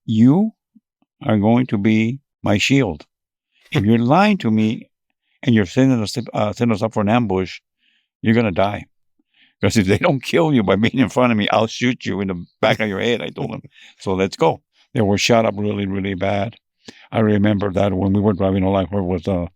you are going to be my shield. If you're lying to me and you're setting us up for an ambush, you're going to die. Because if they don't kill you by being in front of me, I'll shoot you in the back of your head, I told them. So let's go. They were shot up really, really bad. I remember that when we were driving, all I heard was the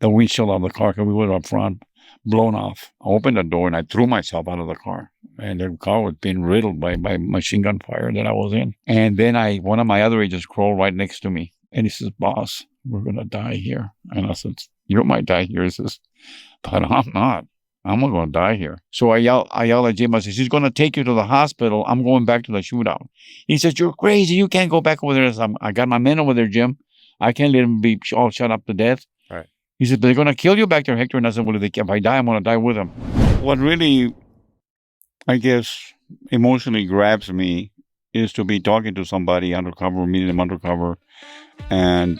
windshield of the car, because we were up front, blown off. I opened the door and I threw myself out of the car. And the car was being riddled by machine gun fire that I was in. And then one of my other agents crawled right next to me. And he says, "Boss, we're going to die here." And I said, "You might die here." He says, "But I'm not. I'm not going to die here." So I yell at Jim. I said, "He's going to take you to the hospital. I'm going back to the shootout." He says, "You're crazy. You can't go back over there." I said, "I got my men over there, Jim. I can't let them be all shut up to death." Right. He said, "But they're going to kill you back there, Hector." And I said, "Well, if I die, I'm going to die with them." What really, I guess, emotionally grabs me is to be talking to somebody undercover, meeting them undercover, and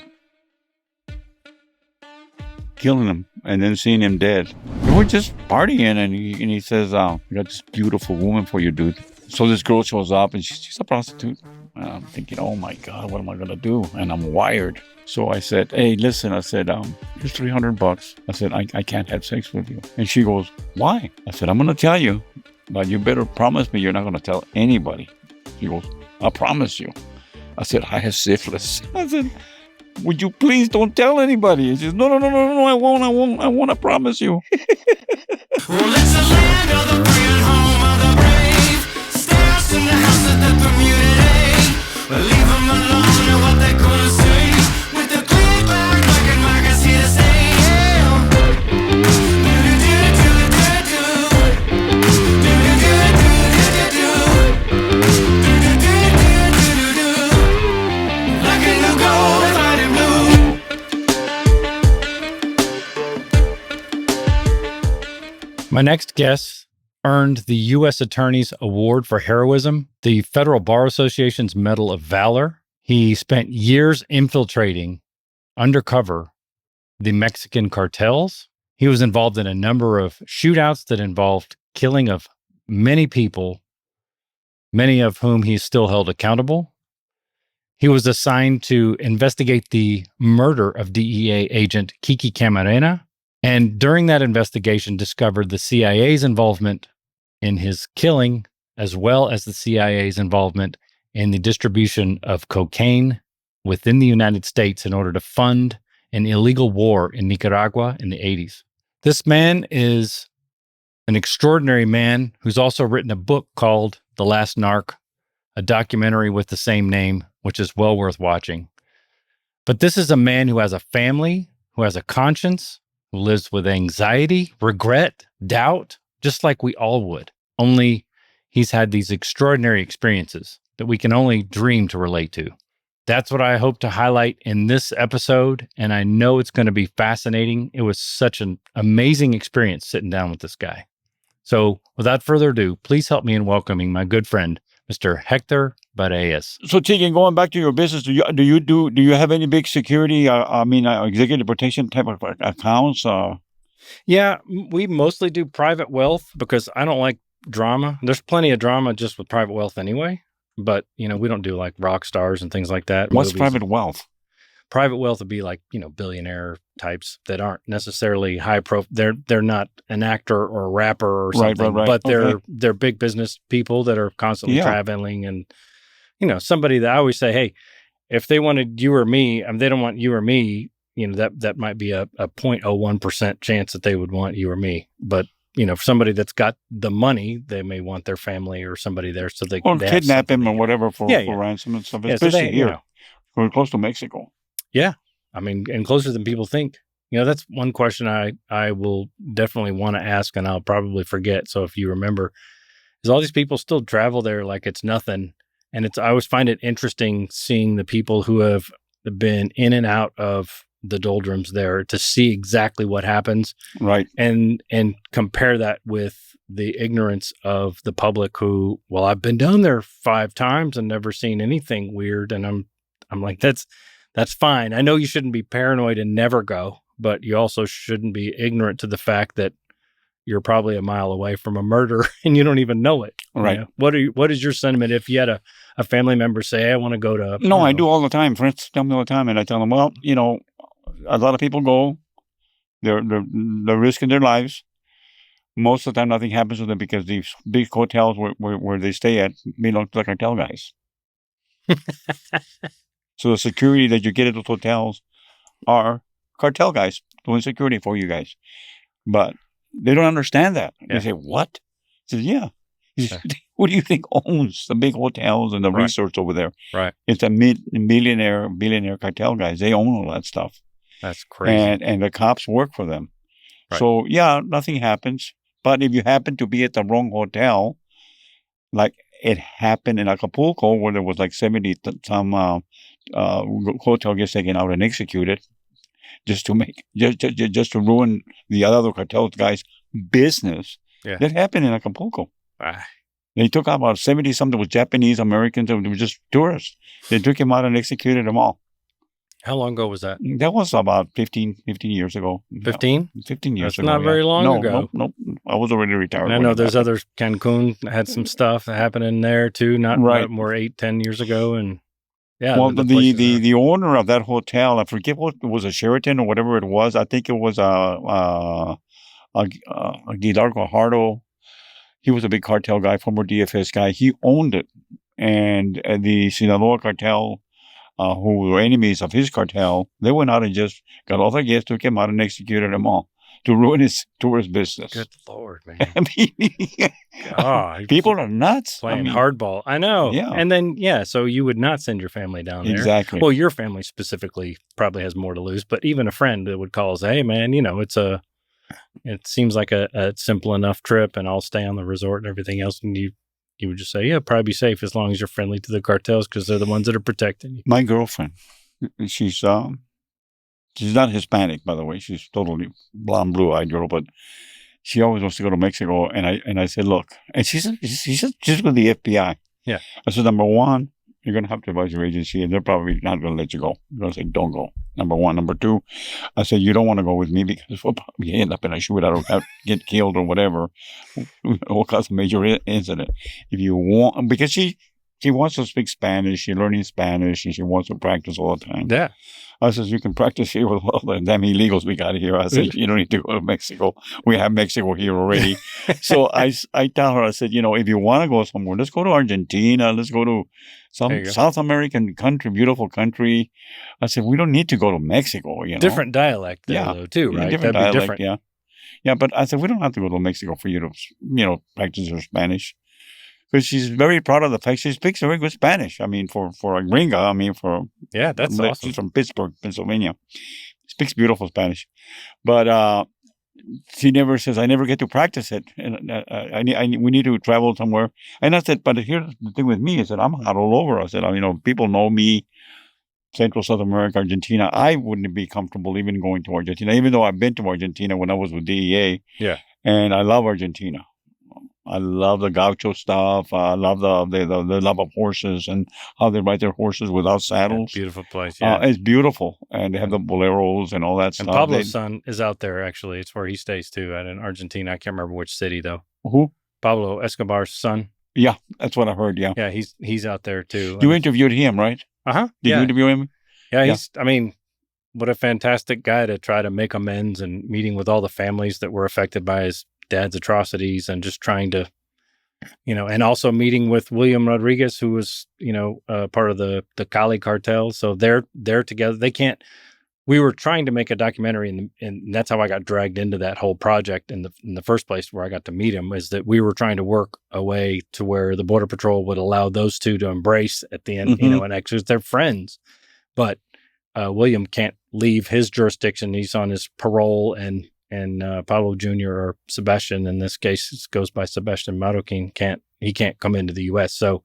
killing him, and then seeing him dead. We were just partying, and he says, "I got this beautiful woman for you, dude." So this girl shows up, and she's a prostitute. And I'm thinking, "Oh my God, what am I gonna do?" And I'm wired. So I said, "Hey, listen," I said, "here's $300. I said, I can't have sex with you." And she goes, "Why?" I said, "I'm gonna tell you, but you better promise me you're not gonna tell anybody." She goes, "I promise you." I said, "I have syphilis." I said, "Would you please don't tell anybody?" He says, No, I won't, I promise you." Well, it's the land of the free and home of the brave. Stairs in the house of the community. But leave them alone and what they're gonna say. With the clean back, black and white is here to stay. Like a new gold, fighting blue. My next guest earned the U.S. Attorney's Award for Heroism, the Federal Bar Association's Medal of Valor. He spent years infiltrating undercover the Mexican cartels. He was involved in a number of shootouts that involved killing of many people, many of whom he still held accountable. He was assigned to investigate the murder of DEA Agent Kiki Camarena, and during that investigation discovered the CIA's involvement in his killing, as well as the CIA's involvement in the distribution of cocaine within the United States in order to fund an illegal war in Nicaragua in the 80s. This man is an extraordinary man who's also written a book called The Last Narc, a documentary with the same name, which is well worth watching. But this is a man who has a family, who has a conscience, who lives with anxiety, regret, doubt, just like we all would. Only he's had these extraordinary experiences that we can only dream to relate to. That's what I hope to highlight in this episode, and I know it's going to be fascinating. It was such an amazing experience sitting down with this guy. So without further ado, please help me in welcoming my good friend, Mr. Hector Berrellez. So Tegan, going back to your business, do you have any big security? Executive protection type of accounts? Yeah, we mostly do private wealth because I don't like drama. There's plenty of drama just with private wealth anyway. But, we don't do like rock stars and things like that. What's movies. private wealth? Private wealth would be like, billionaire types that aren't necessarily high profile. They're not an actor or a rapper or something, right. But they're big business people that are constantly traveling and, somebody that I always say, hey, if they wanted you or me, they don't want you or me, that might be a 0.01% chance that they would want you or me. But, for somebody that's got the money, they may want their family or somebody there so they kidnap him or whatever for ransom and stuff. Especially here. We're close to Mexico. Yeah. And closer than people think. That's one question I will definitely want to ask, and I'll probably forget. So if you remember, is all these people still travel there like it's nothing. And I always find it interesting seeing the people who have been in and out of the doldrums there to see exactly what happens. Right. And compare that with the ignorance of the public who, well, I've been down there 5 times and never seen anything weird. And I'm like, that's fine. I know you shouldn't be paranoid and never go, but you also shouldn't be ignorant to the fact that you're probably a mile away from a murder and you don't even know it. Right. You know? What is your sentiment if you had a family member say, hey, I want to go to... No, I do all the time. Friends tell me all the time, and I tell them, well, a lot of people go. They're risking their lives. Most of the time, nothing happens to them because these big hotels where they stay at belong to the cartel guys. So the security that you get at those hotels are cartel guys doing security for you guys. But they don't understand that. Yeah. They say, what? I said, yeah. He said, who do you think owns the big hotels and the Right. resorts over there? Right. It's a billionaire cartel guys. They own all that stuff. That's crazy. And the cops work for them. Right. So, yeah, nothing happens. But if you happen to be at the wrong hotel, like it happened in Acapulco where there was like 70 some hotel gets taken out and executed just to ruin the other cartel guys' business. Yeah. That happened in Acapulco. Ah, They took out about 70 something with Japanese Americans. They were just tourists. They took him out and executed them all. how long ago was that? That was about 15 years ago. 15? 15 years That's ago. not very long ago. Nope. I was already retired. And I when know it there's happened. other Cancun had some stuff happening there too, not Right. more 8-10 years ago. And yeah, Well, the places are- the owner of that hotel, I forget what it was, a Sheraton or whatever it was. I think it was a Guadalajara. He was a big cartel guy, former DFS guy. He owned it, and the Sinaloa cartel, who were enemies of his cartel, they went out and just got all their guests, took him out, and executed them all to ruin his tourist business. Good Lord, man. I mean, God, people are nuts. playing hardball. I know. Yeah. And then, so you would not send your family down there. Exactly. Well, your family specifically probably has more to lose, but even a friend that would call and say, hey, man, it seems like a simple enough trip and I'll stay on the resort and everything else. And you would just say, yeah, probably be safe as long as you're friendly to the cartels because they're the ones that are protecting you. My girlfriend, she's not Hispanic, by the way. She's totally blonde, blue-eyed girl, but she always wants to go to Mexico. And I said, look, and she's with the FBI. Yeah. I said, number one, you're going to have to advise your agency, and they're probably not going to let you go. They're going to say, don't go. Number one. Number two, I said, you don't want to go with me because we'll probably end up in a shootout or get killed or whatever. Will cause a major incident. If you want, because she wants to speak Spanish, she's learning Spanish, and she wants to practice all the time. Yeah. I said, you can practice here with all the damn illegals we got here. I said, you don't need to go to Mexico. We have Mexico here already. So I tell her, I said, if you want to go somewhere, let's go to Argentina. Let's go to some South American country, beautiful country. I said, we don't need to go to Mexico, Different dialect there, though, too, right? Yeah, different dialect, yeah. Yeah, but I said, we don't have to go to Mexico for you to, practice your Spanish. Because she's very proud of the fact she speaks very good Spanish. I mean, for a gringa, yeah, that's awesome. She's from Pittsburgh, Pennsylvania. Speaks beautiful Spanish, but she never says, "I never get to practice it." And we need to travel somewhere. And I said, "But here's the thing with me is that I'm out all over." I said, people know me, Central South America, Argentina. I wouldn't be comfortable even going to Argentina, even though I've been to Argentina when I was with DEA. Yeah, and I love Argentina. I love the gaucho stuff. I love the love of horses and how they ride their horses without saddles. Beautiful place. Yeah, it's beautiful, and they have the boleros and all that stuff. And Pablo's son is out there. Actually, it's where he stays too, in Argentina. I can't remember which city though. Who? Pablo Escobar's son. Yeah, that's what I heard. Yeah, yeah, he's out there too. You interviewed him, right? Did you interview him? Yeah, what a fantastic guy to try to make amends and meeting with all the families that were affected by his dad's atrocities and just trying to, and also meeting with William Rodriguez, who was, part of the Cali cartel. So they're together. We were trying to make a documentary and that's how I got dragged into that whole project in the first place where I got to meet him, is that we were trying to work a way to where the Border Patrol would allow those two to embrace at the end, and actually they're friends, but William can't leave his jurisdiction. He's on his parole and Pablo Jr. or Sebastian, in this case, it goes by Sebastian Marroquin, can't come into the U.S. So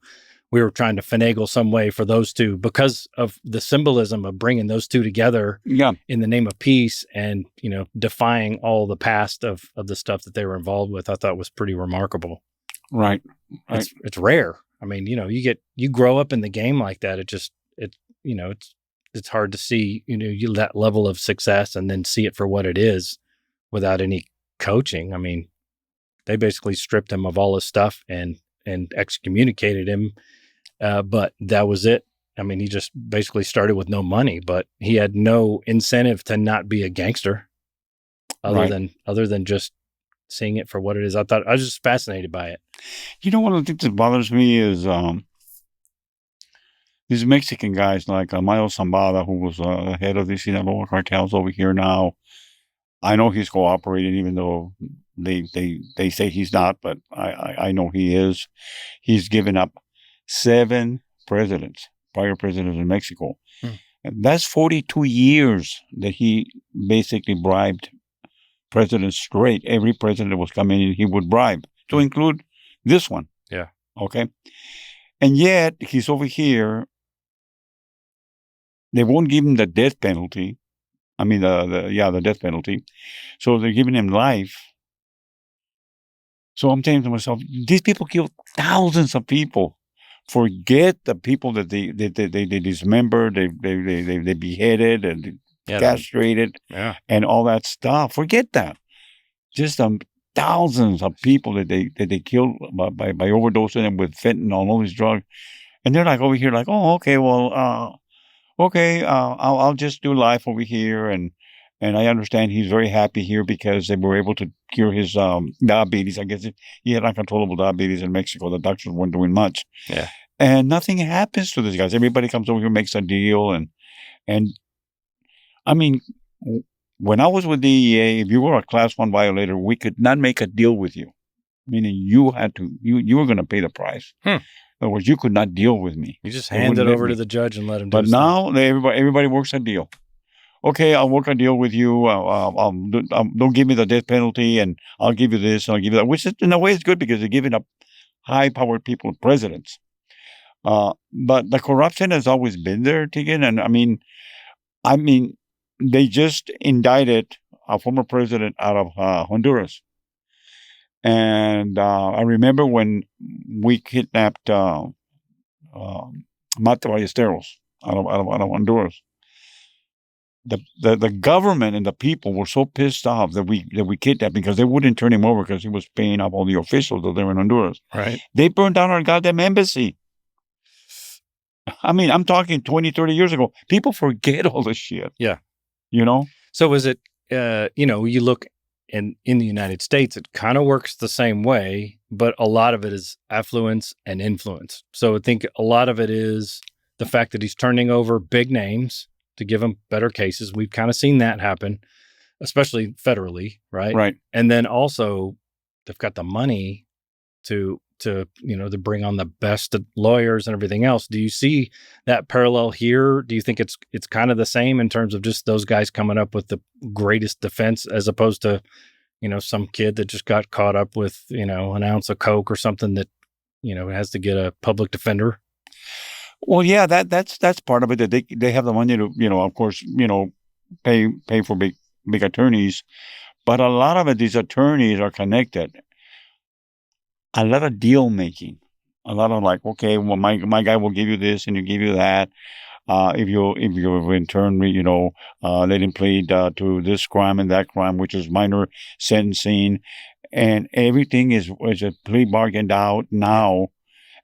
we were trying to finagle some way for those two because of the symbolism of bringing those two together in the name of peace and, defying all the past of the stuff that they were involved with. I thought was pretty remarkable. Right. It's rare. I mean, you grow up in the game like that. It's hard to see, that level of success and then see it for what it is without any coaching. I mean, They basically stripped him of all his stuff and excommunicated him. But that was it. I mean, he just basically started with no money, but he had no incentive to not be a gangster other than just seeing it for what it is. I was just fascinated by it. You know, one of the things that bothers me is these Mexican guys like Mayo Zambada, who was head of the Sinaloa cartels over here now. I know he's cooperating, even though they say he's not, but I know he is. He's given up 7 prior presidents in Mexico. And that's 42 years that he basically bribed presidents straight. Every president that was coming in, he would bribe, to include this one. Yeah. Okay. And yet, he's over here. They won't give him the death penalty. I mean, the death penalty. So they're giving him life. So I'm saying to myself, these people killed thousands of people. Forget the people that they dismembered, they beheaded and castrated, and all that stuff. Forget that. Just thousands of people that they killed by overdosing them with fentanyl and all these drugs. And they're like over here, like, oh, okay, well, I'll just do life over here, and I understand he's very happy here because they were able to cure his diabetes. I guess he had uncontrollable diabetes in Mexico. The doctors weren't doing much. Yeah. And nothing happens to these guys. Everybody comes over here, makes a deal, and I mean, when I was with DEA, if you were a Class 1 violator, we could not make a deal with you, meaning you had to you were going to pay the price. In other words, you could not deal with me. You just hand it over to the judge and let him do it. But now everybody works a deal. Okay, I'll work a deal with you. Don't give me the death penalty, and I'll give you this, and I'll give you that. Which is, in a way, is good because they're giving up high-powered people presidents. But the corruption has always been there, Tegan. And I mean, they just indicted a former president out of Honduras. And I remember when we kidnapped Mate Ballesteros out of Honduras. The government and the people were so pissed off that we kidnapped him because they wouldn't turn him over because he was paying off all the officials that were in Honduras. Right. They burned down our goddamn embassy. I mean, I'm talking 20, 30 years ago. People forget all this shit. Yeah. You know? So is it, you look in the United States, it kind of works the same way, but a lot of it is affluence and influence. So I think a lot of it is the fact that he's turning over big names to give them better cases. We've kind of seen that happen, especially federally, right? Right. And then also they've got the money to bring on the best lawyers and everything else. Do you see that parallel here? Do you think it's kind of the same in terms of just those guys coming up with the greatest defense as opposed to, some kid that just got caught up with, an ounce of coke or something that, has to get a public defender? Well, yeah, that's part of it, that they have the money to, of course, pay for big attorneys, but a lot of it, these attorneys are connected. A lot of deal making, a lot of like, okay, well, my guy will give you this and you give you that. If you in turn, let him plead to this crime and that crime, which is minor sentencing, and everything is a plea bargained out now,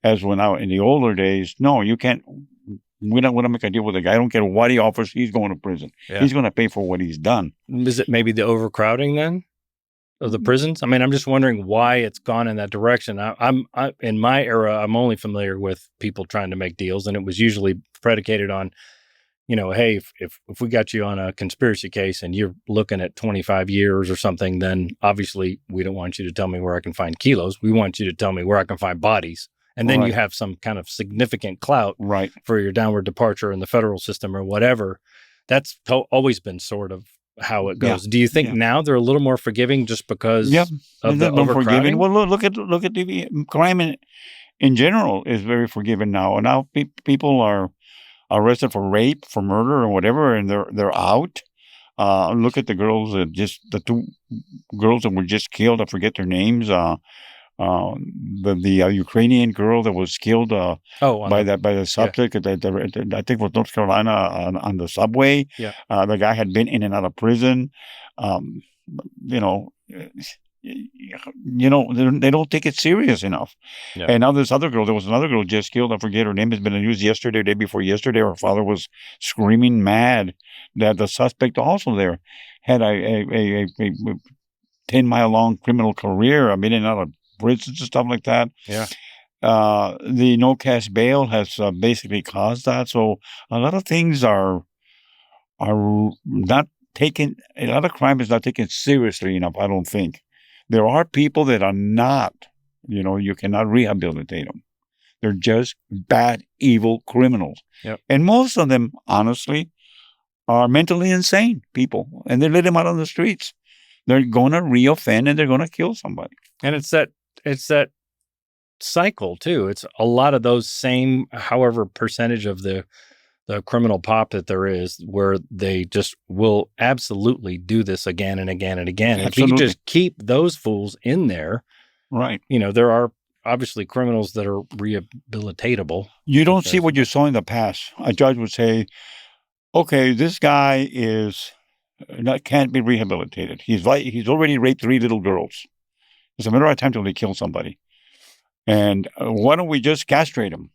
as when in the older days. No, you can't. We don't want to make a deal with the guy. I don't care what he offers. He's going to prison. Yeah. He's going to pay for what he's done. Is it maybe the overcrowding then of the prisons? I mean, I'm just wondering why it's gone in that direction. I'm in my era, I'm only familiar with people trying to make deals, and it was usually predicated on, hey, if we got you on a conspiracy case and you're looking at 25 years or something, then obviously we don't want you to tell me where I can find kilos. We want you to tell me where I can find bodies. And then you have some kind of significant clout for your downward departure in the federal system or whatever. That's always been sort of how it goes. Yeah. Do you think now they're a little more forgiving just because of the overcrowding? Well, look at the crime in general is very forgiving now. And now people are arrested for rape, for murder, or whatever, and they're out. Look at the girls the 2 girls that were just killed. I forget their names. The Ukrainian girl that was killed by the subject I think it was North Carolina on the subway. Yeah. The guy had been in and out of prison. they don't take it serious enough. Yeah. And now there was another girl just killed. I forget her name. Has been in the news yesterday, day before yesterday. Her father was screaming mad that the suspect also there had a 10-mile long criminal career. I mean, in and out of prisons and stuff like that. Yeah. The no cash bail has basically caused that. So a lot of things are not taken. A lot of crime is not taken seriously enough, I don't think. There are people that are not, you cannot rehabilitate them. They're just bad, evil criminals. Yep. And most of them, honestly, are mentally insane people. And they let them out on the streets. They're going to reoffend and they're going to kill somebody. And it's that cycle too. It's a lot of those same, however, percentage of the criminal pop that there is, where they just will absolutely do this again and again and again. And if you Absolutely. just keep those fools in there, Right. there are obviously criminals that are rehabilitatable. You don't see what you saw in the past. A judge would say, okay, this guy can't be rehabilitated. He's already raped 3 little girls. It's a matter of time till they kill somebody. And why don't we just castrate him?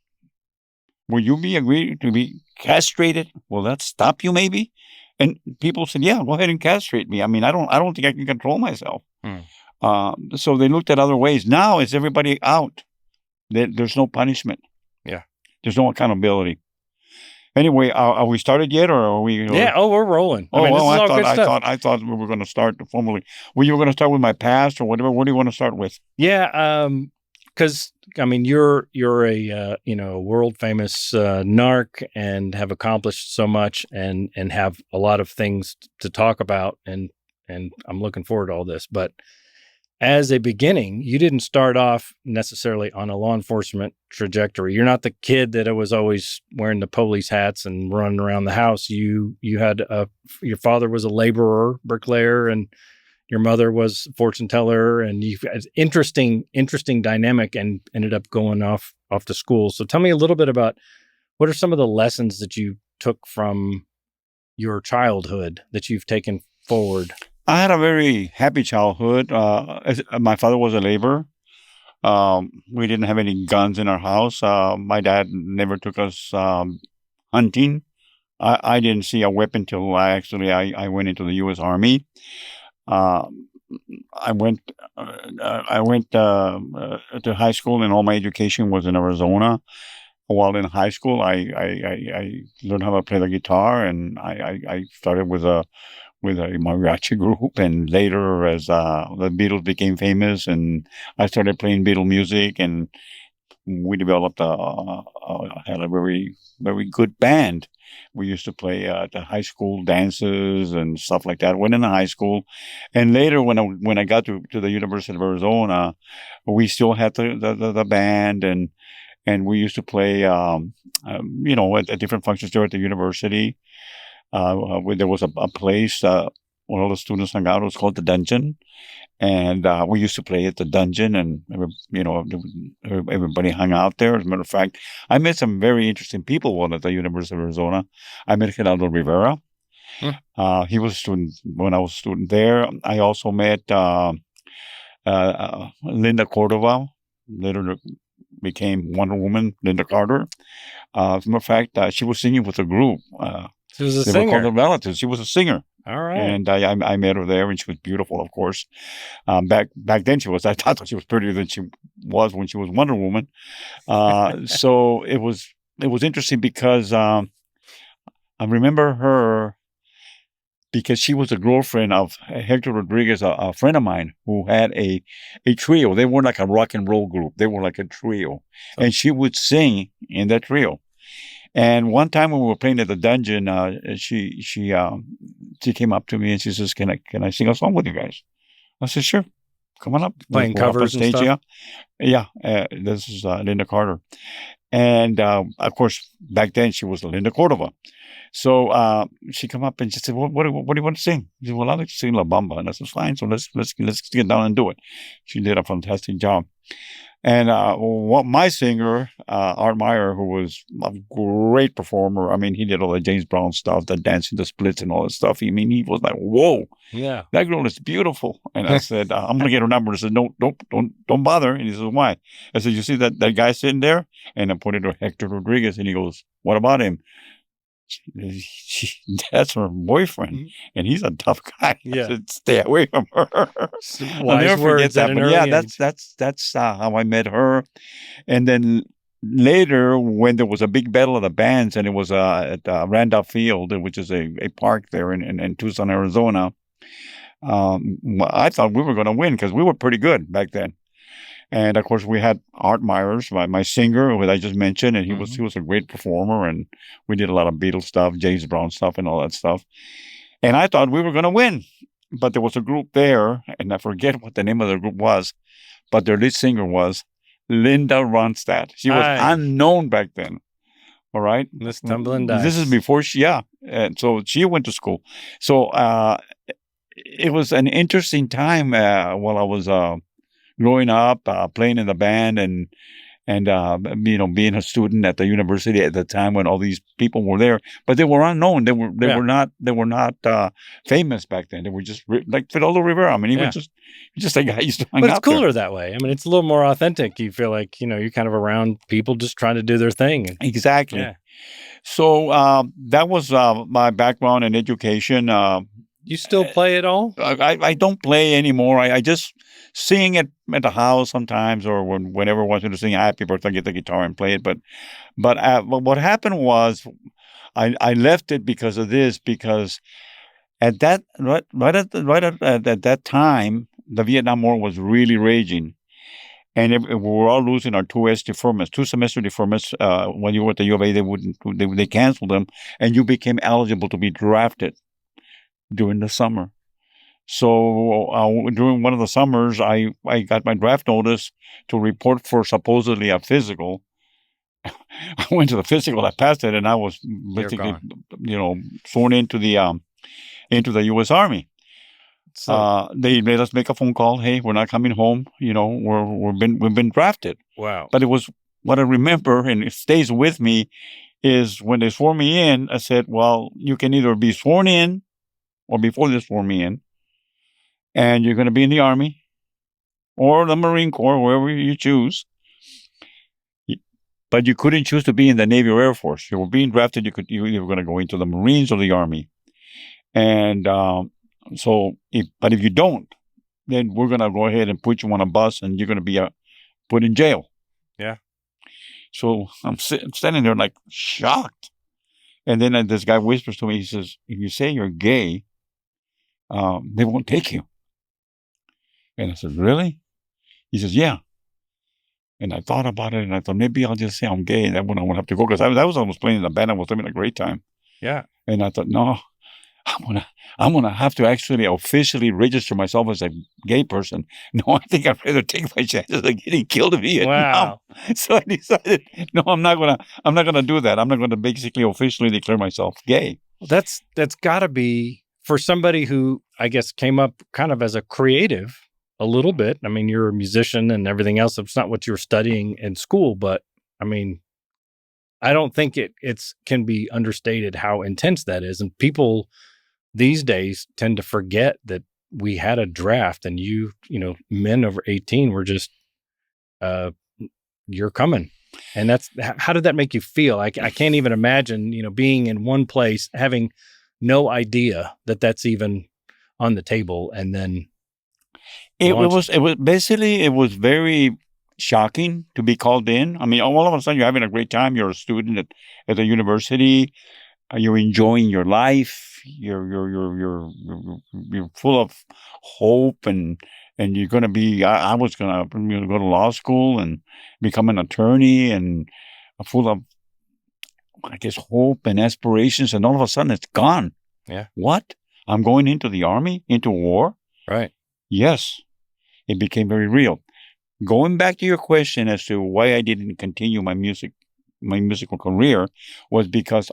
Will you be agreed to be castrated? Will that stop you maybe? And people said, yeah, go ahead and castrate me. I mean, I don't think I can control myself. So they looked at other ways. Now is everybody out. There's no punishment. Yeah. There's no accountability. Anyway, are we started yet, or are we? Yeah. Oh, we're rolling. Oh, this is all good I stuff. thought we were going to start formally. Well, you were going to start with my past or whatever. What do you want to start with? Yeah. Because you're a world famous narc and have accomplished so much and have a lot of things to talk about, and I'm looking forward to all this. But as a beginning, you didn't start off necessarily on a law enforcement trajectory. You're not the kid that was always wearing the police hats and running around the house. You had your father was a laborer, bricklayer, and your mother was a fortune teller, and you've had interesting dynamic, and ended up going off to school. So tell me a little bit about what are some of the lessons that you took from your childhood that you've taken forward. I had a very happy childhood. My father was a laborer. We didn't have any guns in our house. My dad never took us hunting. I didn't see a weapon till I went into the U.S. Army. I went to high school, and all my education was in Arizona. While in high school, I learned how to play the guitar, and I started with a mariachi group, and later as the Beatles became famous, and I started playing Beatle music, and we developed had a very, very good band. We used to play the high school dances and stuff like that. Went into high school, and later when I got to the University of Arizona, we still had the band, and we used to play at different functions there at the university. Where there was a place where all the students hung out. It was called the Dungeon, and we used to play at the Dungeon, and everybody hung out there. As a matter of fact, I met some very interesting people while at the University of Arizona. I met Geraldo Rivera. He was a student when I was a student there. I also met Linda Cordova, later became Wonder Woman, Linda Carter. As a matter of fact, she was singing with a group. She was a They singer. were called the Relatives. She was a singer. All right. And I met her there, and she was beautiful, of course. Back then, I thought she was prettier than she was when she was Wonder Woman. So it was interesting because I remember her because she was a girlfriend of Hector Rodriguez, a friend of mine who had a trio. They weren't like a rock and roll group. They were like a trio. And she would sing in that trio. And one time when we were playing at the Dungeon, she came up to me and she says, "Can I sing a song with you guys?" I said, "Sure, come on up." Playing We'll go up on covers and stage, stuff? Yeah. This is Linda Carter, and of course back then she was Linda Cordova. So she come up and she said, "What do you want to sing?" She said, "Well, I like to sing La Bamba," and I said, "Fine. So let's get down and do it." She did a fantastic job. And what my singer, Art Meyer, who was a great performer. I mean, he did all the James Brown stuff, the dancing, the splits, and all that stuff. I mean, he was like, "Whoa, Yeah. that girl is beautiful." And I said, "I'm gonna get her number." I said, "No, don't bother." And he says, "Why?" I said, "You see that guy sitting there?" And I pointed to Hector Rodriguez, and he goes, "What about him?" That's her boyfriend, and he's a tough guy. Yeah. I said, "Stay away from her." I'll Wise never forget words that. at an But yeah, early age. that's how I met her. And then later, when there was a big battle of the bands, and it was at Randolph Field, which is a park there in Tucson, Arizona, I thought we were going to win because we were pretty good back then. And of course, we had Art Myers, my singer, who I just mentioned, and he was a great performer. And we did a lot of Beatles stuff, James Brown stuff, and all that stuff. And I thought we were going to win, but there was a group there, and I forget what the name of the group was, but their lead singer was Linda Ronstadt. She was Aye. unknown back then. All right, This tumbling dice. This is before and so she went to school. So it was an interesting time while I was growing up, playing in the band, and being a student at the university at the time when all these people were there, but they were unknown. They were not famous back then. They were just like Fidel Rivera. I mean, he was just a guy who used to hang But it's out there. cooler that way. I mean, it's a little more authentic. You feel like, you're kind of around people just trying to do their thing. Exactly. Yeah. So that was my background in education. You still play at all? I don't play anymore. I just sing at the house sometimes, or whenever I want to sing Happy Birthday, I get the guitar and play it. But what happened was I left it because of this, because at that right at that time, the Vietnam War was really raging. And we were all losing our 2S deferments, 2-semester deferments. When you were at the U of A, they canceled them, and you became eligible to be drafted during the summer. So during one of the summers, I got my draft notice to report for supposedly a physical. I went to the physical, I passed it, and I was basically, sworn into the U.S. Army. So, They made us make a phone call. Hey, we're not coming home. We've been drafted. wow. But it was what I remember, and it stays with me, is when they swore me in. I said, "Well, you can either be sworn in, or before they swore me in, and you're going to be in the Army or the Marine Corps, wherever you choose. But you couldn't choose to be in the Navy or Air Force. You were being drafted. You were going to go into the Marines or the Army. And but if you don't, then we're going to go ahead and put you on a bus, and you're going to be put in jail." Yeah. So I'm standing there like shocked. And then this guy whispers to me, he says, "If you say you're gay, they won't take you." And I said, "Really?" He says, "Yeah." And I thought about it, and I thought, maybe I'll just say I'm gay, and then when I won't have to go, because I was playing in the band, I was having a great time. Yeah. And I thought, no, I'm gonna have to actually officially register myself as a gay person. No, I think I'd rather take my chances of getting killed in Vietnam. Wow. So I decided, no, I'm not gonna do that. I'm not gonna basically officially declare myself gay. That's got to be, for somebody who, I guess, came up kind of as a creative a little bit. I mean, you're a musician and everything else. It's not what you were studying in school, but I mean, I don't think it's can be understated how intense that is. And people these days tend to forget that we had a draft, and men over 18 were just, you're coming. And how did that make you feel? I can't even imagine, being in one place, having no idea that that's even on the table. And then it was very shocking to be called in. I mean, all of a sudden you're having a great time. You're a student at the university. You're enjoying your life. You're full of hope, and you're going to be. I was going to go to law school and become an attorney, and full of, I guess, hope and aspirations. And all of a sudden, it's gone. Yeah. What? I'm going into the Army, into war? Right. Yes, it became very real. Going back to your question as to why I didn't continue my musical career, was because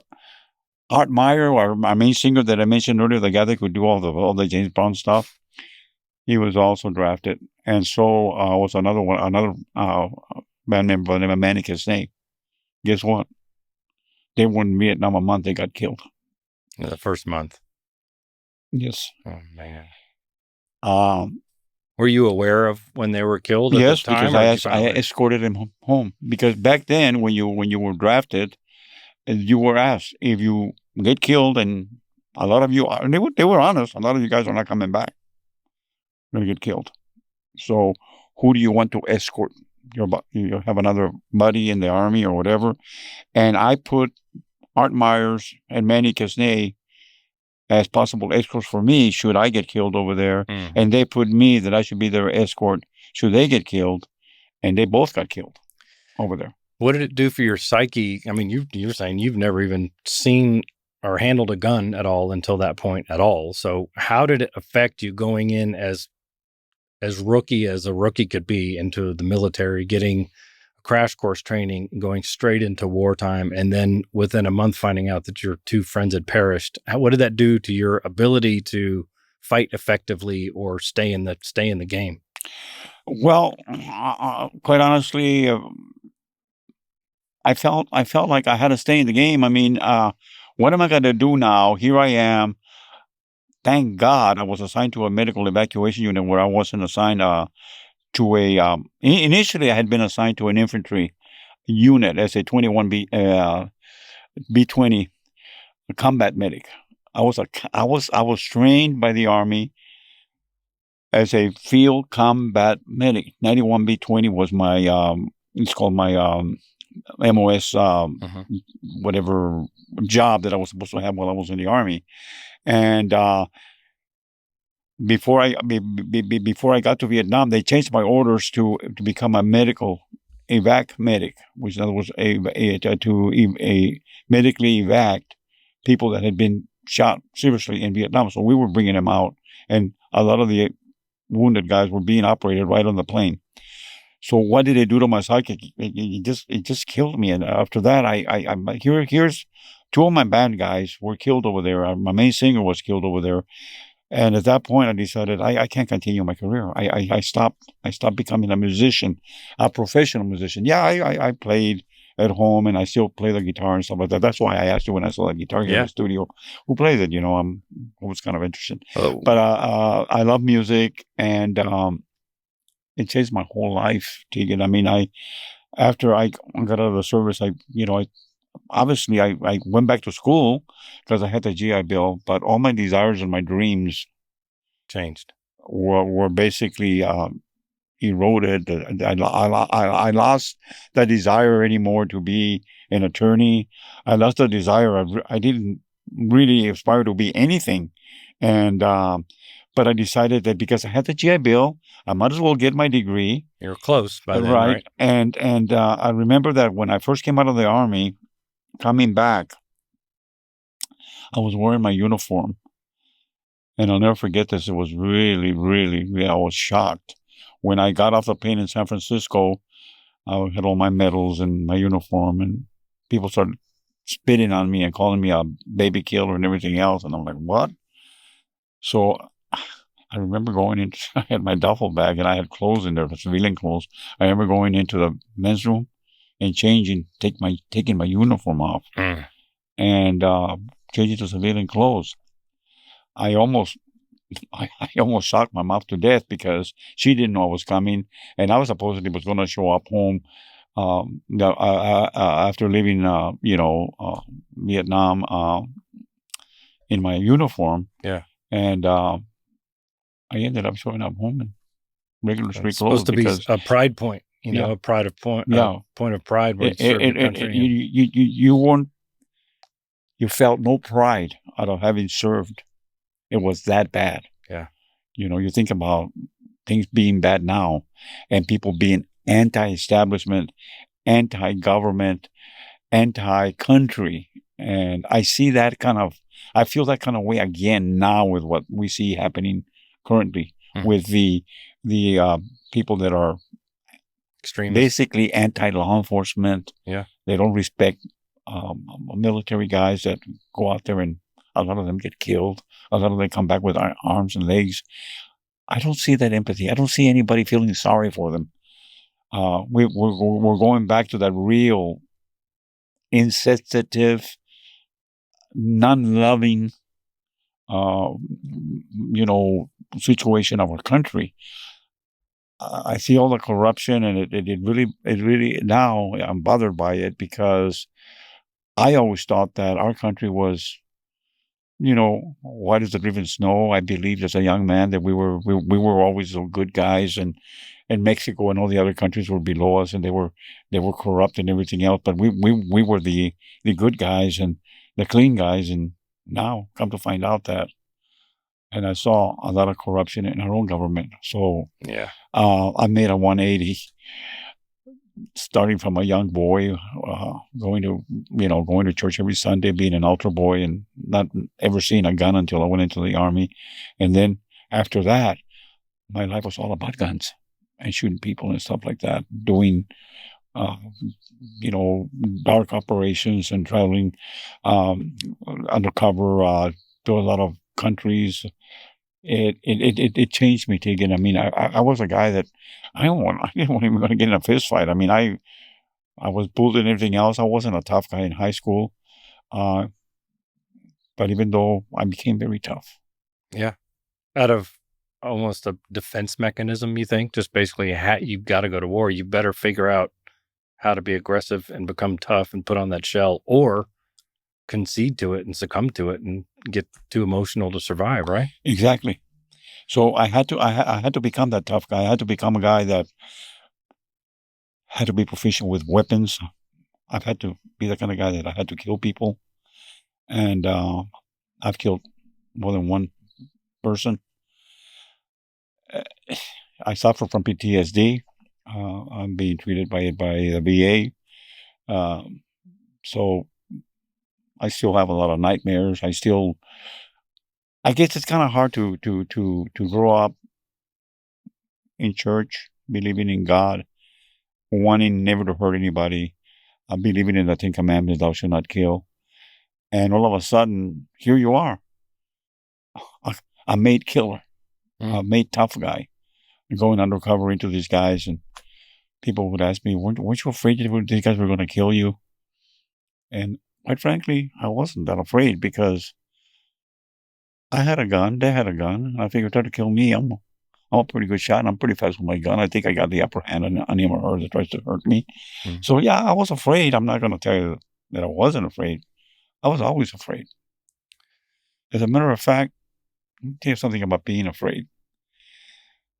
Art Meyer, our main singer that I mentioned earlier, the guy that could do all the James Brown stuff, he was also drafted, And so was another band member by the name of Manny Snake. Guess what? They were in Vietnam a month. They got killed. In the first month. Yes. Oh, man. Um, Were you aware of when they were killed at yes, the time? because or did you find I out later? escorted him home. Because back then, when you were drafted, you were asked if you get killed, and a lot of you, and they were honest. A lot of you guys are not coming back. You're gonna get killed. So, who do you want to escort? You have another buddy in the army or whatever. And I put Art Myers and Manny Casnay as possible escorts for me should I get killed over there. Mm-hmm. And they put me that I should be their escort should they get killed. And they both got killed over there. What did it do for your psyche? I mean, you're saying you've never even seen or handled a gun at all until that point at all. So how did it affect you going in as rookie as a rookie could be into the military, getting crash course training, going straight into wartime, and then within a month finding out that your two friends had perished? What did that do to your ability to fight effectively or stay in the game? Well, quite honestly, I felt like I had to stay in the game. I mean, what am I going to do now? Here I am. Thank God I was assigned to a medical evacuation unit where I wasn't assigned to a. Initially, I had been assigned to an infantry unit as a 21B B-20 combat medic. I was trained by the Army as a field combat medic. 91B-20 was my it's called my MOS whatever job that I was supposed to have while I was in the Army. And before I got to Vietnam, they changed my orders to become a medical evac medic, which in other words a medically evac people that had been shot seriously in Vietnam. So we were bringing them out, and a lot of the wounded guys were being operated right on the plane. So what did it do to my psychic? It just killed me. And after that, here's two of my band guys were killed over there. My main singer was killed over there. And at that point, I decided I can't continue my career. I stopped becoming a musician, a professional musician. Yeah, I played at home and I still play the guitar and stuff like that. That's why I asked you when I saw that guitar here in the studio, who plays it? I was kind of interested. Oh. But I love music, and it changed my whole life, Tegan. I mean, after I got out of the service, I went back to school because I had the GI Bill, but all my desires and my dreams changed. Were basically eroded. I lost the desire anymore to be an attorney. I lost the desire. I didn't really aspire to be anything, and but I decided that because I had the GI Bill, I might as well get my degree. You're close by then, right? right? And I remember that when I first came out of the Army, coming back, I was wearing my uniform. And I'll never forget this. It was really, really, really, I was shocked. When I got off the plane in San Francisco, I had all my medals and my uniform, and people started spitting on me and calling me a baby killer and everything else. And I'm like, what? So I remember going into, I had my duffel bag and I had clothes in there, civilian clothes. I remember going into the men's room and changing, taking my uniform off and changing to civilian clothes. I almost shocked my mom to death because she didn't know I was coming, and I was supposedly was going to show up home after leaving, Vietnam in my uniform. Yeah, and I ended up showing up home in regular street clothes. Supposed to be a pride point. A point of pride where you serve your country. You felt no pride out of having served. It was that bad. Yeah. You think about things being bad now and people being anti-establishment, anti-government, anti-country. And I feel that kind of way again now with what we see happening currently with the people that are extremists, basically anti-law enforcement. Yeah. They don't respect military guys that go out there, and a lot of them get killed. A lot of them come back with arms and legs. I don't see that empathy. I don't see anybody feeling sorry for them. We're going back to that real insensitive, non-loving, uh, situation of our country. I see all the corruption, and it really now I'm bothered by it because I always thought that our country was, why does it even snow? I believed as a young man that we were always the good guys, and Mexico and all the other countries were below us, and they were corrupt and everything else. But we were the good guys and the clean guys, and now come to find out that, and I saw a lot of corruption in our own government. So Yeah. I made a 180, starting from a young boy, going to church every Sunday, being an altar boy, and not ever seeing a gun until I went into the army. And then after that, my life was all about guns and shooting people and stuff like that, doing, uh, dark operations and traveling undercover to a lot of countries. It changed me, Tegan. I mean, I was a guy that I didn't want even going to get in a fist fight. I mean, I was bullied and everything else. I wasn't a tough guy in high school, uh, but even though I became very tough. Yeah. Out of almost a defense mechanism, you think? Just basically, you've got to go to war. You better figure out how to be aggressive and become tough and put on that shell, or concede to it and succumb to it and get too emotional to survive, right? Exactly. So I had to become that tough guy. I had to become a guy that had to be proficient with weapons. I've had to be the kind of guy that I had to kill people, and I've killed more than one person. I suffer from PTSD. I'm being treated by the VA. So I still have a lot of nightmares. I guess it's kind of hard to grow up in church, believing in God, wanting never to hurt anybody, believing in the Ten Commandments, thou shalt not kill. And all of a sudden, here you are, a made killer, a made tough guy, going undercover into these guys. And people would ask me, weren't you afraid that these guys were going to kill you? And quite frankly, I wasn't that afraid because I had a gun. They had a gun. And I figured, try to kill me. I'm a pretty good shot, and I'm pretty fast with my gun. I think I got the upper hand on him or her that tries to hurt me. So, yeah, I was afraid. I'm not going to tell you that I wasn't afraid. I was always afraid. As a matter of fact, let me tell you something about being afraid.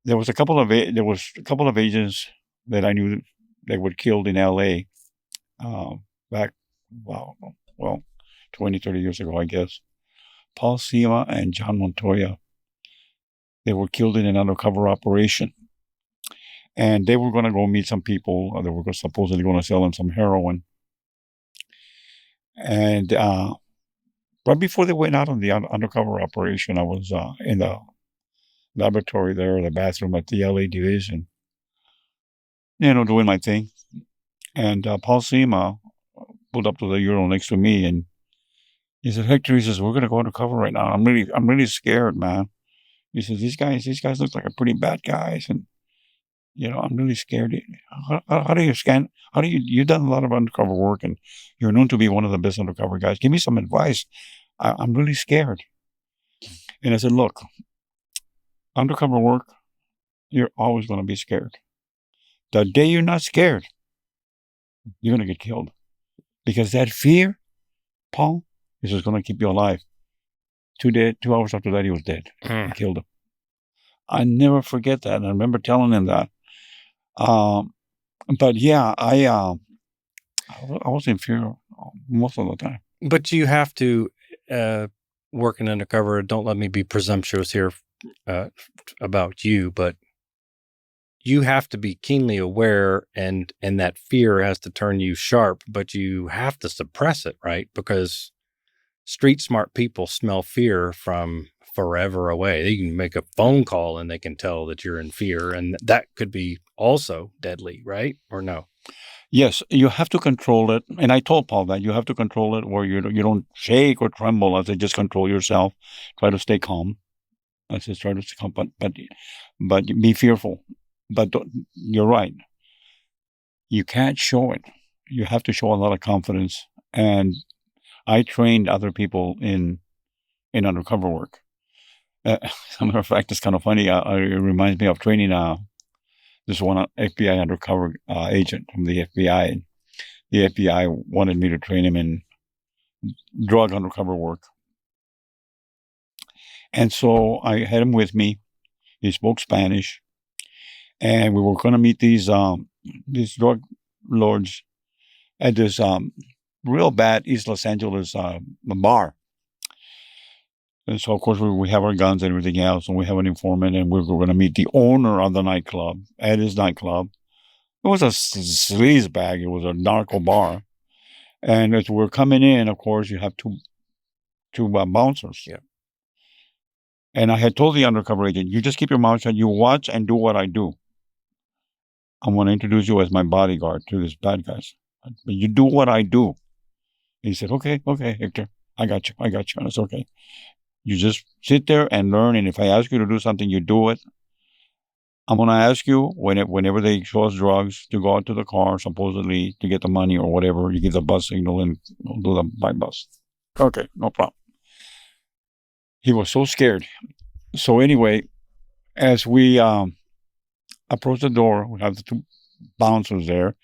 There was a couple of agents that I knew that were killed in L.A. Back, well, 20, 30 years ago, I guess. Paul Sima and John Montoya. They were killed in an undercover operation. And they were going to go meet some people. They were supposedly going to sell them some heroin. And right before they went out on the undercover operation, I was in the laboratory there, the bathroom at the LA division, doing my thing. And Paul Sima pulled up to the urinal next to me, and he said, "Hector," he says, "we're going to go undercover right now. I'm really scared, man." He says, these guys look like a pretty bad guys, and I'm really scared. How do you scan? You've done a lot of undercover work, and you're known to be one of the best undercover guys. Give me some advice. I'm really scared. And I said, look, undercover work, you're always going to be scared. The day you're not scared, you're going to get killed. Because that fear, Paul, is just going to keep you alive. 2 hours after that, he was dead. I killed him. I never forget that. And I remember telling him that. But yeah, I was in fear most of the time. But you have to work in undercover. Don't let me be presumptuous here about you, but you have to be keenly aware, and that fear has to turn you sharp, but you have to suppress it, right? Because street smart people smell fear from forever away. They can make a phone call and they can tell that you're in fear, and that could be also deadly, right? Or no? Yes, you have to control it. And I told Paul that you have to control it where you don't shake or tremble. I said, just control yourself. Try to stay calm. I said, try to come, but be fearful. But you're right. You can't show it. You have to show a lot of confidence. And I trained other people in undercover work. As a matter of fact, it's kind of funny. It reminds me of training this one FBI undercover agent from the FBI. And the FBI wanted me to train him in drug undercover work. And so I had him with me. He spoke Spanish. And we were going to meet these drug lords at this real bad East Los Angeles bar. And so, of course, we have our guns and everything else, and we have an informant, and we're going to meet the owner of the nightclub at his nightclub. It was a sleaze bag. It was a narco bar. And as we're coming in, of course, you have two bouncers. Yeah. And I had told the undercover agent, you just keep your mouth shut, you watch and do what I do. I'm going to introduce you as my bodyguard to this bad guys. But you do what I do. He said, okay, Hector, I got you. It's okay. You just sit there and learn, and if I ask you to do something, you do it. I'm going to ask you, whenever they show us drugs, to go out to the car, supposedly, to get the money or whatever. You give the bus signal and do the by bus. Okay, no problem. He was so scared. So anyway, as we approach the door, we have the two bouncers there,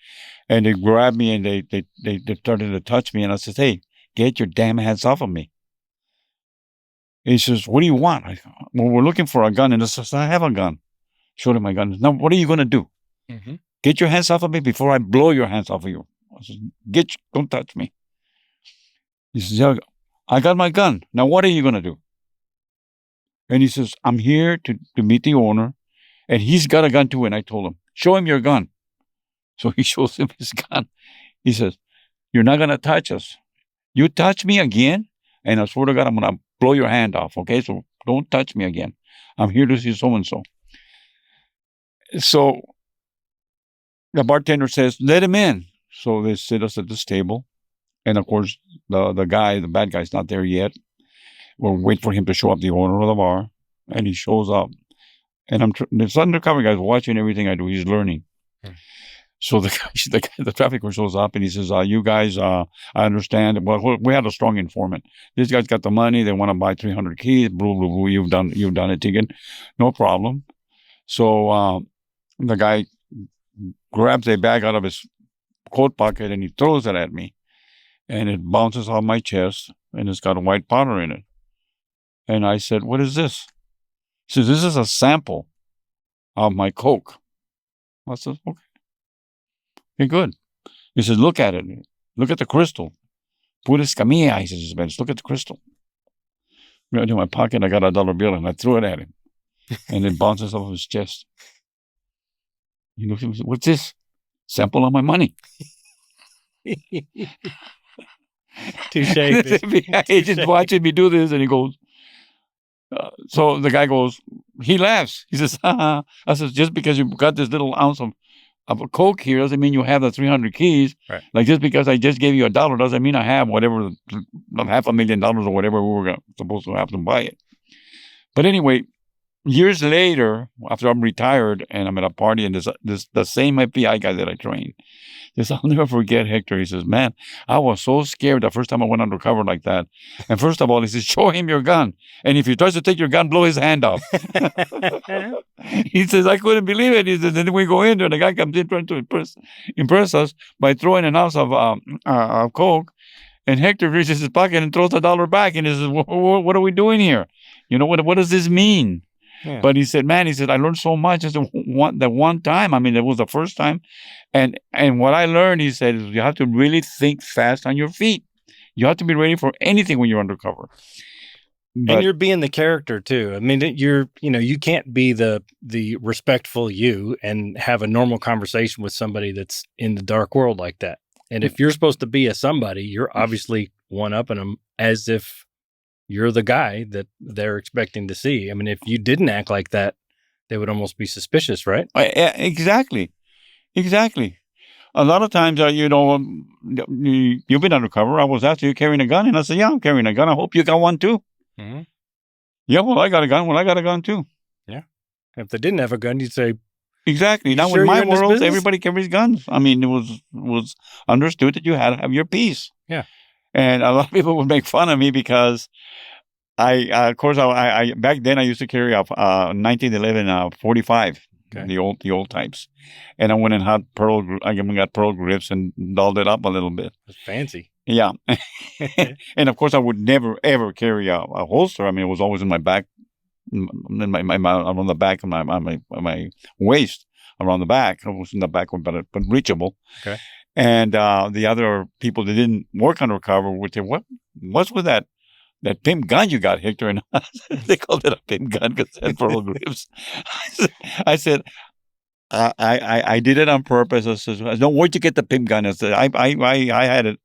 and they grabbed me, and they started to touch me, and I said, hey, get your damn hands off of me. He says, what do you want? Well, we're looking for a gun. And I says, I have a gun. Showed him my gun. Now, what are you going to do? Mm-hmm. Get your hands off of me before I blow your hands off of you. I says, don't touch me. He says, yeah, I got my gun. Now, what are you going to do? And he says, I'm here to meet the owner. And he's got a gun too. And I told him, show him your gun. So he shows him his gun. He says, you're not going to touch us. You touch me again, and I swear to God, I'm going to blow your hand off, okay? So don't touch me again. I'm here to see so-and-so. So the bartender says, let him in. So they sit us at this table. And, of course, the bad guy's not there yet. We'll wait for him to show up, the owner of the bar. And he shows up. And this undercover guy's watching everything I do. He's learning. So the trafficker shows up and he says, you guys, I understand. Well, we had a strong informant. This guy's got the money. They want to buy 300 keys. Blah, blah, blah. You've done it, Tegan. No problem. So the guy grabs a bag out of his coat pocket and he throws it at me. And it bounces off my chest and it's got a white powder in it. And I said, what is this? He says, this is a sample of my coke. I said, okay. Okay, good. He says, look at it. Look at the crystal. Pura escamilla, he says, look at the crystal. Right in my pocket, I got $1 bill and I threw it at him. And it bounces off his chest. He looks at me and says, what's this? Sample of my money. Touche. He's just watching me do this and he goes, so the guy goes, he laughs. He says, I says, just because you got this little ounce of a coke here doesn't mean you have the 300 keys. Right. Like just because I just gave you $1 doesn't mean I have whatever, $500,000 or whatever we were supposed to have to buy it. But anyway, years later, after I'm retired and I'm at a party and the same FBI guy that I trained, says, I'll never forget Hector. He says, man, I was so scared the first time I went undercover like that. And first of all, he says, show him your gun. And if he tries to take your gun, blow his hand off. He says, I couldn't believe it. He says, and then we go in there and the guy comes in trying to impress us by throwing an ounce of coke. And Hector reaches his pocket and throws $1 back. And he says, what are we doing here? You know, what does this mean? Yeah. But he said, man, I learned so much. Just that one time. I mean, it was the first time. And what I learned, he said, is you have to really think fast on your feet. You have to be ready for anything when you're undercover. And you're being the character too. I mean, you can't be the respectful you and have a normal conversation with somebody that's in the dark world like that. And if you're supposed to be a somebody, you're obviously one-upping them as if you're the guy that they're expecting to see. I mean, if you didn't act like that, they would almost be suspicious, right? Exactly. A lot of times, you've been undercover. I was asked, are you carrying a gun? And I said, yeah, I'm carrying a gun. I hope you got one too. Mm-hmm. Yeah, well, I got a gun. Well, I got a gun too. If they didn't have a gun, you'd say, Exactly. You Now, sure in my you're in this world, business? everybody carries guns. I mean, it was understood that you had to have your piece. Yeah. And a lot of people would make fun of me because of course, I back then I used to carry a 1911 45, Okay. the old types, and I went and had I even got pearl grips and dolled it up a little bit. that's fancy. Yeah, and of course I would never ever carry a holster. I mean, it was always in my back, in my around the back of my waist, around the back. It was in the back, but reachable. Okay. And the other people that didn't work undercover would say, "What's with that pimp gun you got, Hector?" And they called it a pimp gun because it had pearl grips. I said, I did it on purpose. I said, "No, where'd you get the pimp gun?" I said, I had it,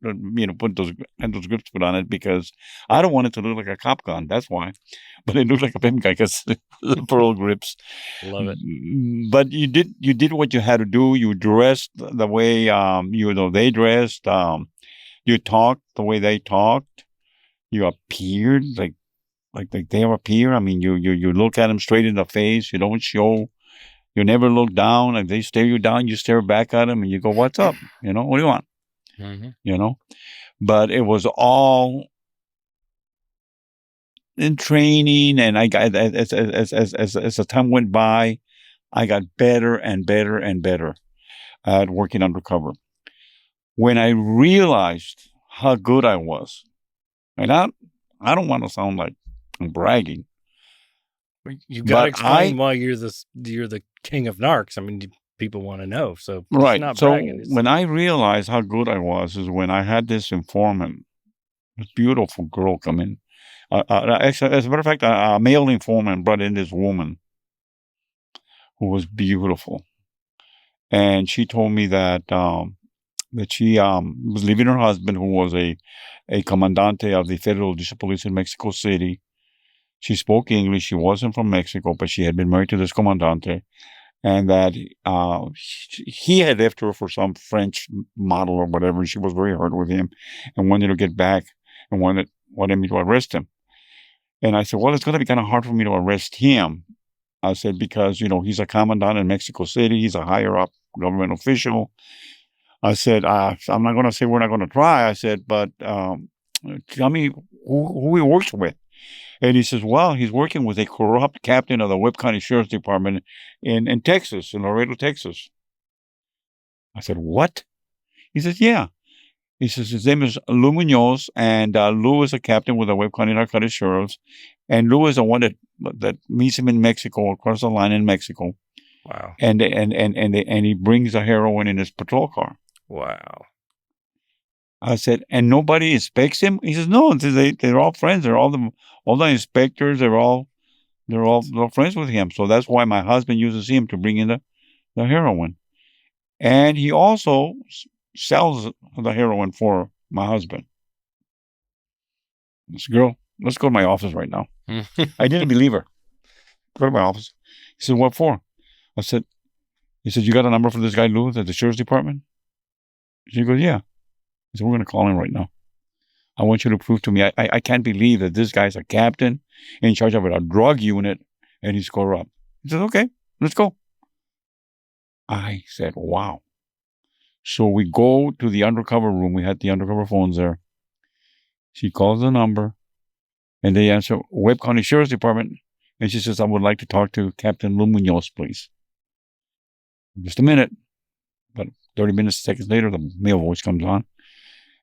put had those grips put on it because I don't want it to look like a cop gun. That's why. But it looked like a pimp gun because the pearl grips. Love it. But you did what you had to do. You dressed the way they dressed. You talked the way they talked. You appeared like they appear. I mean, you look at them straight in the face. You don't show. You never look down. If they stare you down, you stare back at them and you go, "What's up? What do you want?" Mm-hmm. But it was all in training, and I got as the time went by, I got better and better and better at working undercover. When I realized how good I was, and I don't want to sound like I'm bragging. You got to But explain why you're the king of narcs. I mean, people want to know. So it's Right. not So bragging. It's- when I realized how good I was is when I had this informant, this beautiful girl come in. Actually, as a matter of fact, a male informant brought in this woman who was beautiful, and she told me that she was leaving her husband, who was a comandante of the Federal District Police in Mexico City. She spoke English. She wasn't from Mexico, but she had been married to this comandante, and that he had left her for some French model or whatever. And she was very hurt with him and wanted to get back and wanted me to arrest him. And I said, "Well, it's going to be kind of hard for me to arrest him." I said, "Because, he's a commandant in Mexico City. He's a higher up government official." I said, "I'm not going to say we're not going to try." I said, "But tell me who he works with." And he says, "Well, he's working with a corrupt captain of the Webb County Sheriff's Department in Texas, in Laredo, Texas." I said, "What?" He says, "Yeah." He says, "His name is Lou Munoz, and Lou is a captain with the Webb County Narcotics Sheriffs. And Lou is the one that meets him in Mexico, across the line in Mexico. Wow. And he brings the heroin in his patrol car." Wow. I said, "And nobody inspects him?" He says, "No, they're all friends. They're all the inspectors. They're all friends with him. So that's why my husband uses him to bring in the heroin. And he also sells the heroin for my husband." This girl, let's go to my office right now. I didn't believe her. Go to my office. He said, "What for?" I said, he said, "You got a number for this guy, Lou, at the sheriff's department?" She goes, "Yeah." He said, "We're going to call him right now. I want you to prove to me. I can't believe that this guy's a captain in charge of a drug unit and he's corrupt." He said, "Okay, let's go." I said, "Wow." So we go to the undercover room. We had the undercover phones there. She calls the number and they answer, "Webb County Sheriff's Department." And she says, "I would like to talk to Captain Lou Munoz, please." Just a minute. About 30 minutes, seconds later, the male voice comes on.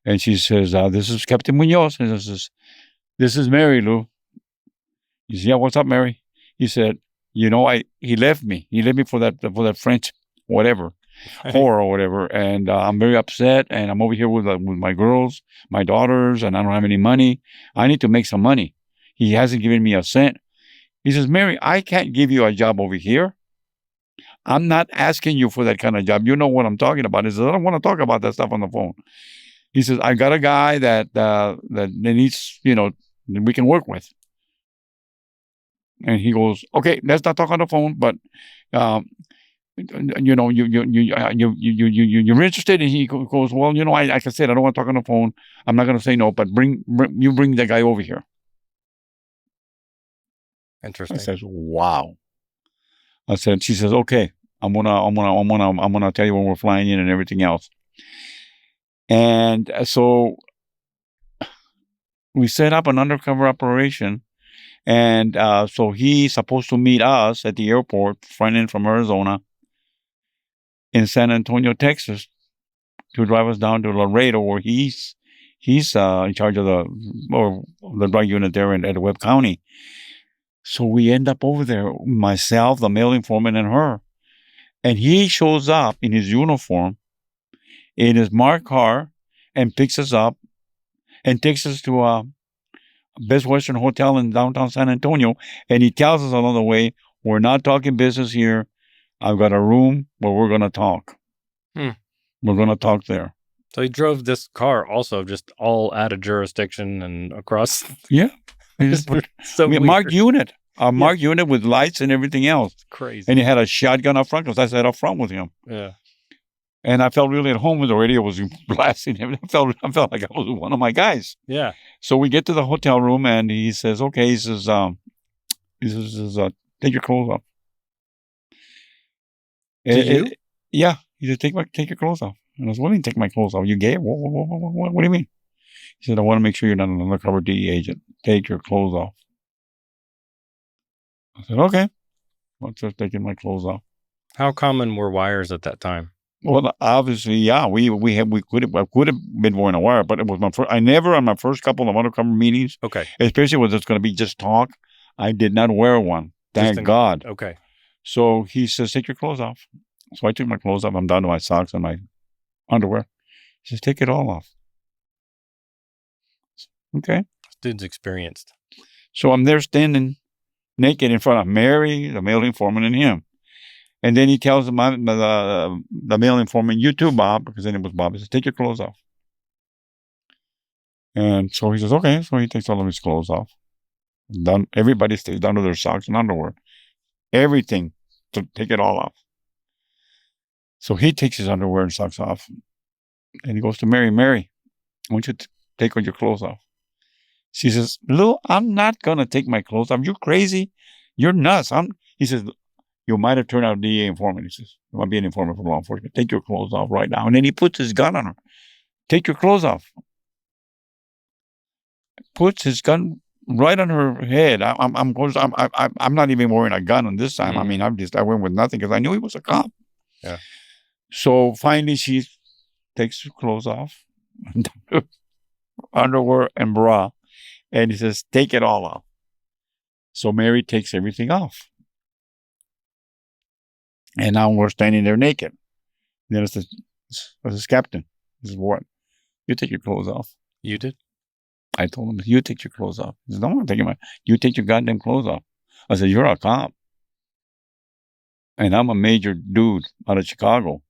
And she says, "This is Captain Munoz." And this is Mary, Lou. He said, "Yeah, what's up, Mary?" He said, he left me. He left me for that French whatever, whore or whatever. And I'm very upset. And I'm over here with my girls, my daughters, and I don't have any money. I need to make some money. He hasn't given me a cent. He says, "Mary, I can't give you a job over here. I'm not asking you for that kind of job. You know what I'm talking about." He says, "I don't want to talk about that stuff on the phone." He says, "I got a guy that needs, that we can work with." And he goes, "Okay, let's not talk on the phone, but you're interested." And he goes, "Well, like I said, I don't want to talk on the phone. I'm not going to say no, but bring the guy over here." I Interesting. said, wow. I said, she says, okay, I'm gonna tell you when we're flying in and everything else. And so we set up an undercover operation. And so he's supposed to meet us at the airport, flying in from Arizona, in San Antonio, Texas, to drive us down to Laredo, where he's in charge of the drug unit there at Webb County. So we end up over there, myself, the male informant, and her. And he shows up in his uniform, in his marked car, and picks us up and takes us to Best Western Hotel in downtown San Antonio. And he tells us along the way, we're not talking business here. I've got a room where we're going to talk. Hmm. We're going to talk there. So he drove this car also just all out of jurisdiction and across. Yeah. So We weird. marked unit. A marked unit with lights and everything else. Crazy. And he had a shotgun up front because I sat up front with him. Yeah. And I felt really at home with the radio was blasting him. I felt like I was one of my guys. Yeah. So we get to the hotel room and he says, okay, he says, take your clothes off. Did you? Yeah. He said, take your clothes off. And I was willing to take my clothes off. You gay? What do you mean? He said, I want to make sure you're not an undercover DEA agent. Take your clothes off. I said, okay. I'll just taking my clothes off. How common were wires at that time? Well, obviously, yeah, we could have been wearing a wire, but it was my first. I never on my first couple of undercover meetings, Okay. especially when it's going to be just talk. I did not wear one. Thank God. Okay. So he says, take your clothes off. So I took my clothes off. I'm down to my socks and my underwear. He says, take it all off. Okay. This dude's experienced. So I'm there standing naked in front of Mary, the male informant, and him. And then he tells the male informant, you too, Bob, because then it was Bob. He says, take your clothes off. And so he says, okay. So he takes all of his clothes off. Everybody stays down to their socks and underwear. Everything to take it all off. So he takes his underwear and socks off. And he goes to Mary, I want you to take all your clothes off. She says, Lou, I'm not going to take my clothes off. You crazy? You're nuts. He says, you might have turned out a DEA informant. He says, you might be an informant for law enforcement. Take your clothes off right now. And then he puts his gun on her. Take your clothes off. Puts his gun right on her head. I'm not even wearing a gun on this time. Mm. I mean, I went with nothing because I knew he was a cop. Yeah. So finally, she takes her clothes off, underwear and bra, and he says, take it all off. So Mary takes everything off. And now we're standing there naked. Then it says, Captain, this is what? You take your clothes off. You did? I told him, you take your clothes off. He said, no, I'm taking you take your goddamn clothes off. I said, you're a cop. And I'm a major dude out of Chicago.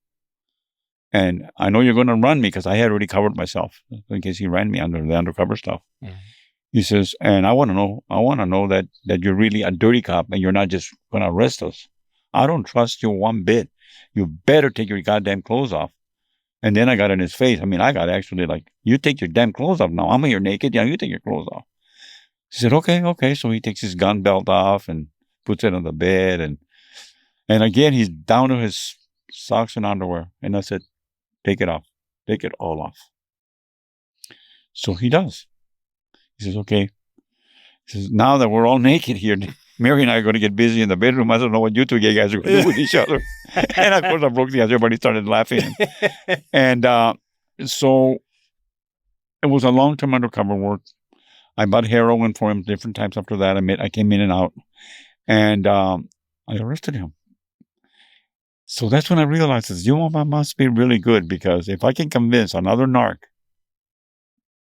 And I know you're going to run me because I had already covered myself in case he ran me under the undercover stuff. Mm-hmm. He says, and I want to know that you're really a dirty cop and you're not just going to arrest us. I don't trust you one bit. You better take your goddamn clothes off. And then I got in his face. I mean, I got actually like, you take your damn clothes off now. I'm here naked. Yeah, you take your clothes off. He said, okay. So he takes his gun belt off and puts it on the bed. And again, he's down to his socks and underwear. And I said, take it off. Take it all off. So he does. He says, okay. He says, now that we're all naked here, Mary and I are going to get busy in the bedroom. I don't know what you two gay guys are going to do with each other. And of course, I broke the ice. Everybody started laughing. And so it was a long-term undercover work. I bought heroin for him different times after that. I came in and out. And I arrested him. So that's when I realized this. I must be really good because if I can convince another narc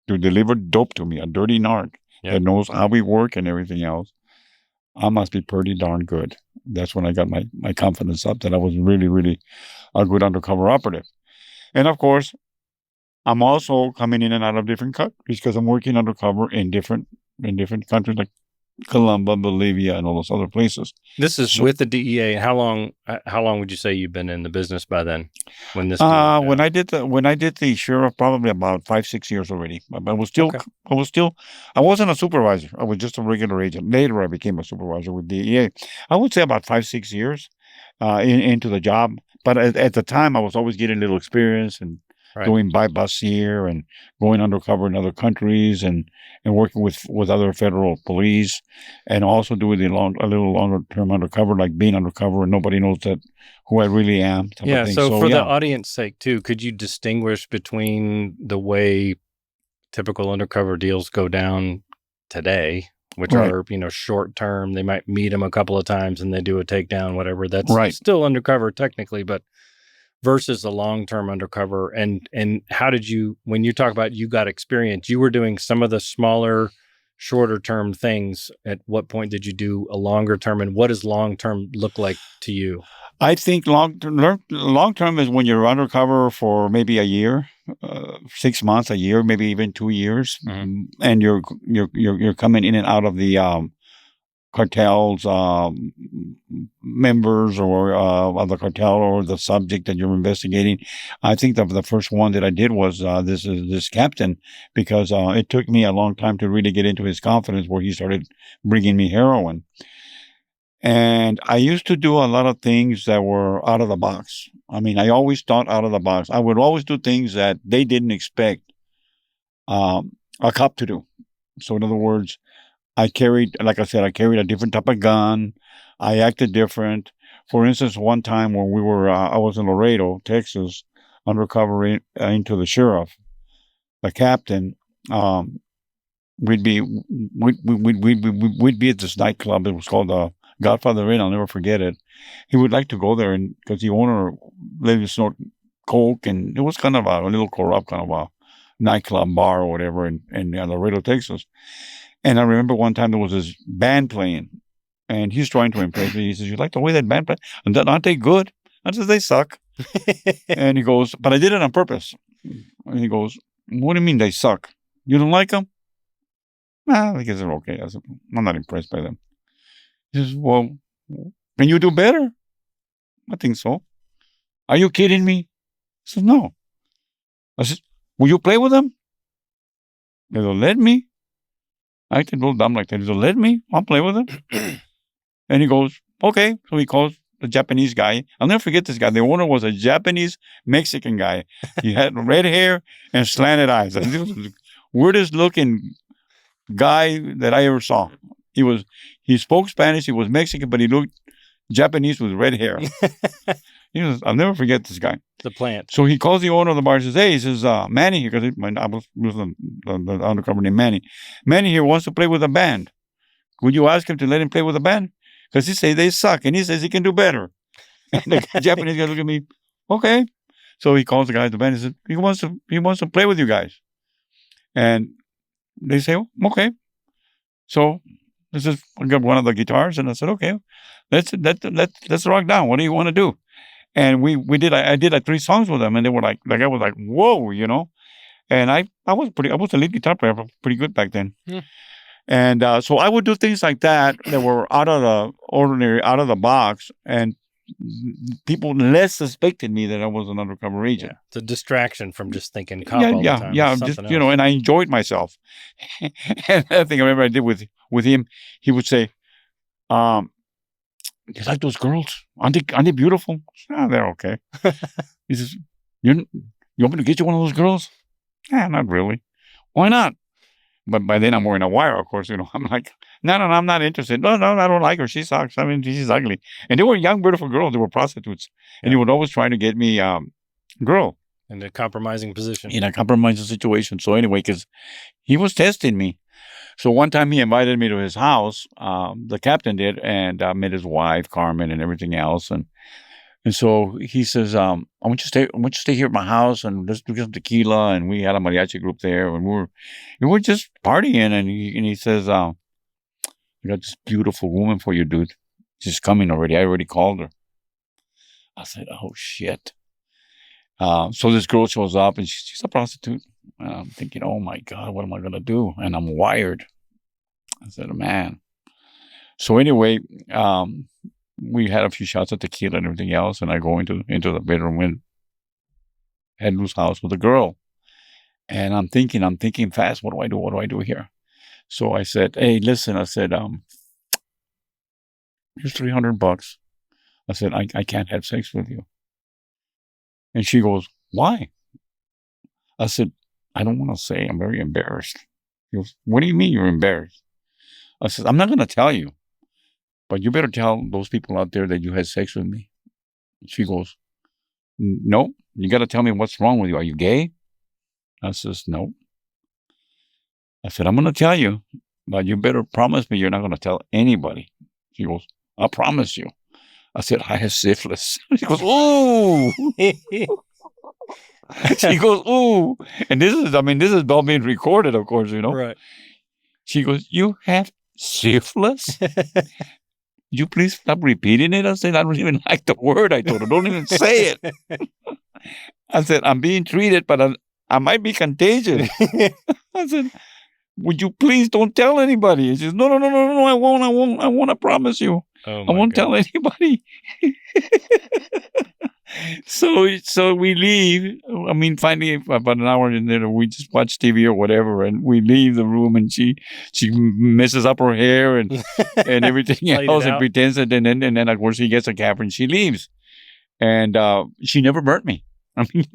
to deliver dope to me, a dirty narc that knows how we work and everything else, I must be pretty darn good. That's when I got my confidence up that I was really, really a good undercover operative. And of course, I'm also coming in and out of different countries because I'm working undercover in different countries like Colombia, Bolivia, and all those other places. This is So- with the DEA. How long would you say you've been in the business by then? When this When I did the sheriff, probably about 5-6 years already. But Okay. I wasn't a supervisor. I was just a regular agent. Later, I became a supervisor with DEA. I would say about 5-6 years into the job. But at the time, I was always getting a little experience and Right. doing by bus here and going undercover in other countries and working with other federal police, and also doing a little longer term undercover, like being undercover and nobody knows who I really am. Type Yeah. of thing. So for yeah. the audience sake too, could you distinguish between the way typical undercover deals go down today, which Right. are, short term? They might meet them a couple of times and they do a takedown, whatever. That's Right. still undercover technically, but versus the long-term undercover. And how did you, when you talk about you got experience, you were doing some of the smaller, shorter term things. At what point did you do a longer term, and what does long term look like to you? I think long term is when you're undercover for maybe a year, 6 months, a year, maybe even 2 years, Mhm. and you're coming in and out of the cartels members or of the cartel or the subject that you're investigating. I think the first one that I did was this captain, because it took me a long time to really get into his confidence, where he started bringing me heroin. And I used to do a lot of things that were out of the box. I mean, I always thought out of the box. I would always do things that they didn't expect a cop to do. So in other words, like I said, I carried a different type of gun. I acted different. For instance, one time when I was in Laredo, Texas, undercover into the sheriff, the captain, we'd be at this nightclub. It was called Godfather Inn. I'll never forget it. He would like to go there, and because the owner let him snort coke, and it was kind of a little corrupt kind of a nightclub bar or whatever in Laredo, Texas. And I remember one time there was this band playing, and he's trying to impress me. He says, "You like the way that band plays? And aren't they good?" I said, "They suck." And he goes, "But I did it on purpose." And he goes, "What do you mean they suck? You don't like them?" I guess they're okay. I said, "I'm not impressed by them." He says, "Well, can you do better?" I think so. "Are you kidding me?" I said, "No." I said, "Will you play with them?" They go, "Let me." I acted a little dumb like that. He said, "Let me. I'll play with them." And he goes, "Okay." So he calls the Japanese guy. I'll never forget this guy. The owner was a Japanese Mexican guy. He had red hair and slanted eyes. He was the weirdest looking guy that I ever saw. He spoke Spanish. He was Mexican, but he looked Japanese with red hair. I'll never forget this guy. The plant. So he calls the owner of the bar and says, "Hey," he says, "Manny here," because I was the undercover named Manny. "Manny here wants to play with a band. Would you ask him to let him play with a band? Because he says they suck, and he says he can do better." And the Japanese guy looked at me, "Okay." So he calls the guy at the band and says, he wants to play with you guys. And they say, "Okay." So this is, I got one of the guitars, and I said, "Okay, let's rock down. What do you want to do?" And I did like 3 songs with them, and they were like I was like, "Whoa," And I was a lead guitar player, pretty good back then. Hmm. And so I would do things like that were out of the ordinary, out of the box, and people less suspected me that I was an undercover agent. Yeah. It's a distraction from just thinking cop all the time. Yeah. It's Just, something else. and I enjoyed myself. And another thing I remember I did with him, he would say, "You like those girls? Aren't they beautiful?" They're okay. He says, You want me to get you one of those girls?" Not really. "Why not?" But by then I'm wearing a wire, of course. I'm like, no, I'm not interested. No, I don't like her. She sucks. I mean, she's ugly. And they were young, beautiful girls. They were prostitutes. And he would always try to get me girl In a compromising position. in a compromising situation. So anyway, because he was testing me. So one time he invited me to his house, the captain did, and met his wife, Carmen, and everything else. And so he says, I want you to stay here at my house, and let's do some tequila. And we had a mariachi group there, and we were just partying. And he says, "I got this beautiful woman for you, dude. She's coming already. I already called her." I said, "Oh shit." So this girl shows up, and she's a prostitute. And I'm thinking, "Oh my God, what am I gonna do?" And I'm wired. I said, "Man, So anyway, we had a few shots of tequila and everything else, and I go into the bedroom and head loose house with a girl. And I'm thinking fast. What do I do? What do I do here? So I said, hey, listen, I said, here's $300. I said, I can't have sex with you. And she goes, why? I said, I don't want to say. I'm very embarrassed. He goes, what do you mean you're embarrassed? I said, I'm not going to tell you, but you better tell those people out there that you had sex with me. She goes, no, you got to tell me what's wrong with you. Are you gay? I says, no. I said, I'm going to tell you, but you better promise me you're not going to tell anybody. She goes, I promise you. I said, I have syphilis. She goes, ooh. She goes, ooh. And this is all being recorded, of course, you know. Right. She goes, you have syphilis? You please stop repeating it? I said, I don't even like the word. I told her, don't even say it. I said, I'm being treated, but I might be contagious. I said, would you please don't tell anybody? She says, no, I won't, I promise you. Oh I won't tell anybody. So we leave. I mean, finally, about an hour in there, we just watch TV or whatever, and we leave the room, and she messes up her hair and everything else, and pretends that, and then of course she gets a cab and she leaves, and she never burnt me. I mean,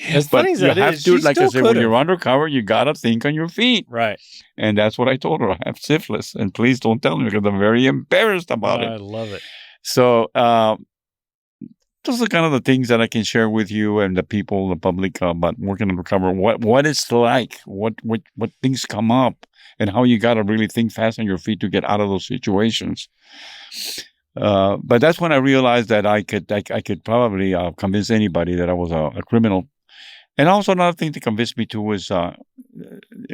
as funny as that is, like I said, when you're undercover, you gotta think on your feet, right? And that's what I told her. I have syphilis, and please don't tell me because I'm very embarrassed about it. I love it. So those are kind of the things that I can share with you and the people, the public, about working undercover. What it's like, what things come up, and how you got to really think fast on your feet to get out of those situations. But that's when I realized that I could probably convince anybody that I was a criminal. And also another thing to convince me too was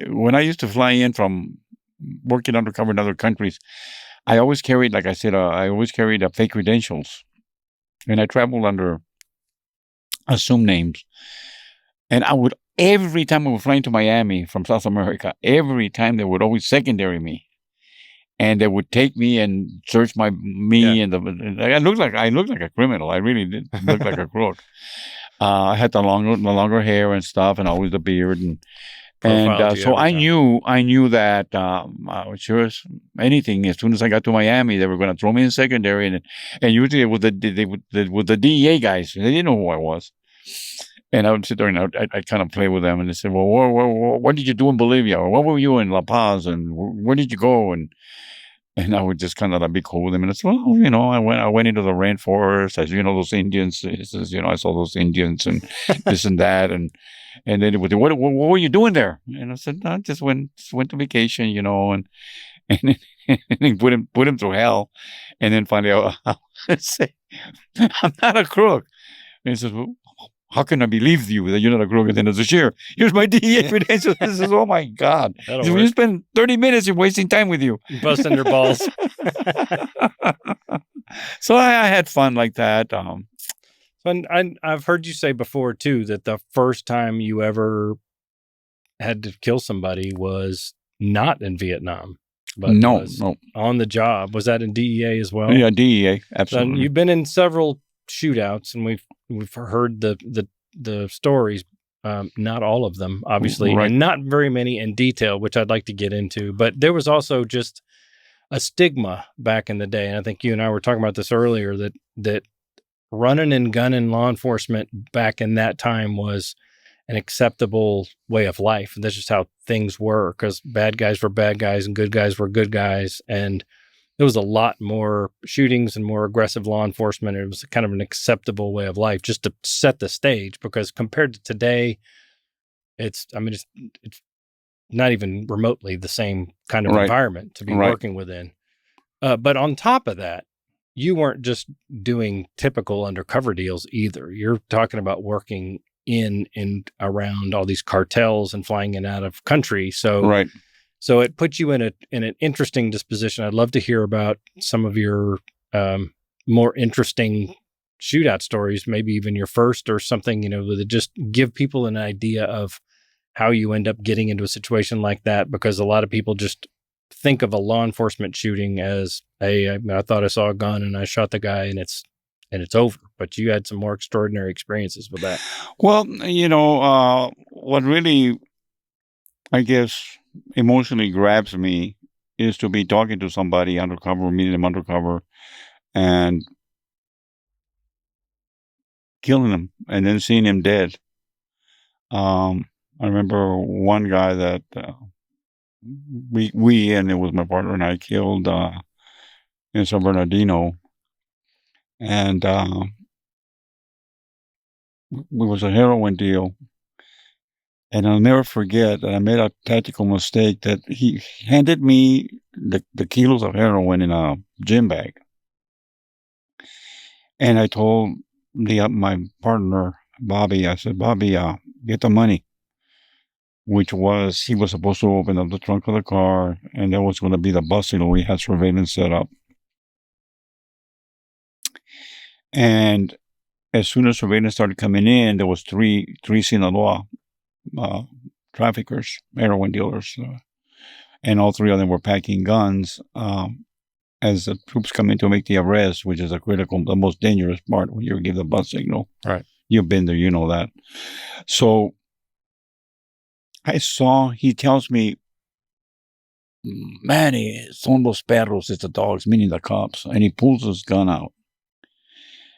when I used to fly in from working undercover in other countries, I always carried, like I said, fake credentials. And I traveled under assumed names. And every time I was flying to Miami from South America, every time they would always secondary me. And they would take me and search me. And I looked like a criminal. I really did look like a crook. I had the longer hair and stuff, and always the beard. So I knew that sure as anything, as soon as I got to Miami, they were going to throw me in secondary, and usually it was the DEA guys. They didn't know who I was, and I would sit there and I'd kind of play with them, and they said, "Well, what did you do in Bolivia? Or what were you in La Paz? And where did you go?" And I would just kind of be cool with them, and I said, "Well, I went into the rainforest. As those Indians. I saw those Indians and this and that, and then it would, what were you doing there?" And I said, "I just went to vacation, and then put him through hell, and then finally I'll say, I'm not a crook." And he says, "Well, how can I believe you that you're not a crook?" And then as a sheriff, here's my DEA credentials. This is, oh my God. When you spend 30 minutes, you're wasting time with you. Busting their balls. So I had fun like that. And I've heard you say before, too, that the first time you ever had to kill somebody was not in Vietnam. But no. On the job. Was that in DEA as well? Yeah, DEA. Absolutely. So you've been in several shootouts, and we've heard the stories, not all of them, obviously, right. And not very many in detail, which I'd like to get into. But there was also just a stigma back in the day, and I think you and I were talking about this earlier, that running and gunning law enforcement back in that time was an acceptable way of life. And that's just how things were, because bad guys were bad guys and good guys were good guys, and there was a lot more shootings and more aggressive law enforcement. It was kind of an acceptable way of life, just to set the stage, because compared to today, it's not even remotely the same kind of environment to be working within. But on top of that, you weren't just doing typical undercover deals either. You're talking about working in and around all these cartels and flying in out of country. So So it puts you in an interesting disposition. I'd love to hear about some of your more interesting shootout stories, maybe even your first or something, that just give people an idea of how you end up getting into a situation like that, because a lot of people just think of a law enforcement shooting as I thought I saw a gun and I shot the guy and it's over. But you had some more extraordinary experiences with that. Well, what really, I guess, emotionally grabs me is to be talking to somebody undercover, meeting them undercover, and killing him, and then seeing him dead. I remember one guy that we and it was my partner and I killed in San Bernardino, and it was a heroin deal. And I'll never forget that I made a tactical mistake that he handed me the kilos of heroin in a gym bag. And I told my partner, Bobby, I said, Bobby, get the money. Which was, he was supposed to open up the trunk of the car, and that was going to be the busing. We had surveillance set up. And as soon as surveillance started coming in, there was three Sinaloa traffickers, heroin dealers, and all three of them were packing guns. As the troops come in to make the arrest, which is the most dangerous part when you give the bus signal. Right. You've been there, you know that. So he tells me, Manny, son los perros, it's the dogs, meaning the cops. And he pulls his gun out.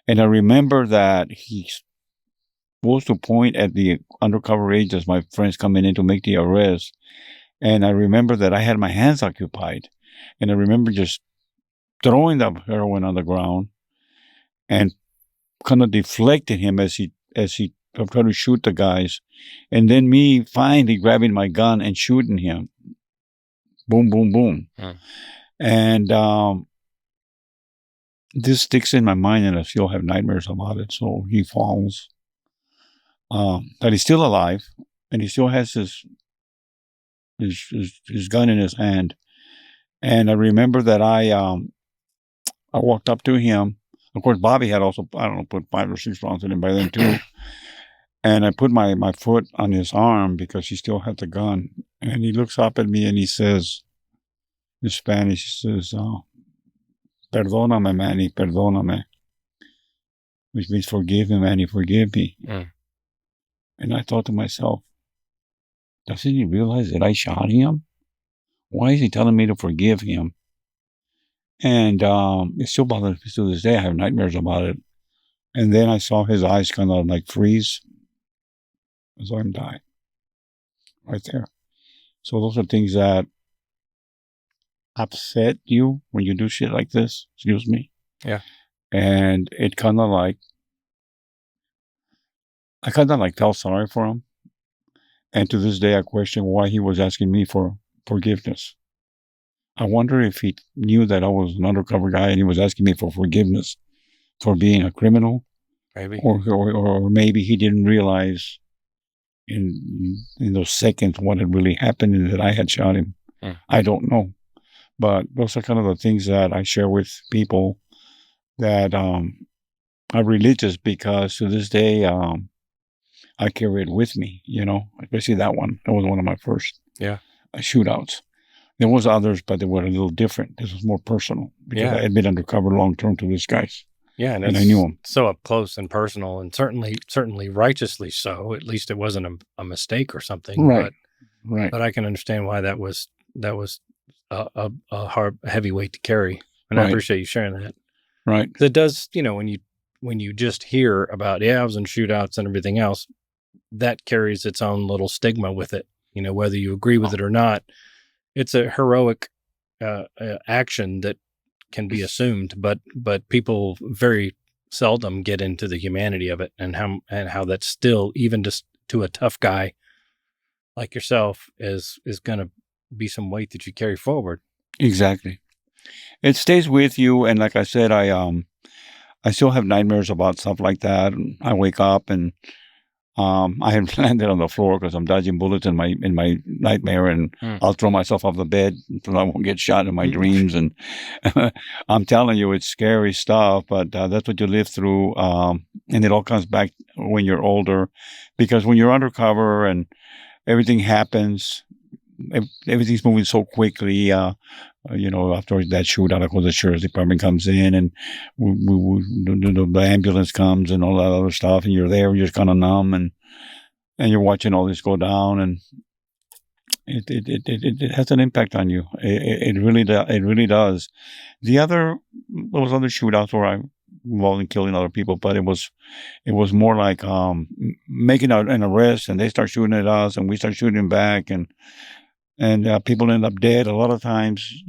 And I remember that he's supposed to point at the undercover agents, my friends coming in to make the arrest. And I remember that I had my hands occupied. And I remember just throwing the heroin on the ground and kind of deflecting him as he tried to shoot the guys. And then me finally grabbing my gun and shooting him. Boom, boom, boom. And this sticks in my mind, and I still have nightmares about it. So he falls. That he's still alive, and he still has his gun in his hand. And I remember that I walked up to him. Of course, Bobby had also, put 5 or 6 rounds in him by then too. And I put my foot on his arm because he still had the gun. And he looks up at me and he says, in Spanish, he says, Perdóname, Manny, perdóname. Which means forgive me, Manny, forgive me. And I thought to myself, doesn't he realize that I shot him? Why is he telling me to forgive him? And it still bothers me to this day. I have nightmares about it. And then I saw his eyes kind of like freeze. I saw him die. Right there. So those are things that upset you when you do shit like this. Excuse me. Yeah. And it kind of like, I kind of like felt sorry for him. And to this day, I question why he was asking me for forgiveness. I wonder if he knew that I was an undercover guy and he was asking me for forgiveness for being a criminal. Maybe. Or maybe he didn't realize in those seconds what had really happened and that I had shot him. I don't know. But those are kind of the things that I share with people that are religious, because to this day, I carry it with me, especially that one. That was one of my first shootouts. There was others, but they were a little different. This was more personal because I had been undercover long-term to these guys. Yeah, and I knew him. So up close and personal, and certainly righteously so. At least it wasn't a mistake or something. Right. Right. But I can understand why that was a heavy weight to carry, and I appreciate you sharing that. Right. It does, when you just hear about I was in shootouts and everything else, that carries its own little stigma with it. Whether you agree with it or not, it's a heroic action that can be assumed, but people very seldom get into the humanity of it and how that's still, even just to a tough guy like yourself, is going to be some weight that you carry forward. Exactly. It stays with you, and like I said, I still have nightmares about stuff like that. I wake up and I have landed on the floor because I'm dodging bullets in my nightmare, and I'll throw myself off the bed so I won't get shot in my dreams. And I'm telling you, it's scary stuff, but that's what you live through. And it all comes back when you're older, because when you're undercover and everything happens, everything's moving so quickly. After that shootout, of course, the sheriff's department comes in, and the ambulance comes and all that other stuff, and you're there, you're just kind of numb, and you're watching all this go down, and it has an impact on you. It really does. Those other shootouts where I involved in killing other people, but it was more like making an arrest, and they start shooting at us, and we start shooting back, and people end up dead a lot of times.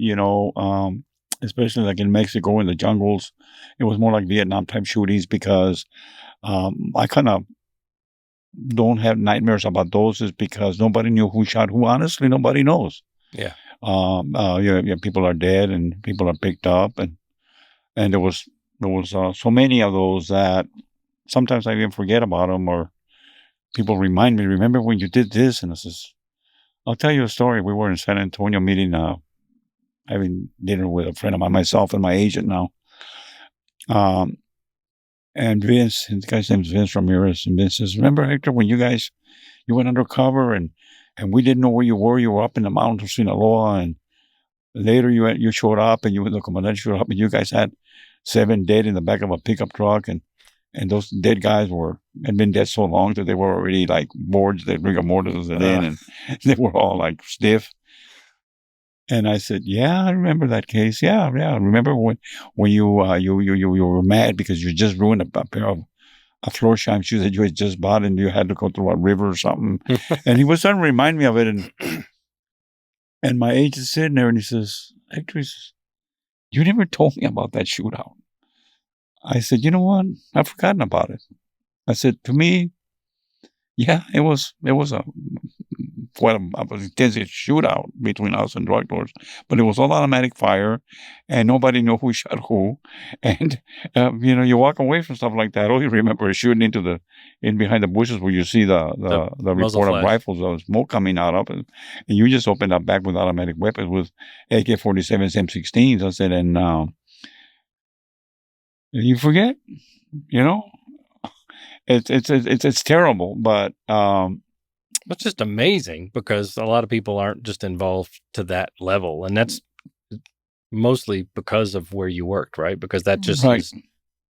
Especially like in Mexico in the jungles, it was more like Vietnam type shootings because I kind of don't have nightmares about those is because nobody knew who shot who. Honestly, nobody knows. Yeah. People are dead and people are picked up, and there was so many of those that sometimes I even forget about them, or people remind me, remember when you did this? And I says, I'll tell you a story. We were in San Antonio meeting, having dinner with a friend of mine, myself and my agent now. And Vince, the guy's name is Vince Ramirez, and Vince says, remember, Hector, when you went undercover and we didn't know where you were up in the mountains of Sinaloa, and later you showed up, and the commandant showed up, and you guys had 7 dead in the back of a pickup truck, and those dead guys had been dead so long that they were already like boards, they rigor mortis in, and they were all like stiff. And I said, yeah, I remember that case. Yeah. I remember when you were mad because you just ruined a pair of floor shine shoes that you had just bought, and you had to go through a river or something. And he was starting to remind me of it. And my agent's sitting there, and he says, Hector, you never told me about that shootout. I said, you know what? I've forgotten about it. I said, to me, yeah, it was quite an intense shootout between us and drug lords, but it was all automatic fire, and nobody knew who shot who. And you walk away from stuff like that. All you remember is shooting in behind the bushes where you see the report of rifles, the smoke coming out of it, and you just opened up back with automatic weapons with AK-47s, M16s. I said, and you forget, it's terrible, but. It's just amazing because a lot of people aren't just involved to that level. And that's mostly because of where you worked, right? Because that just is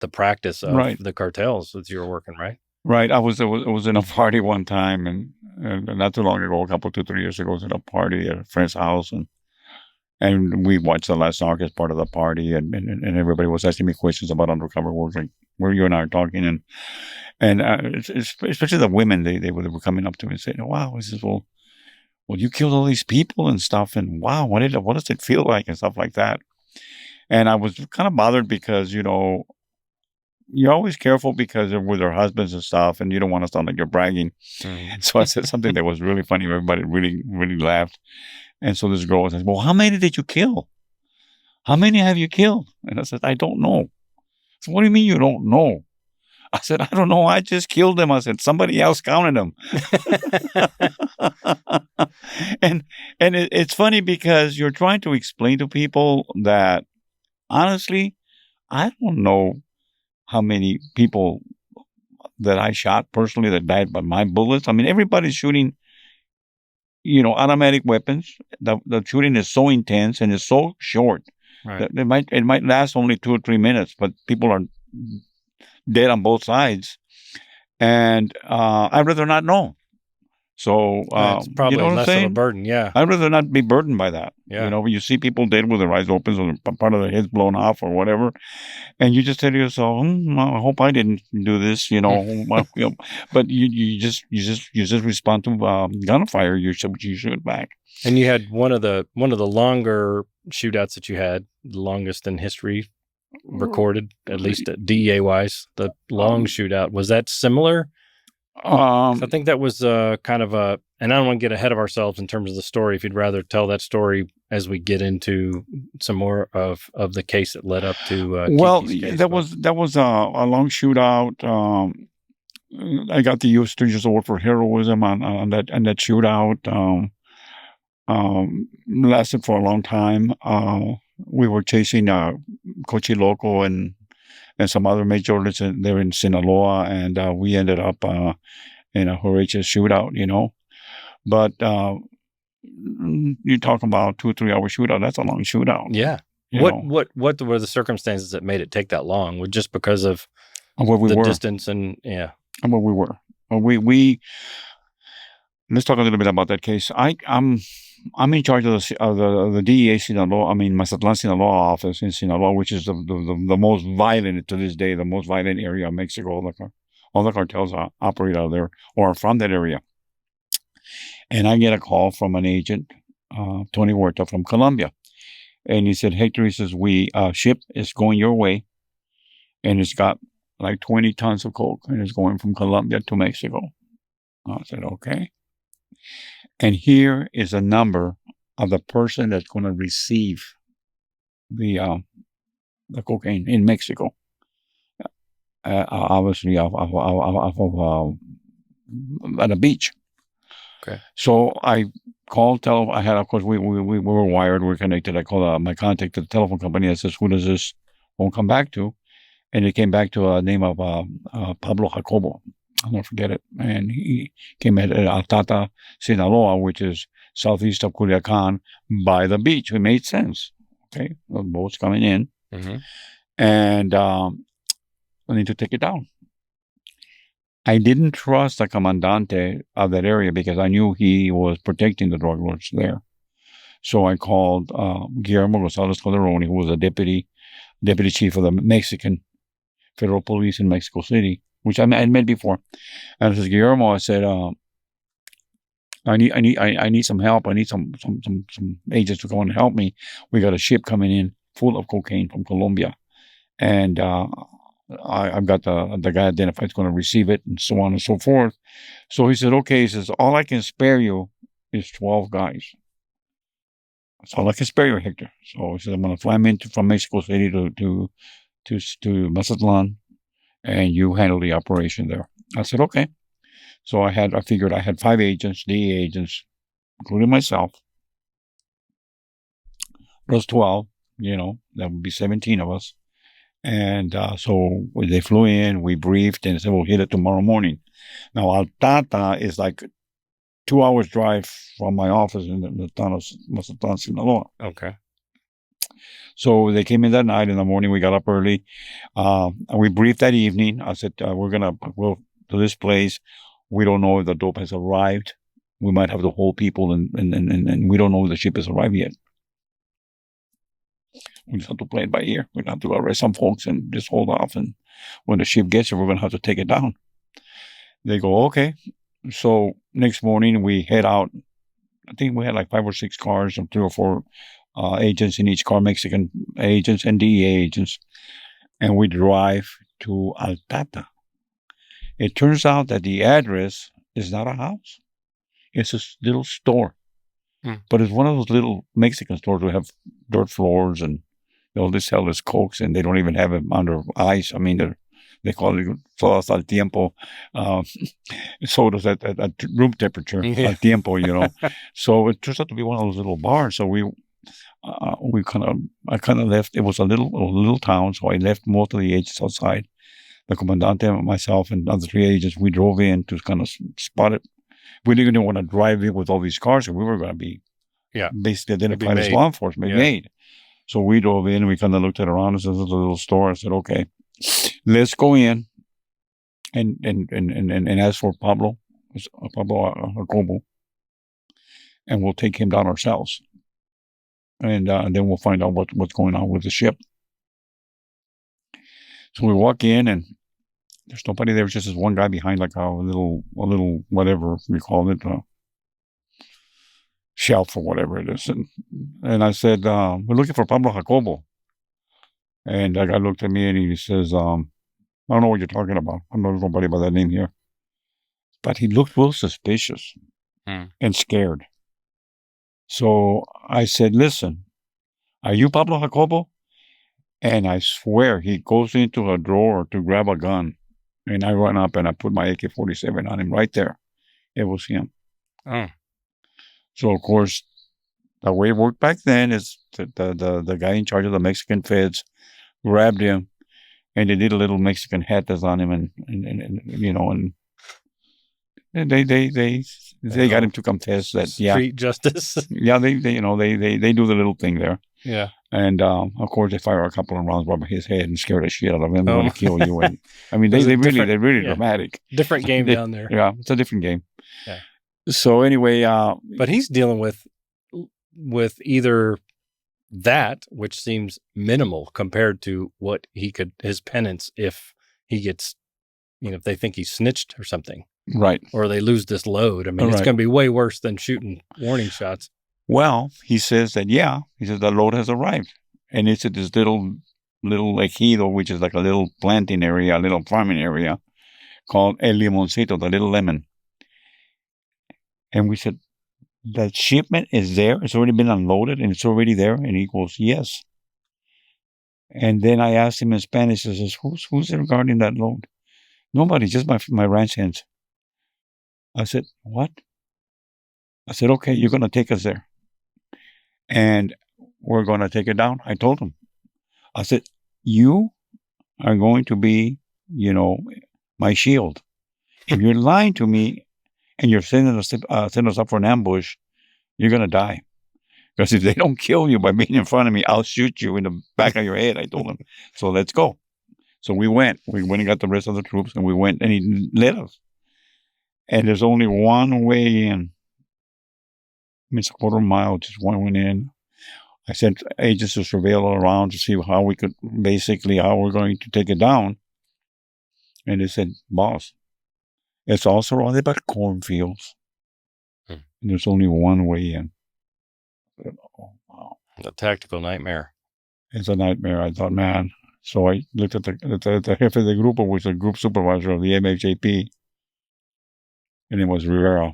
the practice of the cartels that you were working, right? Right. I was in a party one time, and not too long ago, 2-3 years ago, I was at a party at a friend's house, and we watched the Last Narc as part of the party, and everybody was asking me questions about undercover work, like where you and I are talking, and especially the women, they were coming up to me and saying, "Wow," he says, "Well, you killed all these people and stuff, and wow, what does it feel like?" and stuff like that. And I was kind of bothered because you're always careful because they're with their husbands and stuff, and you don't want to sound like you're bragging. Mm-hmm. So I said something that was really funny. Everybody really, really laughed. And so this girl says, well, how many did you kill? How many have you killed? And I said, I don't know. So what do you mean you don't know? I said, I don't know. I just killed them. I said, somebody else counted them. and it's funny because you're trying to explain to people that, honestly, I don't know how many people that I shot personally that died by my bullets. I mean, everybody's shooting automatic weapons. The shooting is so intense and it's so short that it might last only 2 or 3 minutes, but people are dead on both sides. And I'd rather not know. So it's probably less of a burden. Yeah, I'd rather not be burdened by that. Yeah, when you see people dead with their eyes open, or part of their heads blown off, or whatever, and you just tell yourself, I hope I didn't do this. But you just respond to gunfire. You shoot back. And you had one of the longer shootouts that you had, the longest in history recorded, at least DEA wise. The long shootout, was that similar? I think that was kind of and I don't want to get ahead of ourselves in terms of the story. If you'd rather tell that story as we get into some more of the case that led up to that was a long shootout. I got the U.S. 3 years award for heroism on that shootout. Lasted for a long time. We were chasing Cochi Loco and some other majors there in Sinaloa, and we ended up in a horrendous shootout, But you talk about 2-3 hour shootout. That's a long shootout. Yeah. You What know, what were the circumstances that made it take that long? Just because of and where we the were, distance and yeah. and where we were. We let's talk a little bit about that case. I'm in charge of the DEA Sinaloa. I mean, Mazatlan Sinaloa office in Sinaloa, which is the most violent to this day, the most violent area of Mexico. All the cartels operate out of there or are from that area. And I get a call from an agent, Tony Huerta from Colombia, and he said, "Hector," he says, "we ship is going your way, and it's got like 20 tons of coke, and it's going from Colombia to Mexico." I said, "Okay." And here is a number of the person that's going to receive the cocaine in Mexico. Obviously, off at a beach. Okay. So I called. I had, of course, we were wired. We were connected. I called my contact to the telephone company. I says, "Who does this phone come back to?" And it came back to a name of Pablo Jacobo. I'll never forget it. And he came at Altata, Sinaloa, which is southeast of Culiacan, by the beach. It made sense. Okay, the boat's coming in, and I need to take it down. I didn't trust the comandante of that area because I knew he was protecting the drug lords there. So I called Guillermo Rosales Calderoni, who was a deputy chief of the Mexican Federal Police in Mexico City, which I met before. And I said, "Guillermo," I said, I need some help. I need some agents to come and help me. We got a ship coming in full of cocaine from Colombia, and I've got the guy identified is going to receive it, and so on and so forth. So he said, "Okay." He says, "All I can spare you is 12 guys. That's all I can spare you, Hector." So he said, "I'm going to fly them in from Mexico City to Mazatlan, and you handle the operation there." I said, "Okay." So I figured I had 5 agents, DEA agents, including myself, plus 12, that would be 17 of us. And so they flew in, we briefed, and said, "We'll hit it tomorrow morning." Now, Altata is like 2 hours drive from my office in the town of Mazatlan, Sinaloa. Okay. So they came in that night. In the morning, we got up early. And we briefed that evening. I said, "We'll to this place. We don't know if the dope has arrived. We might have to hold people, and we don't know if the ship has arrived yet. We just have to play it by ear. We're going to have to arrest some folks and just hold off. And when the ship gets here, we're going to have to take it down." They go, "Okay." So next morning, we head out. I think we had like 5 or 6 cars and 3 or 4 agents in each car, Mexican agents and DEA agents. And we drive to Altata. It turns out that the address is not a house. It's a little store. But it's one of those little Mexican stores who have dirt floors, and they sell this cokes, and they don't even have it under ice. I mean, they call it sodas al tiempo, sodas at room temperature, al tiempo, So it turns out to be one of those little bars. So I kind of left. It was a little town, so I left most of the agents outside. The comandante, myself, and other 3 agents, we drove in to kind of spot it. We didn't want to drive in with all these cars, and we were going to be basically identified as law enforcement, made. So we drove in, and we kind of looked at around us. There's a little store. I said, "Okay, let's go in and ask for Pablo Jacobo, and we'll take him down ourselves. And then we'll find out what's going on with the ship." So we walk in, and there's nobody there. It's just this one guy behind like a little whatever we call it, shelf or whatever it is. And I said, "We're looking for Pablo Jacobo." And that guy looked at me and he says, "I don't know what you're talking about. I don't know nobody by that name here." But he looked real suspicious and scared. So I said, "Listen, are you Pablo Jacobo?" And I swear he goes into a drawer to grab a gun. And I run up and I put my AK-47 on him right there. It was him. Oh. So, of course, the way it worked back then is the guy in charge of the Mexican feds grabbed him, and they did a little Mexican hat that's on him, and they They got him to confess that, Street justice. yeah, they do the little thing there. Yeah. And of course, they fire a couple of rounds over his head and scare the shit out of him. They're going to kill you. And I mean, they're really dramatic. Different game down there. Yeah, it's a different game. Yeah. So anyway, but he's dealing with either that, which seems minimal compared to what his penance if he gets, if they think he snitched or something. Right. Or they lose this load. I mean, it's going to be way worse than shooting warning shots. Well, he says that, he says the load has arrived. And it's at this little ejido, which is like a little planting area, a little farming area called El Limoncito, the little lemon. And we said, the shipment is there. It's already been unloaded and it's already there. And he goes, yes. And then I asked him in Spanish, I says, who's regarding that load? Nobody, just my ranch hands. I said, what? I said, okay, you're going to take us there. And we're going to take it down. I told him. I said, you are going to be, my shield. If you're lying to me and you're setting us up for an ambush, you're going to die. Because if they don't kill you by being in front of me, I'll shoot you in the back of your head, I told him. So let's go. So we went. We went and got the rest of the troops, and we went, and he led us. And there's only one way in. It's a quarter mile, just one went in. I sent agents to surveil all around to see how we're going to take it down. And they said, boss, it's all surrounded by cornfields. And there's only one way in. I said, oh, wow. A tactical nightmare. It's a nightmare. I thought, man. So I looked at the jefe de grupo, which was the group supervisor of the MHAP. And it was Rivera.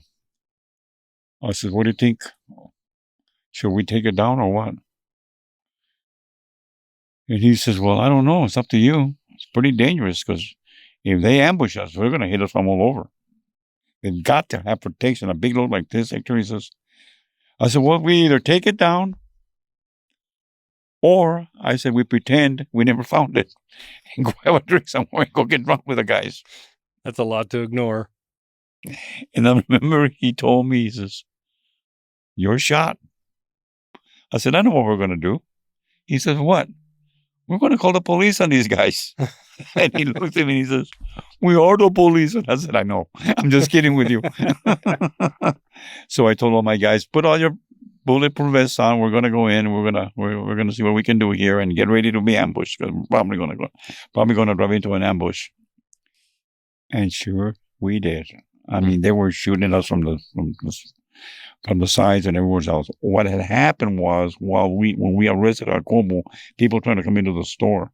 I said, what do you think? Should we take it down or what? And he says, well, I don't know. It's up to you. It's pretty dangerous because if they ambush us, they're going to hit us from all over. They've got to have protection. A big load like this, Hector, he says. I said, well, we either take it down or I said, we pretend we never found it and go have a drink somewhere and go get drunk with the guys. That's a lot to ignore. And I remember he told me, he says, you're shot. I said, I know what we're going to do. He says, what? We're going to call the police on these guys. And he looked at me and he says, we are the police. And I said, I know. I'm just kidding with you. So I told all my guys, put all your bulletproof vests on. We're going to go in. We're going to see what we can do here and get ready to be ambushed. Because we're probably going to drive into an ambush. And sure, we did. I mean, they were shooting at us from the sides and everywhere else. What had happened was, when we arrested Jacobo, people trying to come into the store.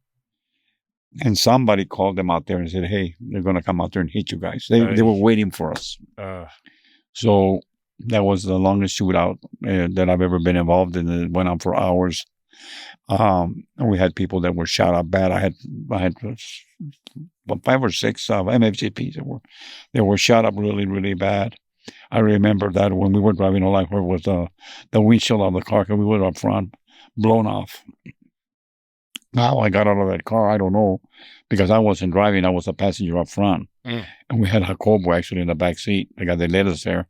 And somebody called them out there and said, hey, they're going to come out there and hit you guys. They were waiting for us. So that was the longest shootout that I've ever been involved in. It went on for hours. We had people that were shot up bad. I had 5 or 6 MFJPs that were shot up really, really bad. I remember that when we were driving, all I heard was the windshield of the car because we were up front, blown off. How I got out of that car, I don't know, because I wasn't driving. I was a passenger up front. And we had Jacobo actually in the back seat, the guy that led us there.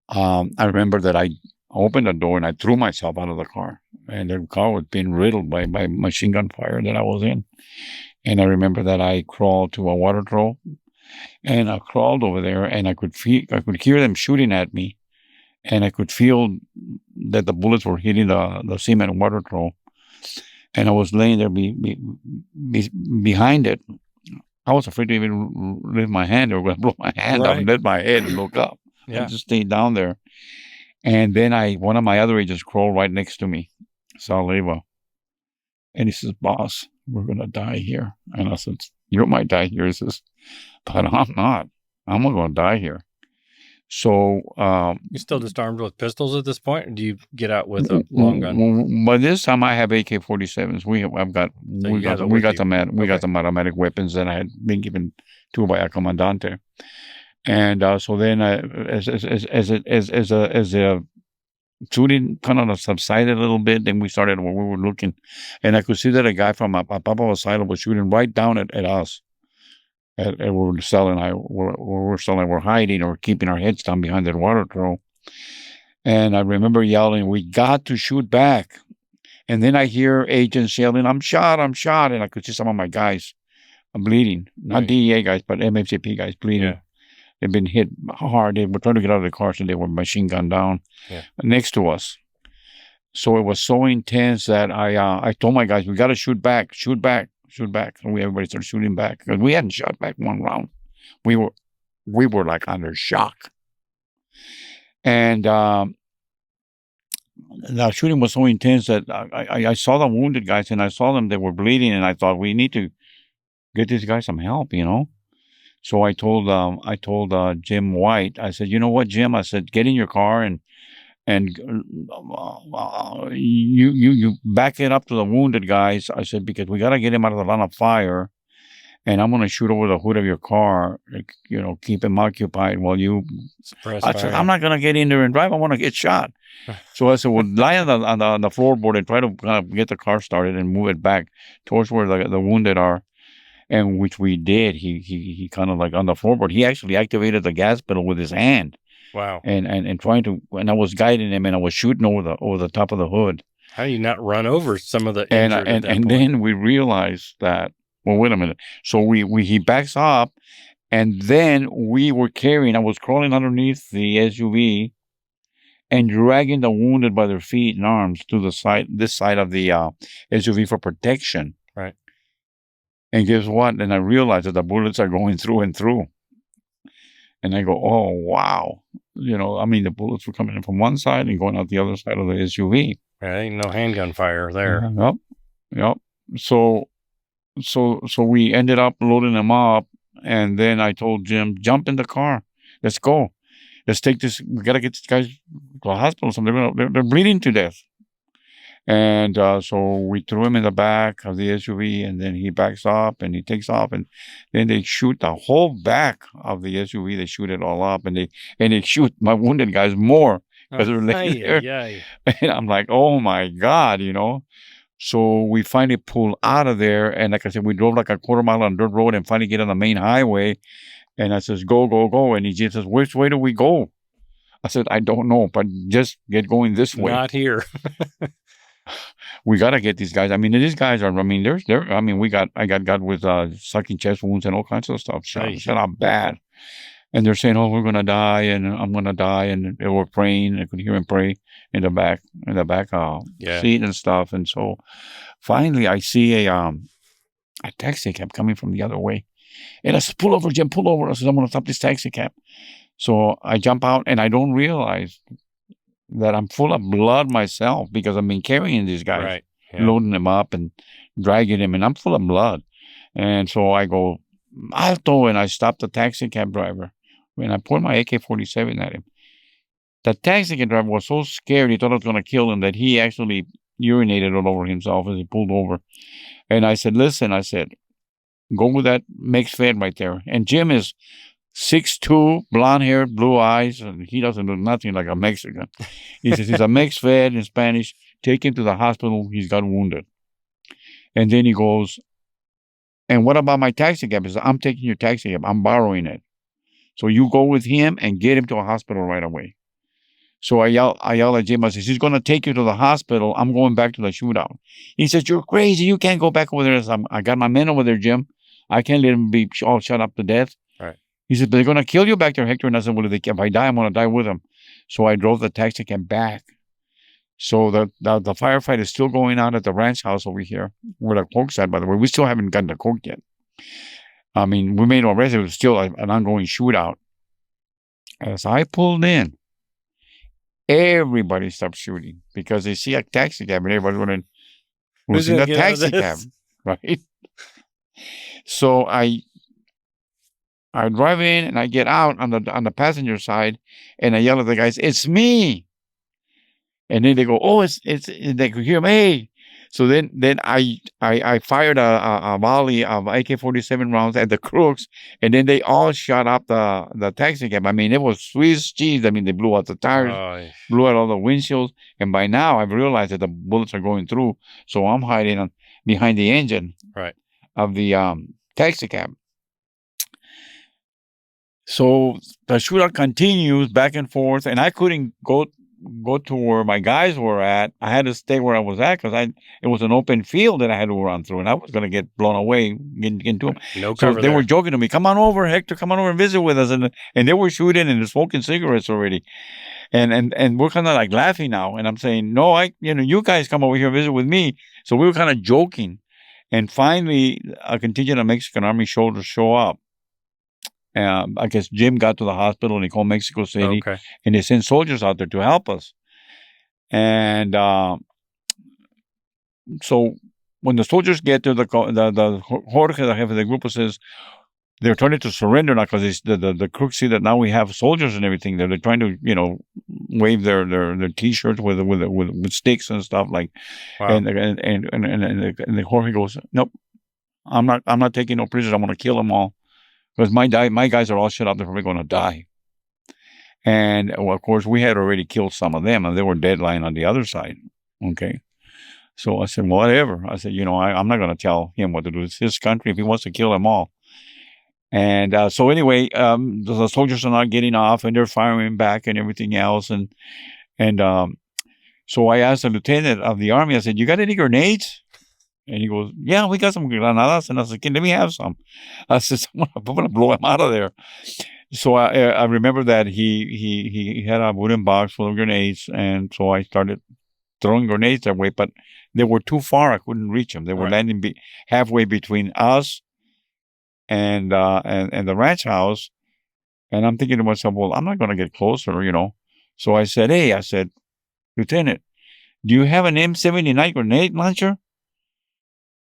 I remember that I opened the door and I threw myself out of the car. And the car was being riddled by machine gun fire that I was in. And I remember that I crawled to a water trough. And I crawled over there, and I could hear them shooting at me, and I could feel that the bullets were hitting the cement water trough. And I was laying there behind it. I was afraid to even lift my hand or blow my hand up and lift my head and look up. I just stayed down there. And then one of my other agents crawled right next to me, Saliva. And he says, boss, we're going to die here. And I said, you might die here. He says, but I'm not. I'm not going to die here. So... you still just armed with pistols at this point? Or do you get out with a long gun? By this time, I have AK-47s. We got some automatic weapons that I had been given to by a commandante. And so then as the shooting kind of subsided a little bit, then we started where we were looking. And I could see that a guy from Papa Asylum was shooting right down at us. And we're hiding or keeping our heads down behind that water trough. And I remember yelling, "We got to shoot back." And then I hear agents yelling, "I'm shot, I'm shot." And I could see some of my guys bleeding. Not Right. DEA guys, but MFCP guys bleeding. Yeah. They've been hit hard. They were trying to get out of the cars and they were machine gunned down next to us. So it was so intense that I told my guys, "We got to shoot back, shoot back, shoot back." And everybody started shooting back because we hadn't shot back one round. We were like under shock. And the shooting was so intense that I saw the wounded guys and I saw them, they were bleeding, and I thought, we need to get these guys some help, you know? So I told Jim White, I said, "You know what, Jim?" I said, "Get in your car and you back it up to the wounded guys." I said, "Because we got to get him out of the line of fire, and I'm going to shoot over the hood of your car, keep him occupied while you." Suppress I said, fire. "I'm not going to get in there and drive. I want to get shot." So I said, "Well, lie on the floorboard and try to kind of get the car started and move it back towards where the wounded are." And which we did. He kind of like on the floorboard. He actually activated the gas pedal with his hand. Wow. And trying to, and I was guiding him and I was shooting over the top of the hood. How do you not run over some of the And injured at that and point? then we realized that, well, wait a minute. So he backs up, and then we were carrying. I was crawling underneath the SUV and dragging the wounded by their feet and arms to this side of the SUV for protection. Right. And guess what? And I realized that the bullets are going through and through. And I go, "Oh, wow." The bullets were coming in from one side and going out the other side of the SUV. There ain't no handgun fire there. Yep. So we ended up loading them up. And then I told Jim, "Jump in the car. Let's go. Let's take this. We got to get these guys to the hospital. They're bleeding to death." And so we threw him in the back of the SUV, and then he backs up and he takes off, and then they shoot the whole back of the SUV. They shoot it all up, and they shoot my wounded guys more because they're laying there. Yeah. And I'm like, "Oh my God," So we finally pulled out of there, and like I said, we drove like a quarter mile on dirt road, and finally get on the main highway. And I says, "Go, go, go!" And he just says, "Which way do we go?" I said, "I don't know, but just get going this way." Not here. We got to get these guys. These guys are, I got with sucking chest wounds and all kinds of stuff. Shut up bad. And they're saying, "Oh, we're going to die, and I'm going to die." And they were praying. I could hear them pray in the back seat and stuff. And so finally I see a taxi cab coming from the other way. And I said, "Pull over, Jim, pull over." I said, "I'm going to stop this taxi cab." So I jump out, and I don't realize that I'm full of blood myself because I've been carrying these guys, Right. Yeah. loading them up and dragging them, and I'm full of blood. And so I go, "Alto," and I stop the taxi cab driver. And I point my AK-47 at him. The taxi cab driver was so scared he thought I was going to kill him that he actually urinated all over himself as he pulled over. And I said, "Listen," I said, "go with that mixed fed right there." And Jim is 6'2", blonde hair, blue eyes, and he doesn't look nothing like a Mexican. He says, "He's a mixed fed in Spanish. Take him to the hospital. He's got wounded." And then he goes, "And what about my taxi cab?" He says, "I'm taking your taxi cab. I'm borrowing it. So you go with him and get him to a hospital right away." So I yell at Jim. I says, "He's going to take you to the hospital. I'm going back to the shootout." He says, "You're crazy. You can't go back over there." I said, "I got my men over there, Jim. I can't let him be all shut up to death." Right. He said, "But they're going to kill you back there, Hector." And I said, "Well, if I die, I'm going to die with them." So I drove the taxi cab back. So the firefight is still going on at the ranch house over here, where the coke's at, by the way. We still haven't gotten the coke yet. We made no arrest. It was still an ongoing shootout. As I pulled in, everybody stopped shooting because they see a taxi cab and everybody's going, "Who's in the taxi cab?" Right? So I drive in and I get out on the passenger side and I yell at the guys, "It's me!" And then they go, "Oh, it's they could hear me." Hey. So then I fired a volley of AK-47 rounds at the crooks, and then they all shot up the taxi cab. It was Swiss cheese. They blew out the tires, blew out all the windshields, and by now I've realized that the bullets are going through. So I'm hiding behind the engine right. of the taxi cab. So the shootout continues back and forth, and I couldn't go to where my guys were at. I had to stay where I was at because it was an open field that I had to run through, and I was going to get blown away into them. No So cover they there. were joking to me, "Come on over, Hector. Come on over and visit with us." And they were shooting and smoking cigarettes already, and we're kind of like laughing now. And I'm saying, "No, you guys come over here and visit with me." So we were kind of joking, and finally, a contingent of Mexican Army soldiers show up. I guess Jim got to the hospital and he called Mexico City, Okay. and they sent soldiers out there to help us. And so when the soldiers get to the Jorge, the head of the group, says they're trying to surrender now because the crooks see that now we have soldiers and everything. They're trying to wave their T-shirts with sticks and stuff like. Wow. And the Jorge goes, "Nope, I'm not taking no prisoners. I'm going to kill them all." Because my guys are all shut up. They're probably going to die. And, well, of course, we had already killed some of them, and they were dead lying on the other side. Okay. So I said, whatever. I said, I'm not going to tell him what to do. It's his country if he wants to kill them all. And so anyway, the soldiers are not getting off, and they're firing back and everything else. And so I asked the lieutenant of the army, I said, "You got any grenades?" And he goes, "Yeah, we got some granadas." And I said, "Let me have some." I said, "I'm going to blow him out of there." So I remember that he had a wooden box full of grenades. And so I started throwing grenades that way, but they were too far. I couldn't reach them. They were landing halfway between us and the ranch house. And I'm thinking to myself, well, I'm not going to get closer, So I said, "Lieutenant, do you have an M79 grenade launcher?"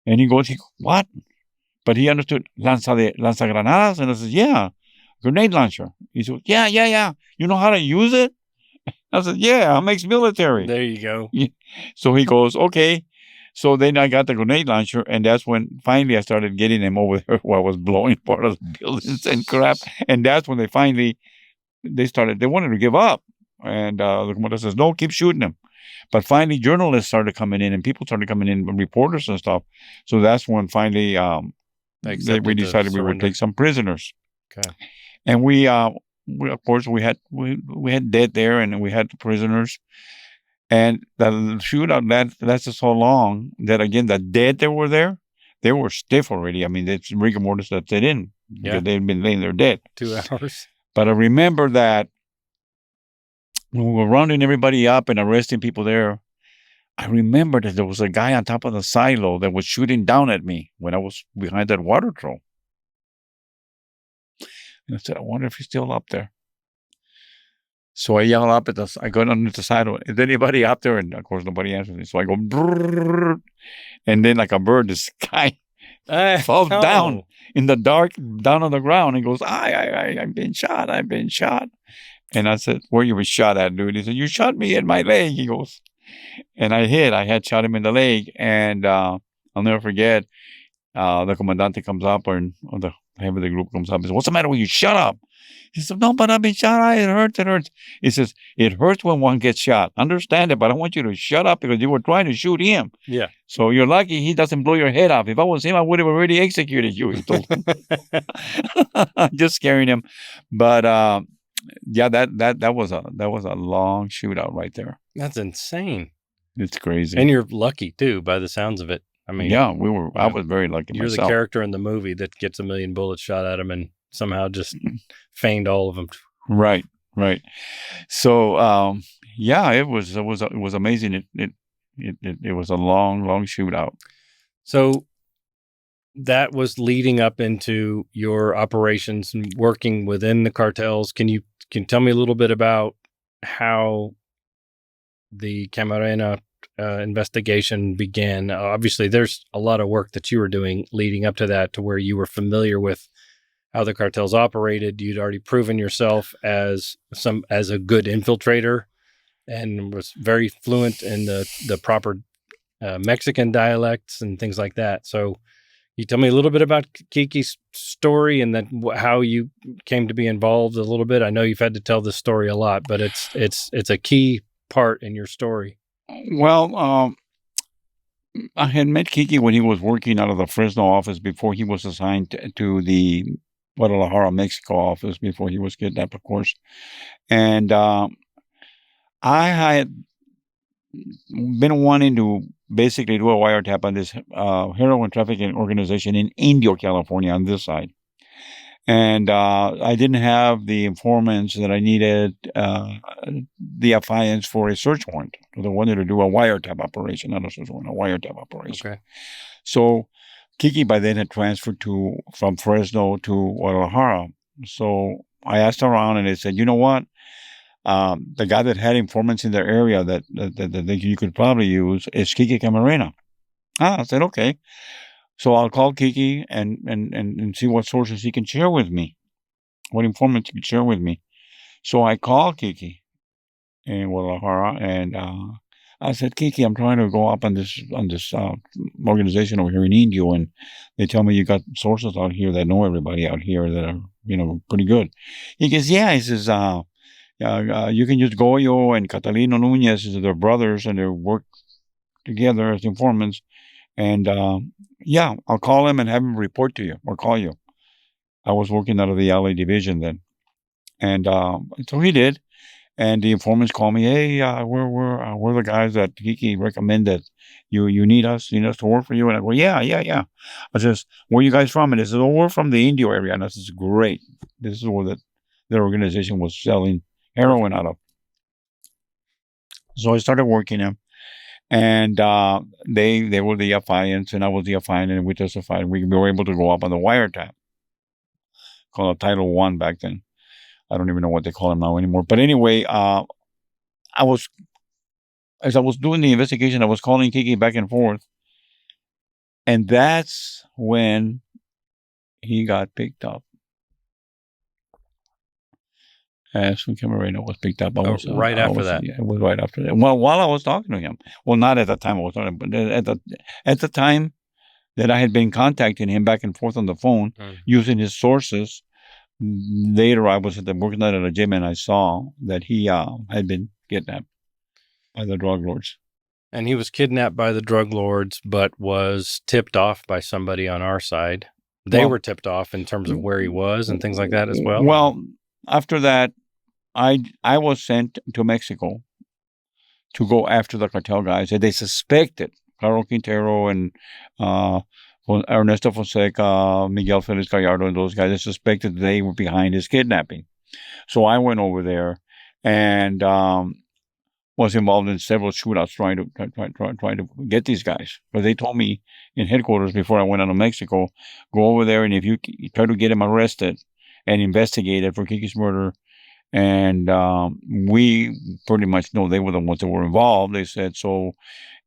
And he goes, "What?" But he understood lanzagranadas. And I said, "Yeah, grenade launcher." He said, Yeah. You know how to use it? I said, "Yeah, I'm ex-military." There you go. So he goes, "Okay." So then I got the grenade launcher, and that's when finally I started getting them over there where I was blowing part of the buildings and crap. And that's when they wanted to give up. And the commander says, "No, keep shooting them." But finally, journalists started coming in, and people started coming in, reporters and stuff. So that's when finally we decided we would take some prisoners. Okay. And we of course, we had dead there, and we had the prisoners. And the shootout lasted so long that, again, the dead that were there, they were stiff already. I mean, it's rigor mortis that set in. Yeah. They'd been laying there dead. 2 hours. But I remember that when we were rounding everybody up and arresting people there, I remember that there was a guy on top of the silo that was shooting down at me when I was behind that water trough. And I said, "I wonder if he's still up there." So I yell up I go under the silo, "Is anybody up there?" And of course, nobody answers me. So I go, brrr, and then like a bird, this guy falls down in the dark, down on the ground. He goes, I've been shot. I've been shot. And I said, "Where you were shot at, dude?" He said, "You shot me in my leg." He goes, and I had shot him in the leg. And I'll never forget, the comandante comes up, or the head of the group comes up and says, "What's the matter with you? Shut up." He said, "No, but I've been shot. It hurts. He says, "It hurts when one gets shot. Understand it, but I want you to shut up because you were trying to shoot him. Yeah. So you're lucky he doesn't blow your head off. If I was him, I would have already executed you," he told him. Just scaring him. But yeah, that was a long shootout right there. That's insane. It's crazy. And you're lucky too, by the sounds of it. I mean, yeah, I was very lucky you're myself. the character in the movie that gets a million bullets shot at him and somehow just feigned all of them. Right. So yeah, it was amazing. It was a long shootout. So that was leading up into your operations and working within the cartels. Can you tell me a little bit about how the Camarena investigation began? Obviously, there's a lot of work that you were doing leading up to that, to where you were familiar with how the cartels operated. You'd already proven yourself as a good infiltrator, and was very fluent in the proper Mexican dialects and things like that. So, you tell me a little bit about Kiki's story and then how you came to be involved a little bit. I know you've had to tell this story a lot, but it's a key part in your story. Well, I had met Kiki when he was working out of the Fresno office before he was assigned to the Guadalajara, Mexico office before he was kidnapped, of course. And I had been wanting to basically do a wiretap on this heroin trafficking organization in Indio, California, on this side. And I didn't have the informants that I needed, the affiance for a search warrant. So they wanted to do a wiretap operation, not a search warrant, a wiretap operation. Okay. So Kiki by then had transferred from Fresno to Guadalajara. So I asked around, and they said, you know what? The guy that had informants in their area that you could probably use is Kiki Camarena. I said, okay. So I'll call Kiki and see what sources he can share with me, what informants he can share with me. So I called Kiki in Guadalajara, and I said, Kiki, I'm trying to go up on this organization over here in Indio, and they tell me you got sources out here that know everybody out here that are pretty good. He goes, yeah. He says, you can use Goyo and Catalino Nunez, they're brothers, and they work together as informants. And yeah, I'll call him and have him report to you or call you. I was working out of the LA division then. And so he did. And the informants called me, hey, we're the guys that Kiki recommended. You need us to work for you. And I go, yeah. I says, where are you guys from? And they said, oh, we're from the Indio area. And I says, great. This is where their organization was selling heroin out of. So I started working them. And they were the affiants, and I was the affiant, and we testified. We were able to go up on the wiretap, called a Title I back then. I don't even know what they call them now anymore. But anyway, as I was doing the investigation, I was calling Kiki back and forth, and that's when he got picked up. As when Camarena was picked up. Right after that. Yeah, it was right after that. Well, while I was talking to him. Well, not at the time I was talking, but at the time that I had been contacting him back and forth on the phone, using his sources. Later, I was working out at a gym, and I saw that he had been kidnapped by the drug lords. And he was kidnapped by the drug lords, but was tipped off by somebody on our side. They were tipped off in terms of where he was and things like that as well. Well, after that, I was sent to Mexico to go after the cartel guys that they suspected. Carlos Quintero and Ernesto Fonseca, Miguel Felix Gallardo, and those guys, they suspected they were behind his kidnapping. So I went over there and was involved in several shootouts trying to get these guys. But they told me in headquarters before I went out to Mexico, go over there, and if you try to get him arrested and investigated for Kiki's murder, and we pretty much know they were the ones that were involved. They said, so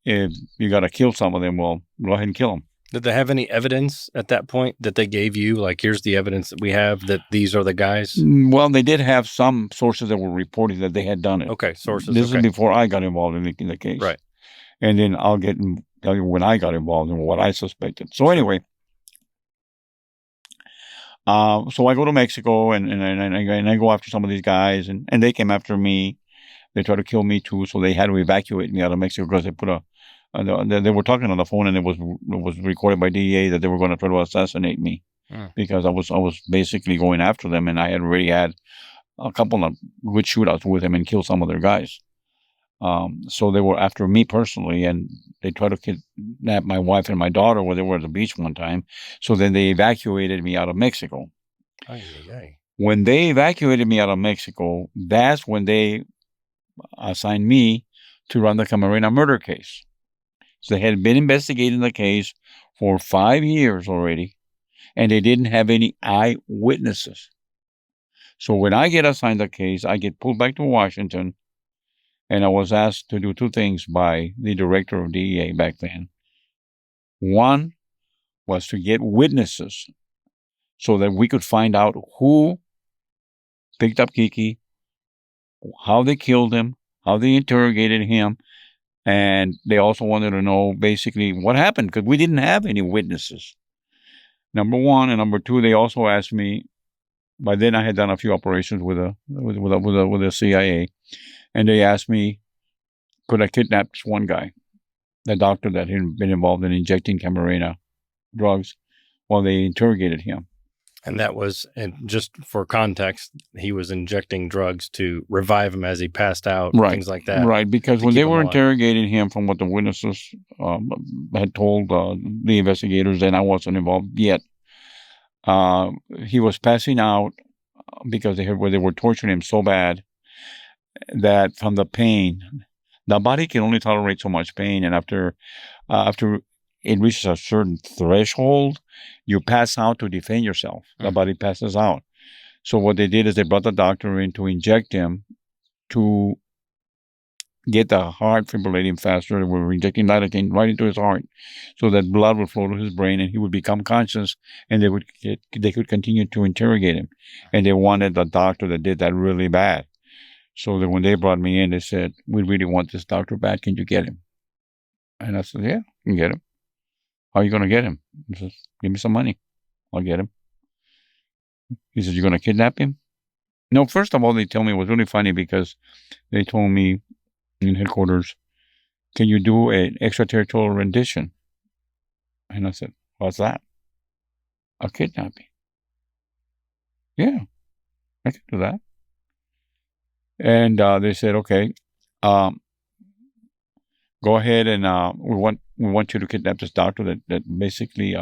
if you got to kill some of them, well, go ahead and kill them. Did they have any evidence at that point that they gave you? Like, here's the evidence that we have that these are the guys? Well, they did have some sources that were reporting that they had done it. Okay, sources. This is before I got involved in the case. Right. And then I'll tell you when I got involved and what I suspected. So anyway, so I go to Mexico and I go after some of these guys, and they came after me. They tried to kill me too, so they had to evacuate me out of Mexico because they put they were talking on the phone, and it was recorded by DEA that they were going to try to assassinate me because I was basically going after them, and I had already had a couple of good shootouts with them and killed some of their guys. So they were after me personally, and they tried to kidnap my wife and my daughter when they were at the beach one time. So then they evacuated me out of Mexico. When they evacuated me out of Mexico, that's when they assigned me to run the Camarena murder case. So they had been investigating the case for 5 years already, and they didn't have any eyewitnesses. So when I get assigned the case, I get pulled back to Washington, and I was asked to do two things by the director of DEA back then. One was to get witnesses so that we could find out who picked up Kiki, how they killed him, how they interrogated him, and they also wanted to know basically what happened because we didn't have any witnesses. Number one, and number two, they also asked me. By then, I had done a few operations with the CIA, and they asked me, could I kidnap this one guy, the doctor that had been involved in injecting Camarena drugs, while they interrogated him. And that was, and just for context, he was injecting drugs to revive him as he passed out, Right. things like that. Right, because to when keep they him were alive. interrogating him, from what the witnesses had told the investigators, and I wasn't involved yet, he was passing out because they were torturing him so bad that from the pain, the body can only tolerate so much pain, and after it reaches a certain threshold, you pass out to defend yourself. The body passes out. So what they did is they brought the doctor in to inject him to get the heart fibrillating faster. They were injecting lidocaine right into his heart so that blood would flow to his brain and he would become conscious, and they could continue to interrogate him. And they wanted the doctor that did that really bad. So that when they brought me in, they said, "We really want this doctor bad. Can you get him?" And I said, "Yeah, I can get him." "How are you going to get him?" He says, "Give me some money. I'll get him." He says, "You're going to kidnap him?" No, first of all, they told me, it was really funny because they told me in headquarters, "Can you do an extraterritorial rendition?" And I said, "What's that?" "A kidnapping." "Yeah, I can do that." And they said, "Okay, um, go ahead and we want you to kidnap this doctor that basically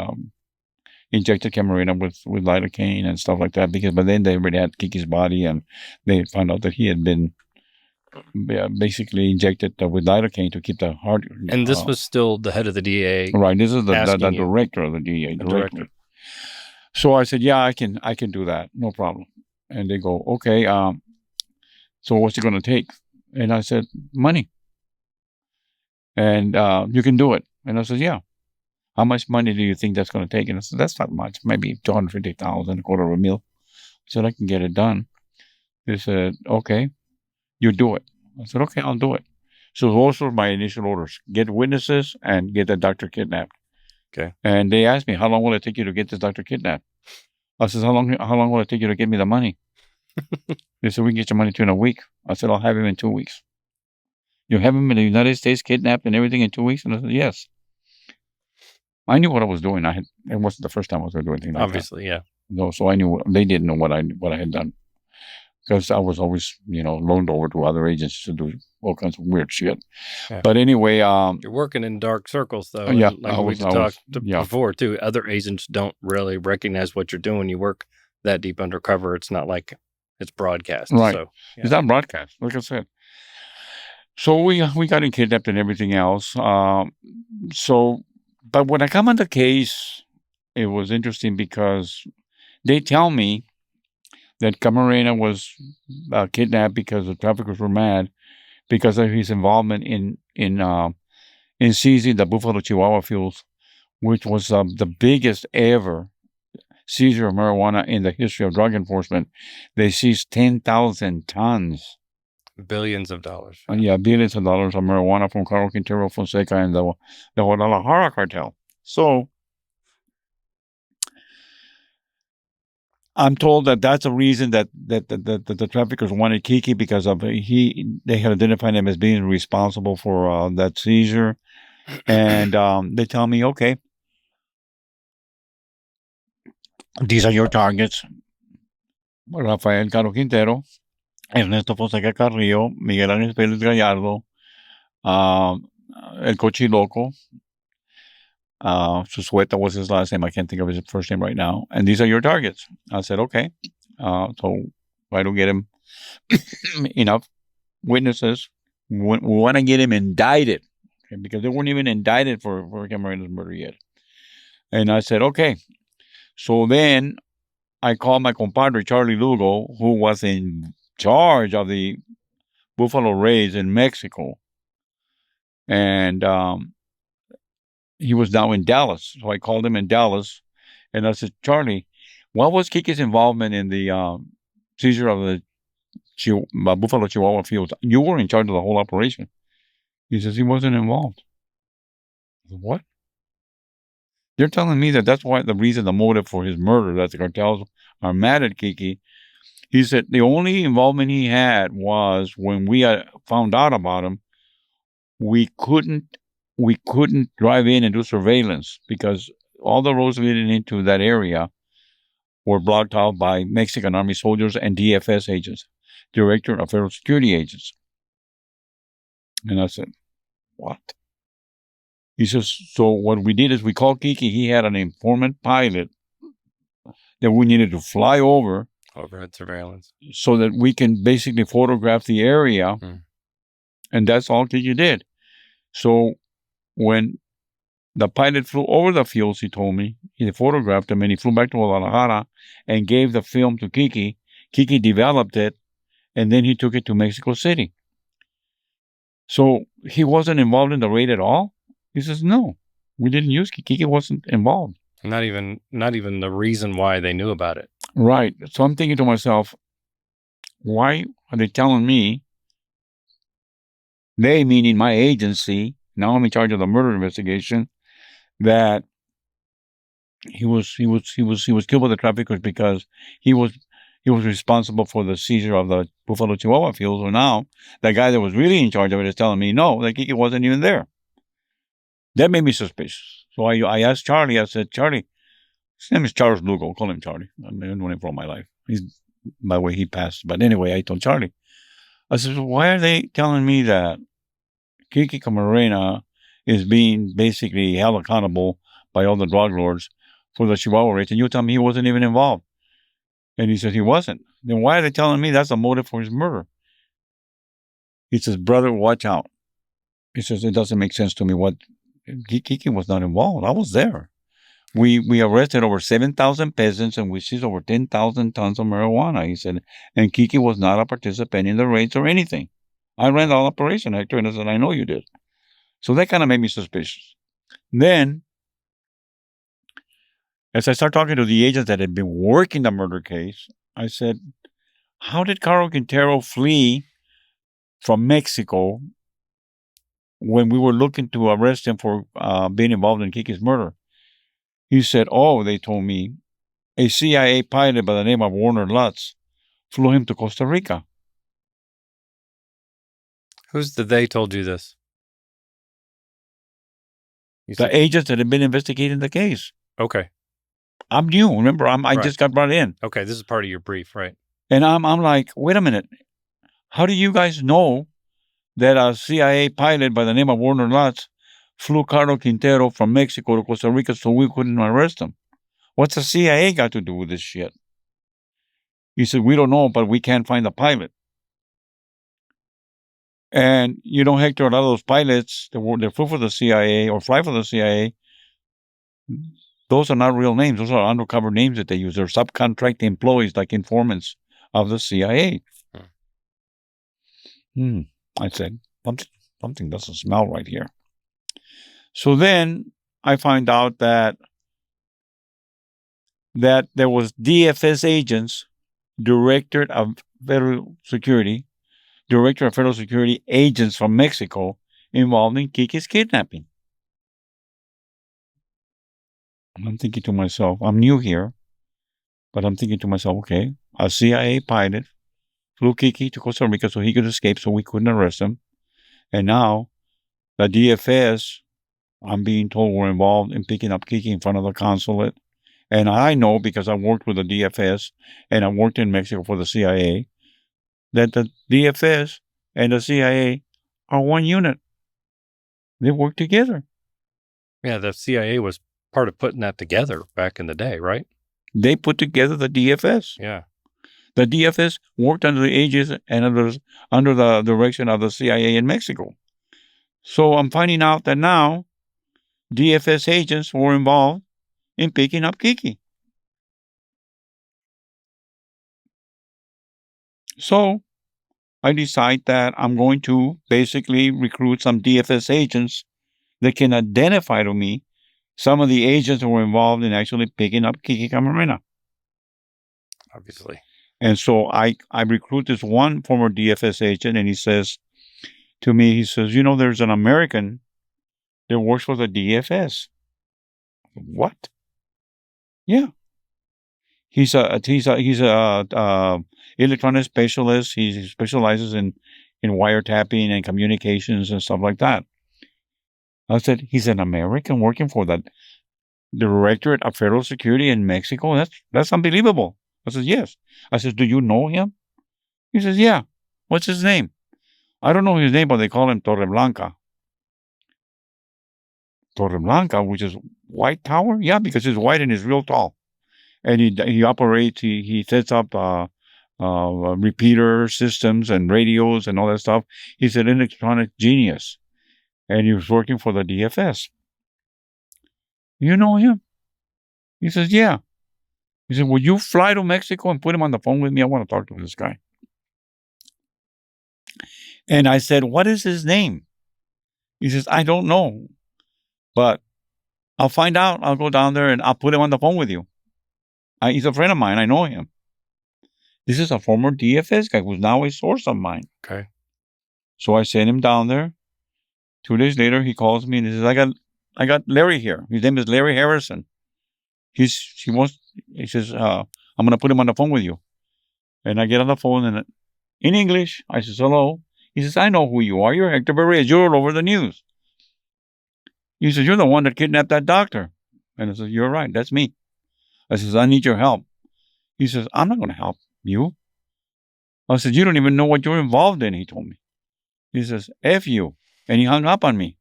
injected Camarena with lidocaine and stuff like that, because by then they already had Kiki's body, and they found out that he had been basically injected with lidocaine to keep the heart." And this was still the head of the DEA. Right. This is the asking you. director of the DEA. The Director. director. So I said, "Yeah, I can do that. No problem." And they go, "Okay, so what's it going to take?" And I said, "Money." And "You can do it." And I said, "Yeah. How much money do you think that's going to take?" And I said, "That's not much. Maybe 250,000, a quarter of a mil." I said, "I can get it done." They said, "Okay, you do it." I said, "Okay, I'll do it." So those were my initial orders: get witnesses and get the doctor kidnapped. Okay. And they asked me, "How long will it take you to get this doctor kidnapped?" I said, How long will it take you to get me the money?" They said, "We can get your money to you in a week." I said, "I'll have him in 2 weeks." "You have him in the United States kidnapped and everything in 2 weeks?" And I said, "Yes." I knew what I was doing. It wasn't the first time I was doing anything like Obviously, yeah. that. No, so I knew they didn't know what I had done, because I was always, loaned over to other agents to do all kinds of weird shit. Yeah. But anyway, You're working in dark circles, though. yeah, and like we talked yeah. before, too. Other agents don't really recognize what you're doing. You work that deep undercover. It's not like it's broadcast. Right. So, yeah. It's not broadcast, like I said. So we got him kidnapped and everything else. But when I come on the case, it was interesting because they tell me that Camarena was kidnapped because the traffickers were mad because of his involvement in seizing the Buffalo Chihuahua fields, which was the biggest ever seizure of marijuana in the history of drug enforcement. They seized 10,000 tons. Billions of dollars. Billions of dollars of marijuana from Carlos Quintero Fonseca and the Guadalajara Cartel. So I'm told that that's a reason that the traffickers wanted Kiki, because of they had identified him as being responsible for that seizure. And they tell me, "Okay, these are your targets: Rafael Caro Quintero, Ernesto Fonseca Carrillo, Miguel Ángel Pérez Gallardo, El Cochiloco. Susueta was his last name. I can't think of his first name right now. And these are your targets." I said, "Okay. So why don't get him enough witnesses? We want to get him indicted." Okay, because they weren't even indicted for Camarena's murder yet. And I said, "Okay." So then I called my compadre, Charlie Lugo, who was in charge of the Buffalo Rays in Mexico. And he was now in Dallas. So I called him in Dallas, and I said, "Charlie, what was Kiki's involvement in the seizure of the Buffalo Chihuahua fields? You were in charge of the whole operation." He says, "He wasn't involved." I said, "What?" "They're telling me that that's why the motive for his murder, that the cartels are mad at Kiki." He said the only involvement he had was when we found out about him, we couldn't drive in and do surveillance because all the roads leading into that area were blocked out by Mexican Army soldiers and DFS agents, Director of Federal Security Agents. And I said, what? He says, so what we did is we called Kiki. He had an informant pilot that we needed to fly over. Overhead surveillance. So that we can basically photograph the area. And that's all Kiki did. So when the pilot flew over the fields, he told me, he photographed them and he flew back to Guadalajara and gave the film to Kiki. Kiki developed it and then he took it to Mexico City. So he wasn't involved in the raid at all? He says, no, we didn't use Kiki. Kiki wasn't involved. Not even the reason why they knew about it. Right. So I'm thinking to myself, why are they telling me, they meaning my agency, now I'm in charge of the murder investigation, that he was killed by the traffickers because he was responsible for the seizure of the Buffalo Chihuahua fields. So now the guy that was really in charge of it is telling me no, that Kiki wasn't even there. That made me suspicious. So I asked Charlie. I said, Charlie, his name is Charles Lugo. I'll call him Charlie. I've known him for all my life. He's, by the way, he passed. But anyway, I told Charlie. I said, why are they telling me that Kiki Camarena is being basically held accountable by all the drug lords for the Chihuahua race? And you tell me he wasn't even involved. And he said he wasn't. Then why are they telling me that's a motive for his murder? He says, brother, watch out. He says, it doesn't make sense to me. What Kiki was not involved. I was there. We arrested over 7,000 peasants and we seized over 10,000 tons of marijuana. He said, and Kiki was not a participant in the raids or anything. I ran the operation, Hector, and I said, I know you did. So that kind of made me suspicious. Then, as I started talking to the agents that had been working the murder case, I said, how did Carlos Quintero flee from Mexico when we were looking to arrest him for being involved in Kiki's murder? He said, oh, they told me, a CIA pilot by the name of Warner Lutz flew him to Costa Rica. Who's the they told you this? The agents that had been investigating the case. Okay. I'm new. Remember, I just got brought in. Okay, this is part of your brief, right? And I'm like, wait a minute. How do you guys know that a CIA pilot by the name of Warner Lutz flew Carlos Quintero from Mexico to Costa Rica so we couldn't arrest him? What's the CIA got to do with this shit? He said, we don't know, but we can't find the pilot. And, you know, Hector, a lot of those pilots that flew for the CIA or fly for the CIA, those are not real names. Those are undercover names that they use. They're subcontract employees, like informants of the CIA. I said, something doesn't smell right here. So then I find out that there was DFS agents, Director of Federal Security agents from Mexico involved in Kiki's kidnapping. I'm thinking to myself, I'm new here, but I'm thinking to myself, okay, a CIA pilot flew Kiki to Costa Rica so he could escape so we couldn't arrest him. And now the DFS, I'm being told, were involved in picking up Kiki in front of the consulate. And I know, because I worked with the DFS and I worked in Mexico for the CIA, that the DFS and the CIA are one unit. They work together. Yeah, the CIA was part of putting that together back in the day, right? They put together the DFS. Yeah. The DFS worked under the aegis and under the direction of the CIA in Mexico. So I'm finding out that now DFS agents were involved in picking up Kiki. So I decide that I'm going to basically recruit some DFS agents that can identify to me some of the agents that were involved in actually picking up Kiki Camarena. Obviously. And so I recruit this one former DFS agent, and he says to me, he says, you know, there's an American that works for the DFS. What? Yeah. He's a electronic specialist. He specializes in wiretapping and communications and stuff like that. I said, he's an American working for that. Directorate of Federal Security in Mexico? That's unbelievable. I said, yes. I said, do you know him? He says, yeah. What's his name? I don't know his name, but they call him Torreblanca. Torreblanca, which is White Tower? Yeah, because he's white and he's real tall. And he operates, he sets up repeater systems and radios and all that stuff. He's an electronic genius. And he was working for the DFS. You know him? He says, yeah. He said, would you fly to Mexico and put him on the phone with me? I want to talk to this guy. And I said, what is his name? He says, I don't know, but I'll find out. I'll go down there and I'll put him on the phone with you. He's a friend of mine. I know him. This is a former DFS guy who's now a source of mine. Okay. So I sent him down there. 2 days later, he calls me and he says, I got Larry here. His name is Larry Harrison. He says, I'm going to put him on the phone with you. And I get on the phone and in English, I says, hello. He says, I know who you are. You're Hector Berrellez. You're all over the news. He says, you're the one that kidnapped that doctor. And I says, you're right. That's me. I says, I need your help. He says, I'm not going to help you. I said, you don't even know what you're involved in, he told me. He says, F you. And he hung up on me.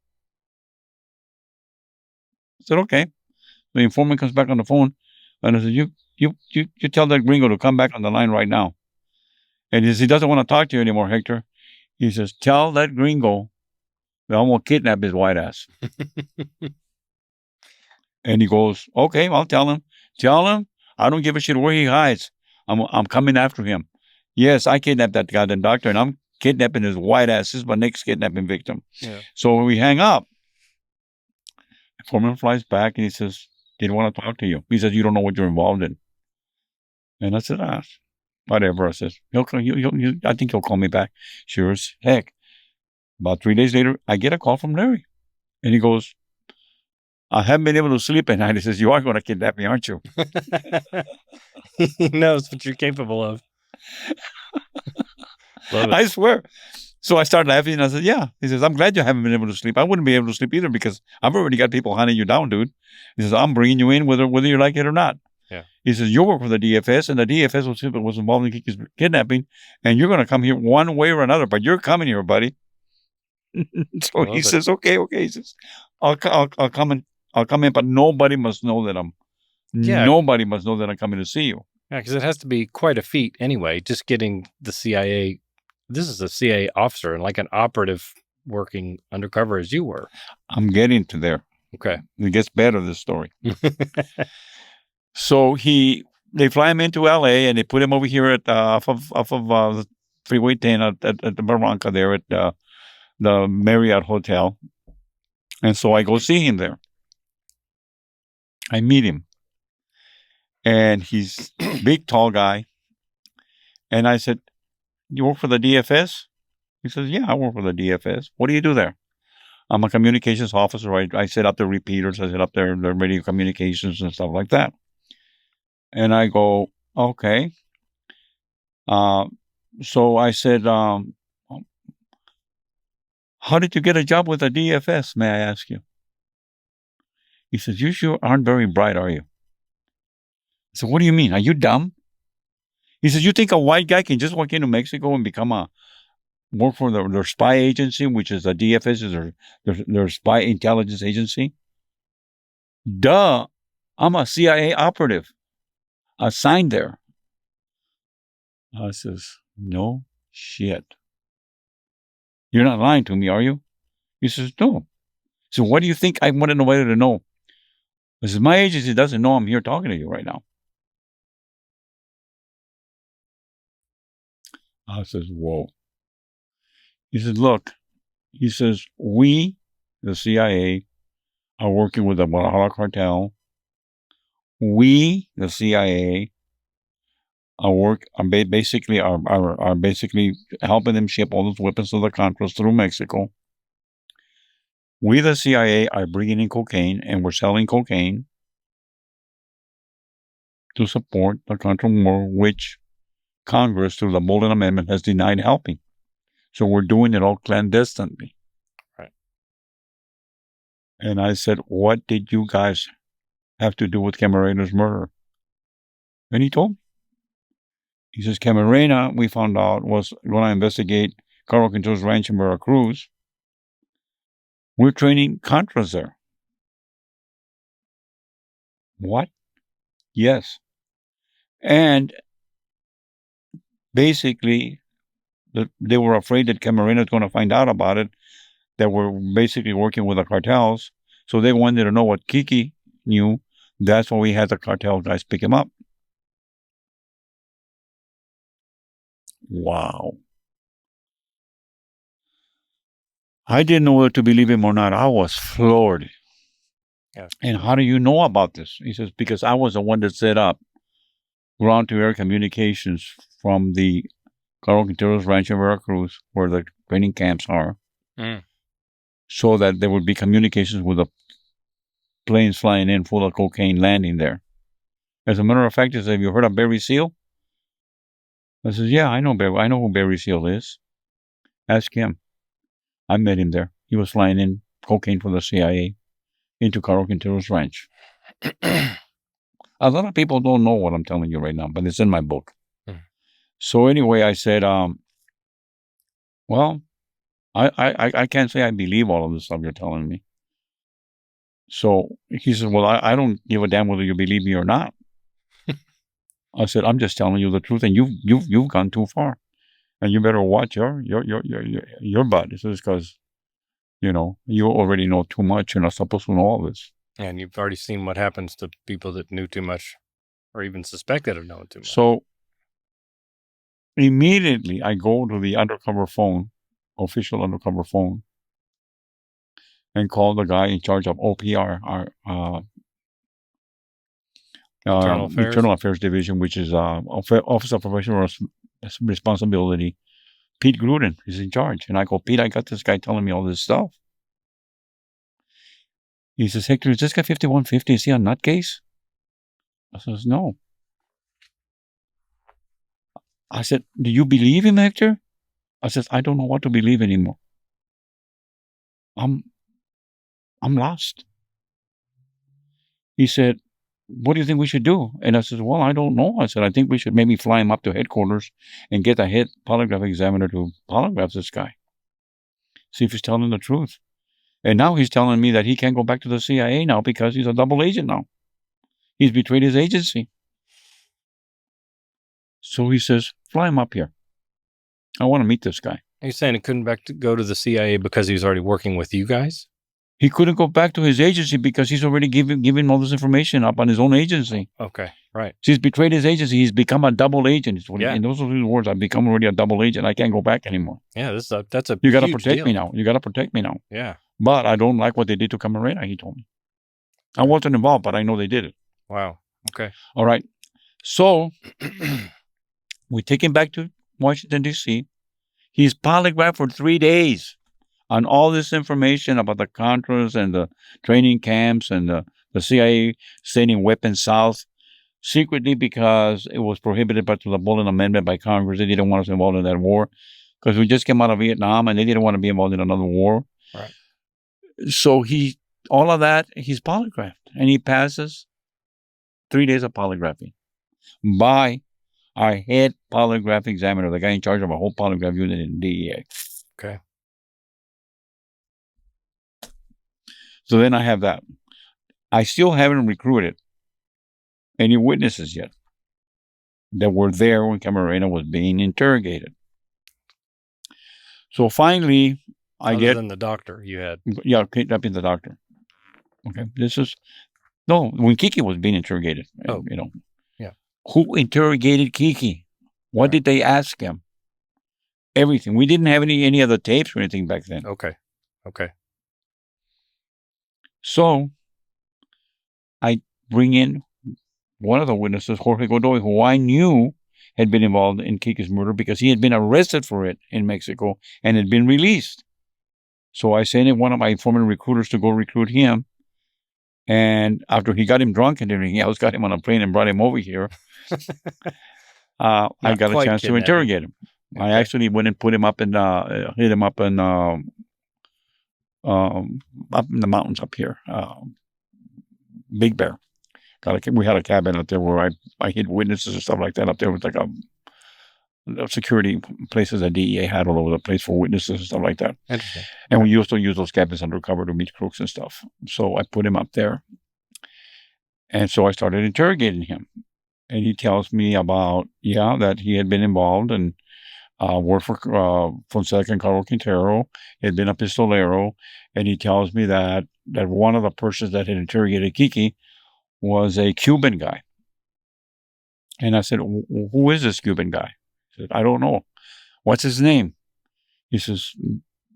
I said, okay. The informant comes back on the phone. And I said, you tell that gringo to come back on the line right now. And he says, he doesn't want to talk to you anymore, Hector. He says, tell that gringo that I'm going to kidnap his white ass. And he goes, okay, I'll tell him. Tell him I don't give a shit where he hides. I'm coming after him. Yes, I kidnapped that goddamn doctor, and I'm kidnapping his white ass. This is my next kidnapping victim. Yeah. So we hang up. The foreman flies back, and he says, didn't want to talk to you. He says, you don't know what you're involved in. And I said, whatever. I says, I think he'll call me back. Sure as heck. About 3 days later, I get a call from Larry. And he goes, I haven't been able to sleep at night. He says, you are going to kidnap me, aren't you? He knows what you're capable of. Love it. I swear. So I started laughing and I said, yeah. He says, I'm glad you haven't been able to sleep. I wouldn't be able to sleep either because I've already got people hunting you down, dude. He says, I'm bringing you in whether you like it or not. Yeah. He says, you work for the DFS and the DFS was involved in Kiki's kidnapping and you're going to come here one way or another, but you're coming here, buddy. So he says, okay. He says, I'll come in, but nobody must know that nobody must know that I'm coming to see you. Yeah, because it has to be quite a feat anyway, just getting the CIA. This is a CIA officer and like an operative working undercover as you were. I'm getting to there. Okay. It gets better, this story. So they fly him into LA and they put him over here at off of Freeway 10 at the Barranca there at the Marriott Hotel. And so I go see him there. I meet him. And he's a big, tall guy. And I said, you work for the DFS? He says, yeah, I work for the DFS. What do you do there? I'm a communications officer. I set up the repeaters. I set up their radio communications and stuff like that. And I go, okay. So I said, how did you get a job with the DFS, may I ask you? He says, you sure aren't very bright, are you? I said, what do you mean? Are you dumb? He says, you think a white guy can just walk into Mexico and work for their spy agency, which is the DFS, is their spy intelligence agency? Duh. I'm a CIA operative assigned there. I says, no shit. You're not lying to me, are you? He says, no. So what do you think I wanted nobody to know? I says, my agency doesn't know I'm here talking to you right now. I says, whoa. He says, look. He says, we, the CIA, are working with the Guadalajara Cartel. We, the CIA, are basically helping them ship all those weapons to the Contras through Mexico. We, the CIA, are bringing in cocaine, and we're selling cocaine to support the Contra war, which Congress, through the Bolden Amendment, has denied helping. So we're doing it all clandestinely. Right. And I said, what did you guys have to do with Camarena's murder? And he told me. He says, Camarena, we found out, was going to investigate Carlos Quintero's ranch in Veracruz. We're training Contras there. What? Yes. And basically, they were afraid that Camarena is going to find out about it, that we're basically working with the cartels. So they wanted to know what Kiki knew. That's why we had the cartel guys pick him up. Wow. I didn't know whether to believe him or not. I was floored. Yeah. And how do you know about this? He says, because I was the one that set up ground-to-air communications from the Carlos Quintero's ranch in Veracruz, where the training camps are, so that there would be communications with the planes flying in full of cocaine landing there. As a matter of fact, he said, have you heard of Barry Seal? I says, yeah, I know who Barry Seal is. Ask him. I met him there. He was flying in cocaine for the CIA into Carlos Quintero's ranch. A lot of people don't know what I'm telling you right now, but it's in my book. So anyway, I said, well, I can't say I believe all of this stuff you're telling me. So he says, well, I don't give a damn whether you believe me or not. I said, I'm just telling you the truth, and you've gone too far, and you better watch your butt. This is because, you already know too much. You're not supposed to know all this. And you've already seen what happens to people that knew too much, or even suspected of knowing too much. So immediately, I go to the undercover phone, official undercover phone, and call the guy in charge of OPR, our Internal Affairs Division, which is Office of Professional Responsibility. Pete Gruden is in charge. And I go, Pete, I got this guy telling me all this stuff. He says, Hector, is this guy 5150? Is he a nutcase? I says, no. I said, do you believe him, Hector? I says, I don't know what to believe anymore. I'm lost. He said, what do you think we should do? And I said, well, I don't know. I said, I think we should maybe fly him up to headquarters and get a head polygraph examiner to polygraph this guy. See if he's telling the truth. And now he's telling me that he can't go back to the CIA now because he's a double agent now. He's betrayed his agency. So he says, fly him up here. I want to meet this guy. Are you saying he couldn't go to the CIA because he was already working with you guys? He couldn't go back to his agency because he's already given all this information up on his own agency. Okay, right. So he's betrayed his agency. He's become a double agent. In those are his words. I've become already a double agent. I can't go back anymore. Yeah, that's a You got to huge protect deal. me now. You got to protect me now. Yeah. But I don't like what they did to Camarena, he told me. I wasn't involved, but I know they did it. Wow. Okay. All right. So we take him back to Washington, D.C. He's polygraphed for 3 days on all this information about the Contras and the training camps and the CIA sending weapons south secretly because it was prohibited by the Bolin Amendment by Congress. They didn't want us involved in that war because we just came out of Vietnam and they didn't want to be involved in another war. Right. So all of that, he's polygraphed and he passes 3 days of polygraphing by our head polygraph examiner, the guy in charge of a whole polygraph unit in DEA. Okay. So then I have that. I still haven't recruited any witnesses yet that were there when Camarena was being interrogated. So finally, Other than the doctor you had. Yeah, kidnapping the doctor. Okay. When Kiki was being interrogated. Oh. Yeah. Who interrogated Kiki? What did they ask him? Everything. We didn't have any other tapes or anything back then. Okay. So I bring in one of the witnesses, Jorge Godoy, who I knew had been involved in Kiki's murder because he had been arrested for it in Mexico and had been released. So I sent in one of my former recruiters to go recruit him. And after he got him drunk and everything else, got him on a plane and brought him over here, I got a chance to interrogate him. Okay. I actually went and put him up and hit him up in the mountains up here, Big Bear. We had a cabin out there where I hid witnesses and stuff like that. Up there was like a security places that DEA had all over the place for witnesses and stuff like that. Interesting. And we used to use those cabins undercover to meet crooks and stuff. So I put him up there. And so I started interrogating him. And he tells me about, that he had been involved and worked for Fonseca and Carlos Quintero. He had been a pistolero. And he tells me that one of the persons that had interrogated Kiki was a Cuban guy. And I said, who is this Cuban guy? He said, I don't know. What's his name? He says,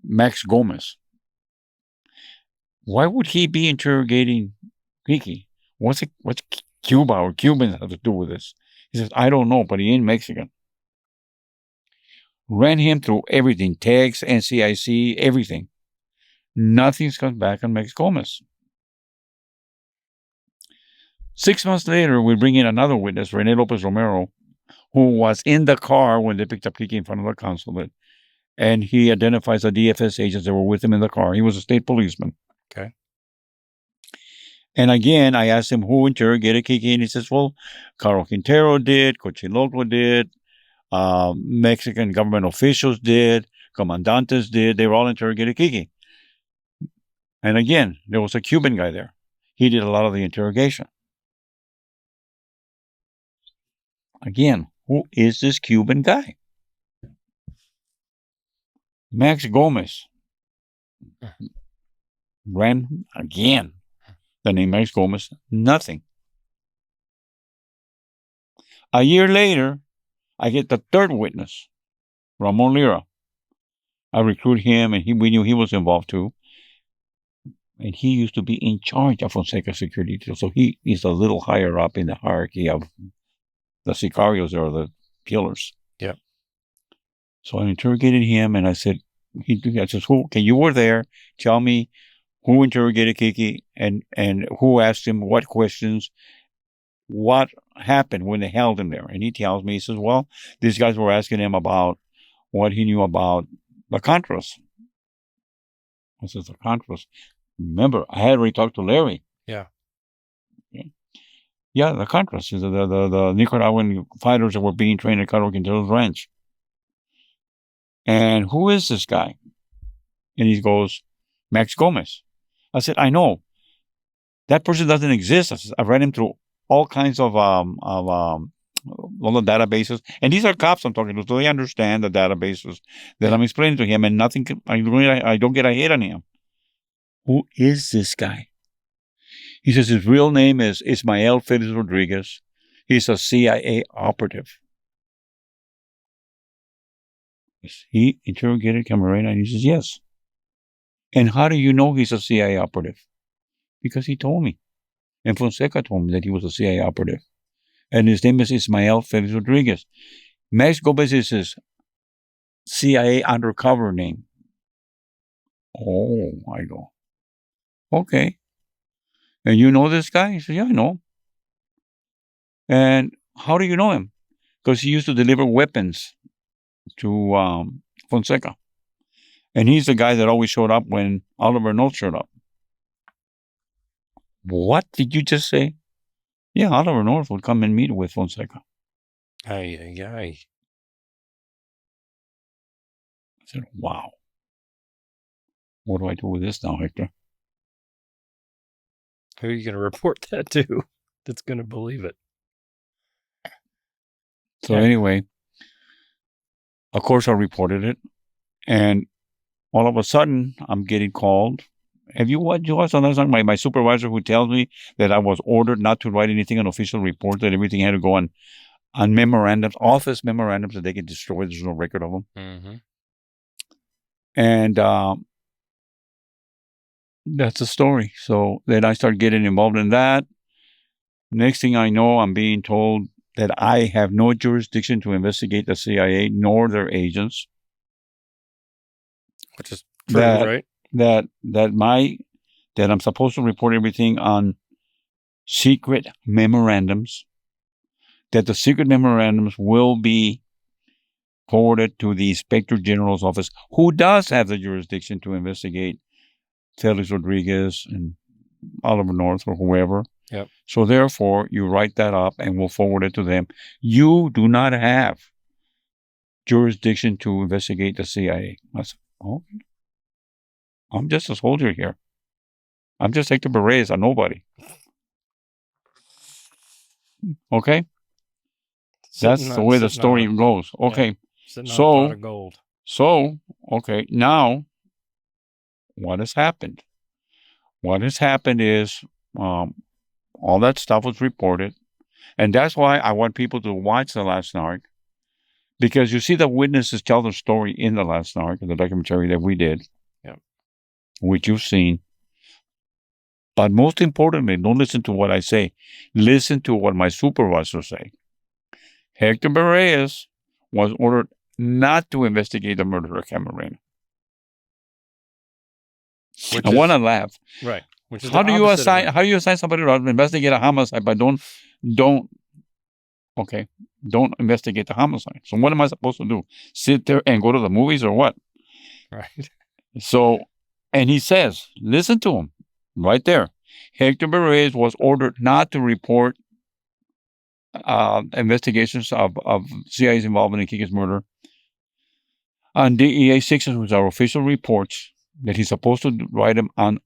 Max Gomez. Why would he be interrogating Kiki? What's Cuba or Cubans have to do with this? He says, I don't know, but he ain't Mexican. Ran him through everything, tags, NCIC, everything. Nothing's come back on Max Gomez. 6 months later, we bring in another witness, Rene Lopez Romero, who was in the car when they picked up Kiki in front of the consulate. And he identifies the DFS agents that were with him in the car. He was a state policeman. Okay. And again, I asked him who interrogated Kiki, and he says, well, Carlos Quintero did, Cochiloco did, Mexican government officials did, comandantes did. They were all interrogated Kiki. And again, there was a Cuban guy there. He did a lot of the interrogation. Again, who is this Cuban guy? Max Gomez. Ran again. The name Max Gomez, nothing. A year later, I get the third witness, Ramon Lira. I recruit him, and we knew he was involved too. And he used to be in charge of Fonseca security detail. So he is a little higher up in the hierarchy of the sicarios or the killers. Yeah. So I interrogated him, and I said, okay, you were there. Tell me who interrogated Kiki and who asked him what questions, what happened when they held him there. And he tells me, he says, well, these guys were asking him about what he knew about the Contras. I says, the Contras. Remember, I had already talked to Larry. Yeah. Yeah, the Contras, the Nicaraguan fighters that were being trained at Carlos Quintero's ranch. And who is this guy? And he goes, Max Gomez. I said, I know. That person doesn't exist. I said, I've read him through all kinds of all the databases. And these are cops I'm talking to, so they understand the databases that I'm explaining to him, and nothing, I don't get a hit on him. Who is this guy? He says his real name is Ismael Felix Rodriguez. He's a CIA operative. He interrogated Camarena, and he says, yes. And how do you know he's a CIA operative? Because he told me. And Fonseca told me that he was a CIA operative. And his name is Ismael Felix Rodriguez. Max Gomez is his CIA undercover name. Oh, I go, okay. And you know this guy? He said, yeah, I know. And how do you know him? Because he used to deliver weapons to Fonseca. And he's the guy that always showed up when Oliver North showed up. What did you just say? Yeah, Oliver North would come and meet with Fonseca. Aye. I said, wow. What do I do with this now, Hector? Who are you going to report that to that's going to believe it? So anyway, of course I reported it. And all of a sudden, I'm getting called. Have you watched on that song? My supervisor who tells me that I was ordered not to write anything on official report, that everything had to go on memorandums, office memorandums that they can destroy. There's no record of them. Mm-hmm. And that's the story. So then I start getting involved in that. Next thing I know, I'm being told that I have no jurisdiction to investigate the CIA nor their agents. Which is true, right? That I'm supposed to report everything on secret memorandums. That the secret memorandums will be forwarded to the Inspector General's office, who does have the jurisdiction to investigate Felix Rodriguez and Oliver North or whoever. Yep. So therefore, you write that up and we'll forward it to them. You do not have jurisdiction to investigate the CIA. I said, oh, I'm just a soldier here. I'm just Hector Berrellez, a nobody. Okay? That's the way the story goes. Okay. Sitting on a pot So, of gold. okay, now what has happened? What has happened is all that stuff was reported. And that's why I want people to watch The Last Narc. Because you see the witnesses tell the story in The Last Narc, the documentary that we did, which you've seen. But most importantly, don't listen to what I say. Listen to what my supervisors say. Hector Berrellez was ordered not to investigate the murder of Camarena. I want to laugh. Right. Which is How do you assign somebody to investigate a homicide, but don't investigate the homicide? So what am I supposed to do? Sit there and go to the movies or what? Right. So, and he says, listen to him right there. Hector Berrellez was ordered not to report investigations of CIA's involvement in Kiki's murder on DEA 6, which are official reports that he's supposed to write them on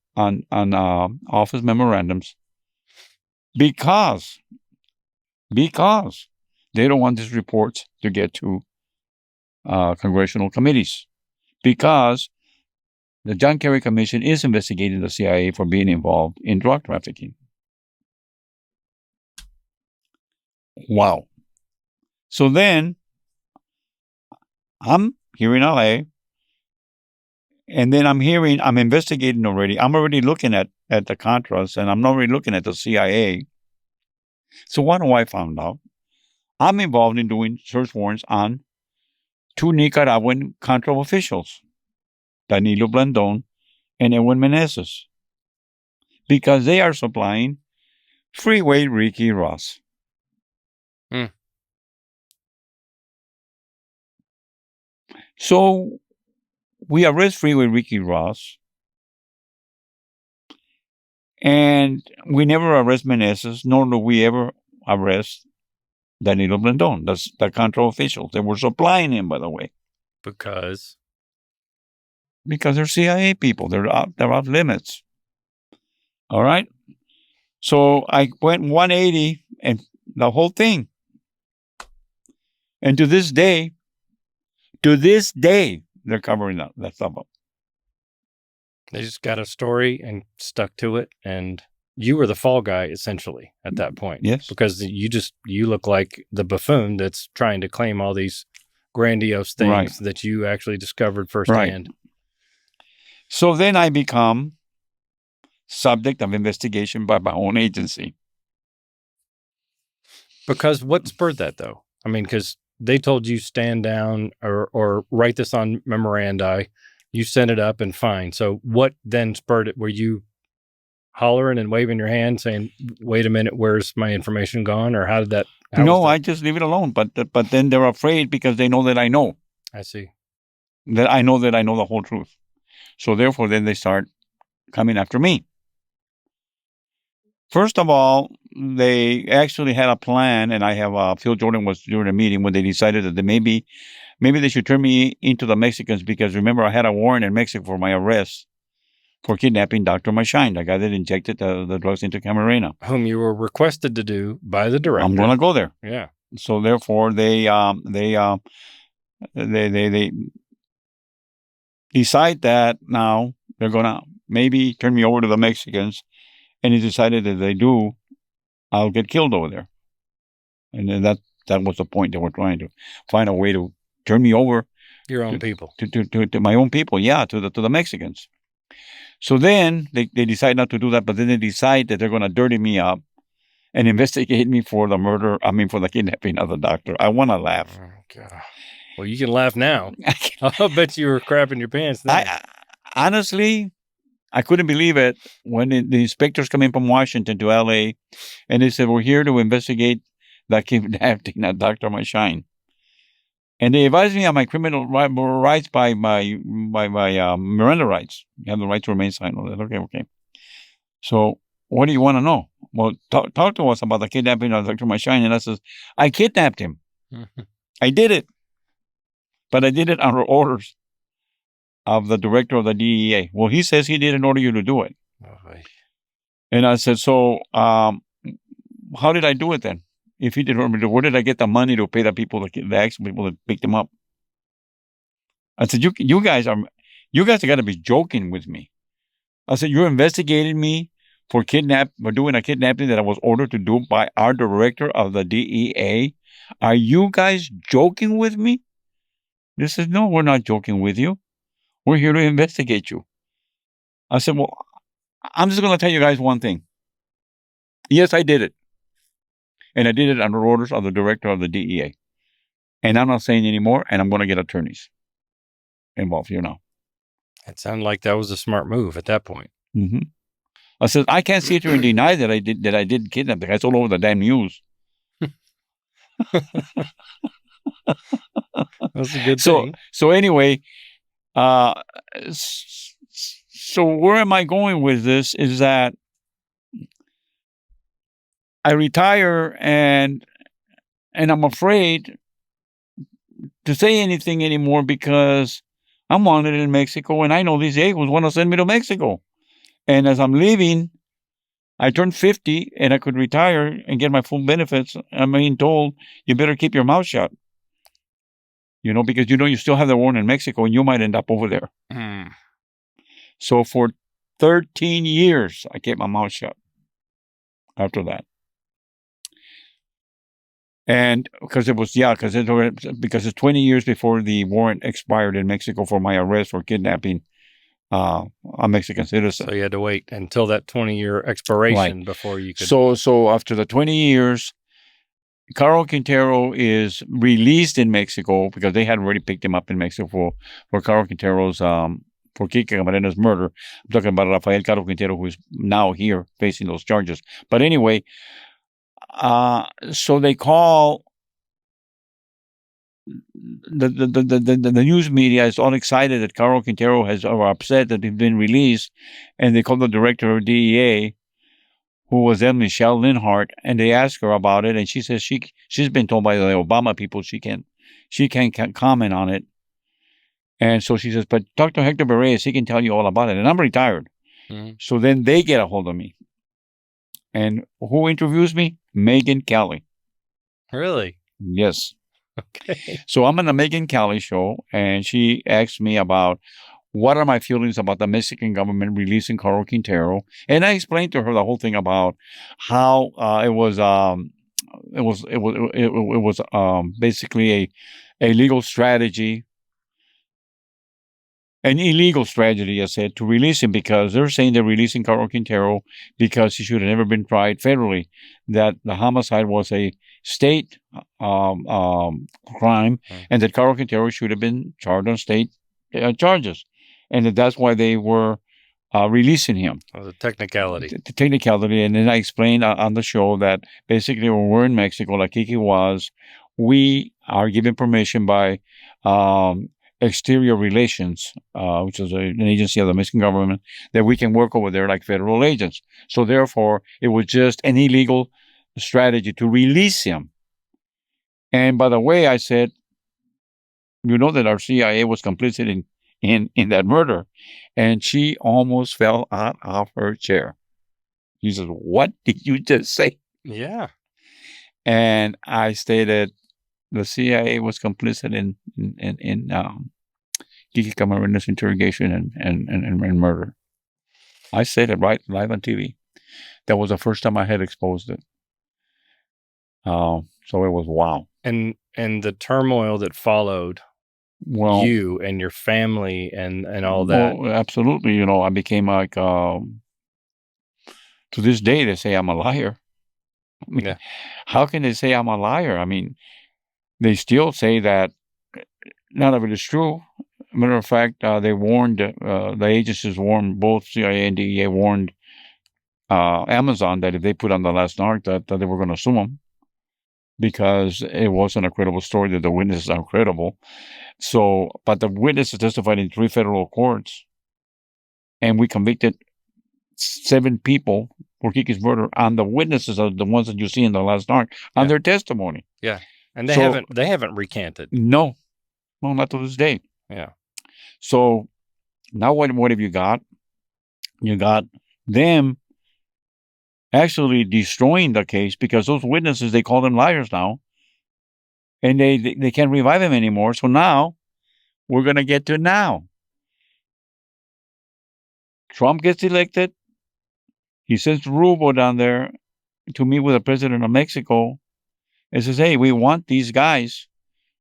office memorandums because they don't want these reports to get to congressional committees, because the John Kerry Commission is investigating the CIA for being involved in drug trafficking. Wow. So then I'm here in LA, and then I'm investigating already. I'm already looking at the Contras, and I'm already looking at the CIA. So what do I find out? I'm involved in doing search warrants on 2 Nicaraguan Contra officials, Danilo Blandon and Edwin Meneses, because they are supplying Freeway Ricky Ross. So we arrest Freeway Ricky Ross, and we never arrest Meneses, nor do we ever arrest Danilo Blandon, the Contra officials. They were supplying him, by the way. Because they're CIA people. They're off limits. All right? So I went 180 and the whole thing. And to this day, they're covering that stuff up. they just got a story and stuck to it, and you were the fall guy essentially at that point. Yes. Because you look like the buffoon that's trying to claim all these grandiose things that you actually discovered firsthand. Right. So then I become subject of investigation by my own agency. Because what spurred that, though? I mean, because they told you stand down or write this on memorandi. You sent it up and fine. So what then spurred it? Were you hollering and waving your hand saying, wait a minute, where's my information gone? Or how did that? No, I just leave it alone. But then they're afraid because they know that I know. I see. That I know the whole truth. So therefore, then they start coming after me. First of all, they actually had a plan, and I have Phil Jordan was during a meeting when they decided that maybe they should turn me into the Mexicans, because remember I had a warrant in Mexico for my arrest for kidnapping Dr. Machine, the guy that injected the drugs into Camarena, Whom you were requested to do by the director. I'm going to go there. Yeah. So therefore, they decide that now they're going to maybe turn me over to the Mexicans. And he decided that if they do, I'll get killed over there. And then that was the point. They were trying to find a way to turn me over. Your own people. To my own people, to the Mexicans. So then they decide not to do that, but then they decide that they're going to dirty me up and investigate me for for the kidnapping of the doctor. I want to laugh. Oh, God. Well, you can laugh now. I'll bet you were crapping your pants then. Honestly, I couldn't believe it when the inspectors come in from Washington to L.A. and they said, we're here to investigate that kidnapping of Dr. Machine. And they advised me on my criminal rights by my Miranda rights. You have the right to remain silent. Okay. So what do you want to know? Well, talk to us about the kidnapping of Dr. Mashine. And I says, I kidnapped him. I did it. But I did it under orders of the director of the DEA. Well, he says he didn't order you to do it. And I said, so how did I do it then? If he didn't order me to, where did I get the money to pay the people, the actual people that picked him up? I said, you guys got to be joking with me. I said, you're investigating me for doing a kidnapping that I was ordered to do by our director of the DEA. Are you guys joking with me? They said, no, we're not joking with you. We're here to investigate you. I said, well, I'm just going to tell you guys one thing. Yes, I did it. And I did it under orders of the director of the DEA. And I'm not saying anymore, and I'm going to get attorneys involved here now. It sounded like that was a smart move at that point. Mm-hmm. I said, I can't sit here and deny that I did kidnap the guys all over the damn news. That's a good thing. So anyway, so where am I going with this is that I retire and I'm afraid to say anything anymore because I'm wanted in Mexico and I know these Agents want to send me to Mexico. And as I'm leaving, I turned 50 and I could retire and get my full benefits. I'm being told, you better keep your mouth shut. Because you still have the warrant in Mexico and you might end up over there. So for 13 years, I kept my mouth shut after that. And because it's 20 years before the warrant expired in Mexico for my arrest for kidnapping a Mexican citizen. So you had to wait until that 20-year expiration before you could. So after the 20 years, Carl Quintero is released in Mexico because they had already picked him up in Mexico for Carl Quintero's for Kiki Camarena's murder. I'm talking about Rafael Carlos Quintero, who is now here facing those charges. But anyway, so they call the news media is all excited that Carl Quintero or upset that he's been released, and they call the director of DEA, who was then Michelle Linhart, and they ask her about it, and she says she's been told by the Obama people she can't comment on it, and so she says, but Dr. Hector Berrellez, he can tell you all about it, and I'm retired. So then they get a hold of me, and who interviews me? Megyn Kelly. Really? Yes. Okay. So I'm on the Megyn Kelly show, and she asked me about what are my feelings about the Mexican government releasing Carl Quintero, and I explained to her the whole thing about how it was basically a legal strategy, an illegal strategy, I said, to release him because they're saying they're releasing Carl Quintero because he should have never been tried federally, that the homicide was a state crime, and that Carl Quintero should have been charged on state charges, and that's why they were releasing him. It was a technicality. The technicality, and then I explained on the show that basically when we're in Mexico, like Kiki was, we are given permission by Exterior Relations, which is an agency of the Mexican government, that we can work over there like federal agents. So therefore, it was just an illegal strategy to release him. And by the way, I said, that our CIA was complicit in that murder. And she almost fell out of her chair. She says, what did you just say? Yeah. And I stated the CIA was complicit in Kiki Camarena's interrogation and murder. I said it right live on TV. That was the first time I had exposed it. So it was wow. And the turmoil that followed, you and your family and all that. Well, absolutely. I became like, to this day, they say I'm a liar. I mean, how can they say I'm a liar? I mean, they still say that none of it is true. Matter of fact, they warned, the agencies warned, both CIA and DEA warned Amazon that if they put on the Last Narc, that they were going to sue them because it wasn't a credible story, that the witnesses are credible. So, but the witnesses testified in 3 federal courts, and we convicted 7 people for Kiki's murder on the witnesses of the ones that you see in the Last Narc on Yeah. their testimony. Yeah. And they So- haven't recanted. No, not to this day. Yeah. So now what have you got? You got them actually destroying the case because those witnesses, they call them liars now, and they can't revive them anymore. So now we're going to get to now. Trump gets elected. He sends Rubio down there to meet with the president of Mexico and says, hey, we want these guys.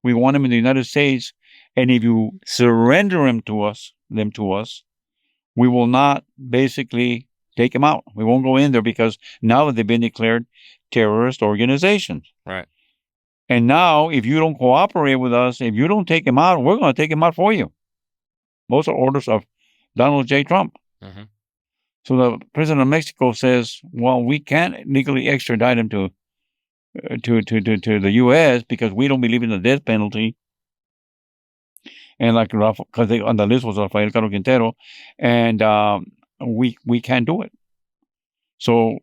We want them in the United States. And if you surrender them to us, we will not basically take them out. We won't go in there because now that they've been declared terrorist organizations. Right. And now, if you don't cooperate with us, if you don't take them out, we're going to take them out for you. Those are orders of Donald J. Trump. Mm-hmm. So the president of Mexico says, well, we can't legally extradite him to the U.S. because we don't believe in the death penalty. And like because on the list was Rafael Caro Quintero, and we can't do it. So,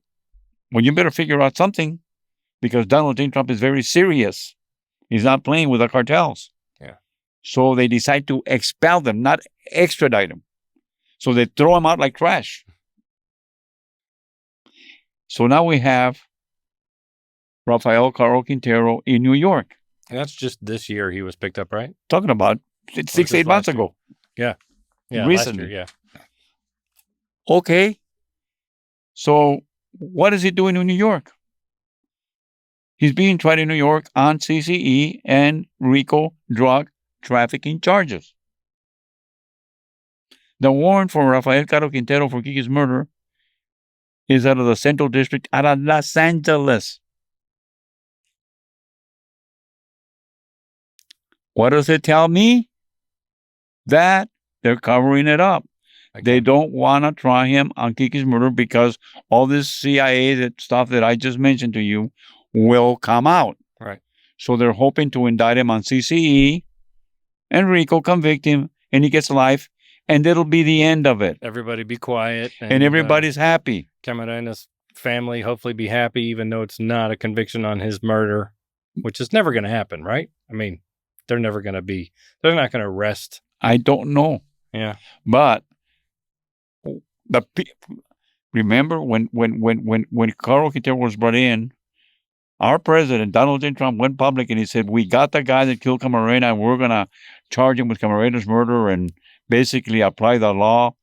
well, you better figure out something because Donald J. Trump is very serious. He's not playing with the cartels. Yeah. So they decide to expel them, not extradite them. So they throw them out like trash. So now we have Rafael Caro Quintero in New York. And that's just this year he was picked up, right? Talking about 6-8 months ago. Yeah. Recently. Last year, yeah. Okay. So what is he doing in New York? He's being tried in New York on CCE and RICO drug trafficking charges. The warrant for Rafael Caro Quintero for Kiki's murder is out of the Central District out of Los Angeles. What does it tell me? That they're covering it up. Okay. They don't want to try him on Kiki's murder because all this CIA stuff that I just mentioned to you will come out. Right. So they're hoping to indict him on CCE and RICO, convict him, and he gets life, and it'll be the end of it. Everybody be quiet. And everybody's happy. Camarena family hopefully be happy, even though it's not a conviction on his murder, which is never going to happen, right? I mean, they're not going to arrest. I don't know. Yeah. But remember when Caro Quintero was brought in, our president, Donald J. Trump, went public and he said, we got the guy that killed Camarena and we're going to charge him with Camarena's murder and basically apply the law,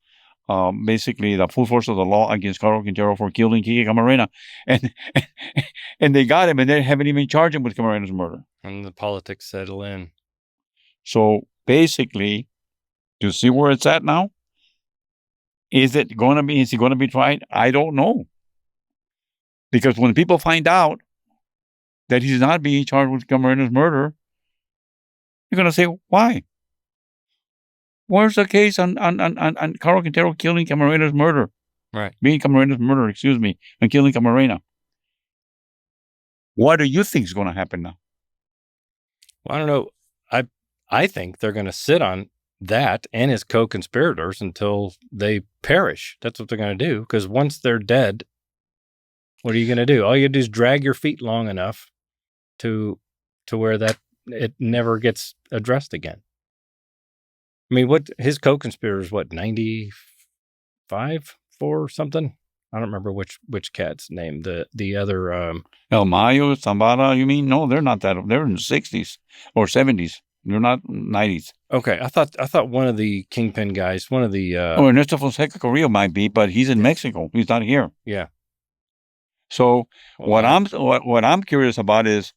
basically the full force of the law against Caro Quintero for killing Kiki Camarena. And they got him and they haven't even charged him with Camarena's murder. And the politics settle in. So basically, to see where it's at now, is he going to be tried? I don't know. Because when people find out that he's not being charged with Camarena's murder, you're going to say, why? Where's the case on Caro Quintero killing Camarena's murder? Right. Being Camarena's murder, and killing Camarena. What do you think is going to happen now? Well, I don't know. I think they're going to sit on that and his co-conspirators until they perish. That's what they're going to do. Because once they're dead, what are you going to do? All you do is drag your feet long enough to where that it never gets addressed again. I mean, what his co-conspirators, 95 for something? I don't remember which cat's name. The other El Mayo, Zambada, you mean? No, they're not that. They're in the 60s or 70s. They're not 90s. Okay, I thought one of the kingpin guys, one of the Ernesto Fonseca Carrillo might be, but he's in Mexico. He's not here. Yeah. So what I'm curious about is,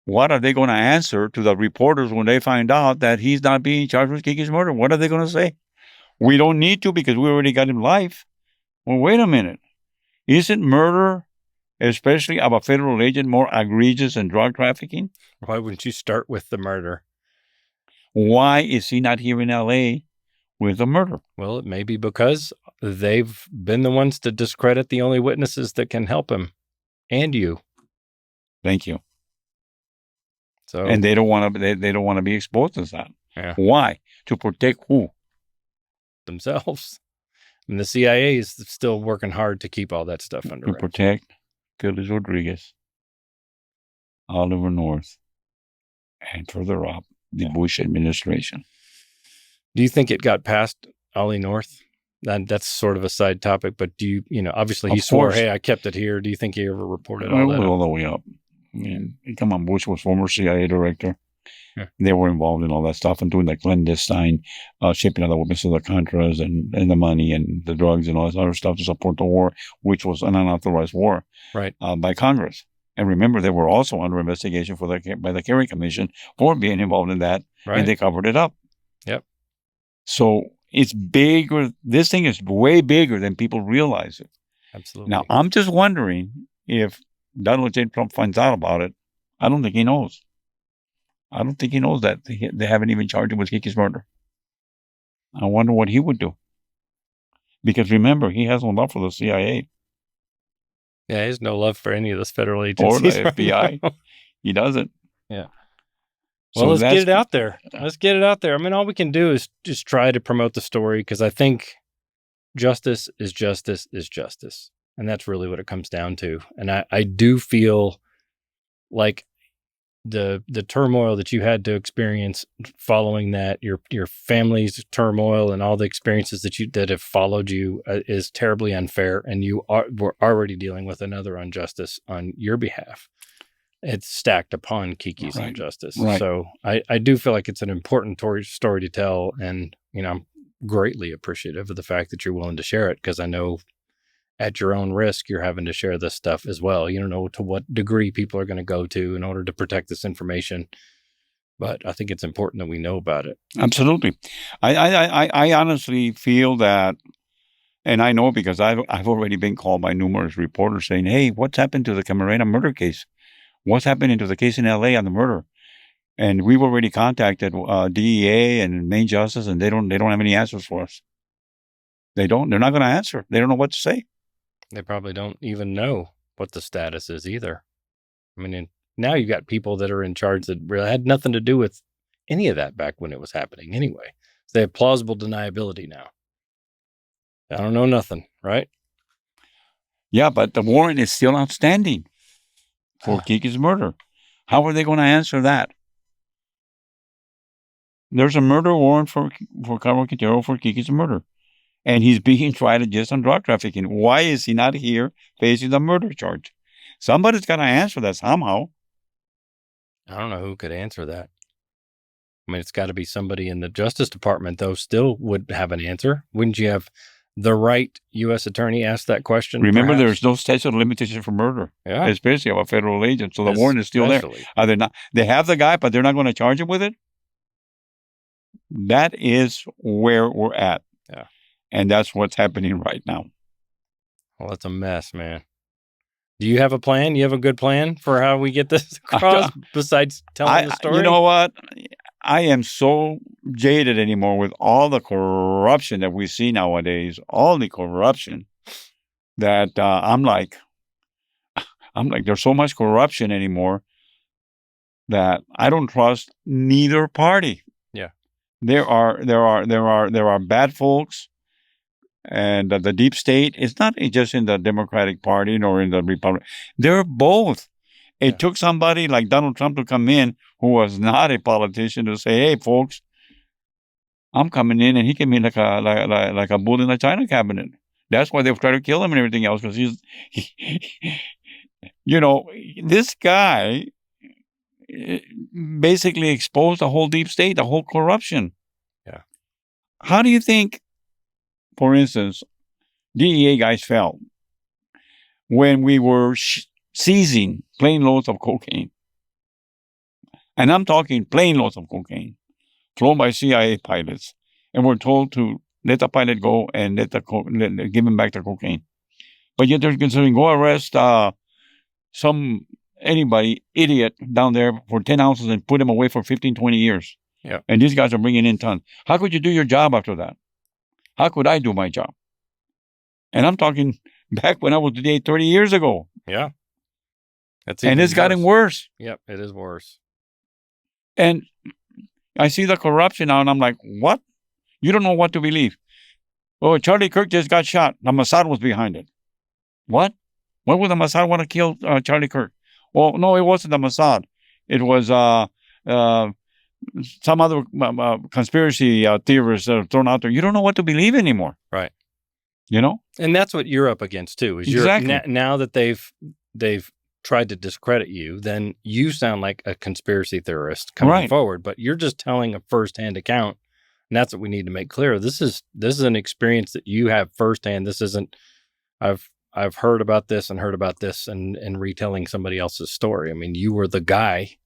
what are they going to answer to the reporters when they find out that he's not being charged with Kiki's murder? What are they going to say? We don't need to because we already got him life. Well, wait a minute. Isn't murder, especially of a federal agent, more egregious than drug trafficking? Why wouldn't you start with the murder? Why is he not here in L.A. with the murder? Well, it may be because they've been the ones to discredit the only witnesses that can help him, and you. Thank you. So, And they don't want to. They don't want to be exposed to that. Yeah. Why? To protect who? themselves. And the CIA is still working hard to keep all that stuff under To wraps. protect Felix Rodriguez, Oliver North, and further up, the Bush administration. Do you think it got past Ollie North? That's sort of a side topic, but do you know, obviously he Of swore, course. hey, I kept it here. Do you think he ever reported Well, all it that? was all the way up. I mean, come on, Bush was former CIA director. Yeah. They were involved in all that stuff and doing the clandestine shipping of the weapons to the Contras and the money and the drugs and all this other stuff to support the war, which was an unauthorized war Right. by Congress. And remember, they were also under investigation by the Kerry Commission for being involved in that, Right. and they covered it up. Yep. So it's bigger. This thing is way bigger than people realize it. Absolutely. Now, I'm just wondering if Donald J. Trump finds out about it. I don't think he knows. I don't think he knows that they haven't even charged him with Kiki's murder. I wonder what he would do. Because remember, he has no love for the CIA Yeah, he has no love for any of those federal or agencies. the right FBI. now. He doesn't. Yeah. So Well, let's that's- get it out there. Let's get it out there. I mean, all we can do is just try to promote the story because I think justice is justice is justice. And that's really what it comes down to. And I do feel like the turmoil that you had to experience following that, your family's turmoil and all the experiences that have followed you is terribly unfair. And we're already dealing with another injustice on your behalf. It's stacked upon Kiki's Right. injustice. Right. So I do feel like it's an important story to tell. And, you know, I'm greatly appreciative of the fact that you're willing to share it because I know at your own risk, you're having to share this stuff as well. You don't know to what degree people are going to go to in order to protect this information. But I think it's important that we know about it. Absolutely. I honestly feel that, and I know because I've already been called by numerous reporters saying, hey, what's happened to the Camarena murder case? What's happening to the case in L.A. on the murder? And we've already contacted DEA and Main Justice, and they don't have any answers for us. They don't. They're not going to answer. They don't know what to say. They probably don't even know what the status is either. I mean, now you've got people that are in charge that really had nothing to do with any of that back when it was happening anyway. So they have plausible deniability now. I don't know nothing, right? Yeah, but the warrant is still outstanding for Kiki's murder. How are they going to answer that? There's a murder warrant for Carlos Quintero for Kiki's murder. And he's being tried just on drug trafficking. Why is he not here facing the murder charge? Somebody's got to answer that somehow. I don't know who could answer that. I mean, it's got to be somebody in the Justice Department, though, still would have an answer. Wouldn't you have the right U.S. attorney ask that question? Remember, perhaps? there's no statute of limitation for murder, Yeah, especially of a federal agent. So the warrant is still there. especially. Are they not? They have the guy, but they're not going to charge him with it. That is where we're at. Yeah. And that's what's happening right now. Well, it's a mess, man. Do you have a plan? You have a good plan for how we get this across besides telling the story? You know what? I am so jaded anymore with all the corruption that we see nowadays, all the corruption that I'm like, there's so much corruption anymore that I don't trust neither party. Yeah. There are bad folks. And the deep state is not just in the Democratic Party nor in the Republican. They're both. It took somebody like Donald Trump to come in who was not a politician to say, hey, folks, I'm coming in. And he came in like a bull in a china cabinet. That's why they've tried to kill him and everything else because this guy basically exposed the whole deep state, the whole corruption. Yeah. How do you think, for instance, DEA guys felt when we were seizing plane loads of cocaine? And I'm talking plane loads of cocaine flown by CIA pilots. And we're told to let the pilot go and give him back the cocaine. But yet they're considering go arrest anybody, idiot down there for 10 ounces and put him away for 15, 20 years. Yeah. And these guys are bringing in tons. How could you do your job after that? How could I do my job? And I'm talking back when I was DA 30 years ago. Yeah. And it's gotten worse. Yep, it is worse. And I see the corruption now and I'm like, what? You don't know what to believe. Oh, Charlie Kirk just got shot. The Mossad was behind it. What? Why would the Mossad want to kill Charlie Kirk? Well, no, it wasn't the Mossad. It was some other conspiracy theorists that are thrown out there. You don't know what to believe anymore. Right. You know? And that's what you're up against too. Is Exactly. Now that they've tried to discredit you, then you sound like a conspiracy theorist coming Right. forward. But you're just telling a firsthand account, and that's what we need to make clear. This is an experience that you have firsthand. This isn't I've heard about this and retelling somebody else's story. I mean, you were the guy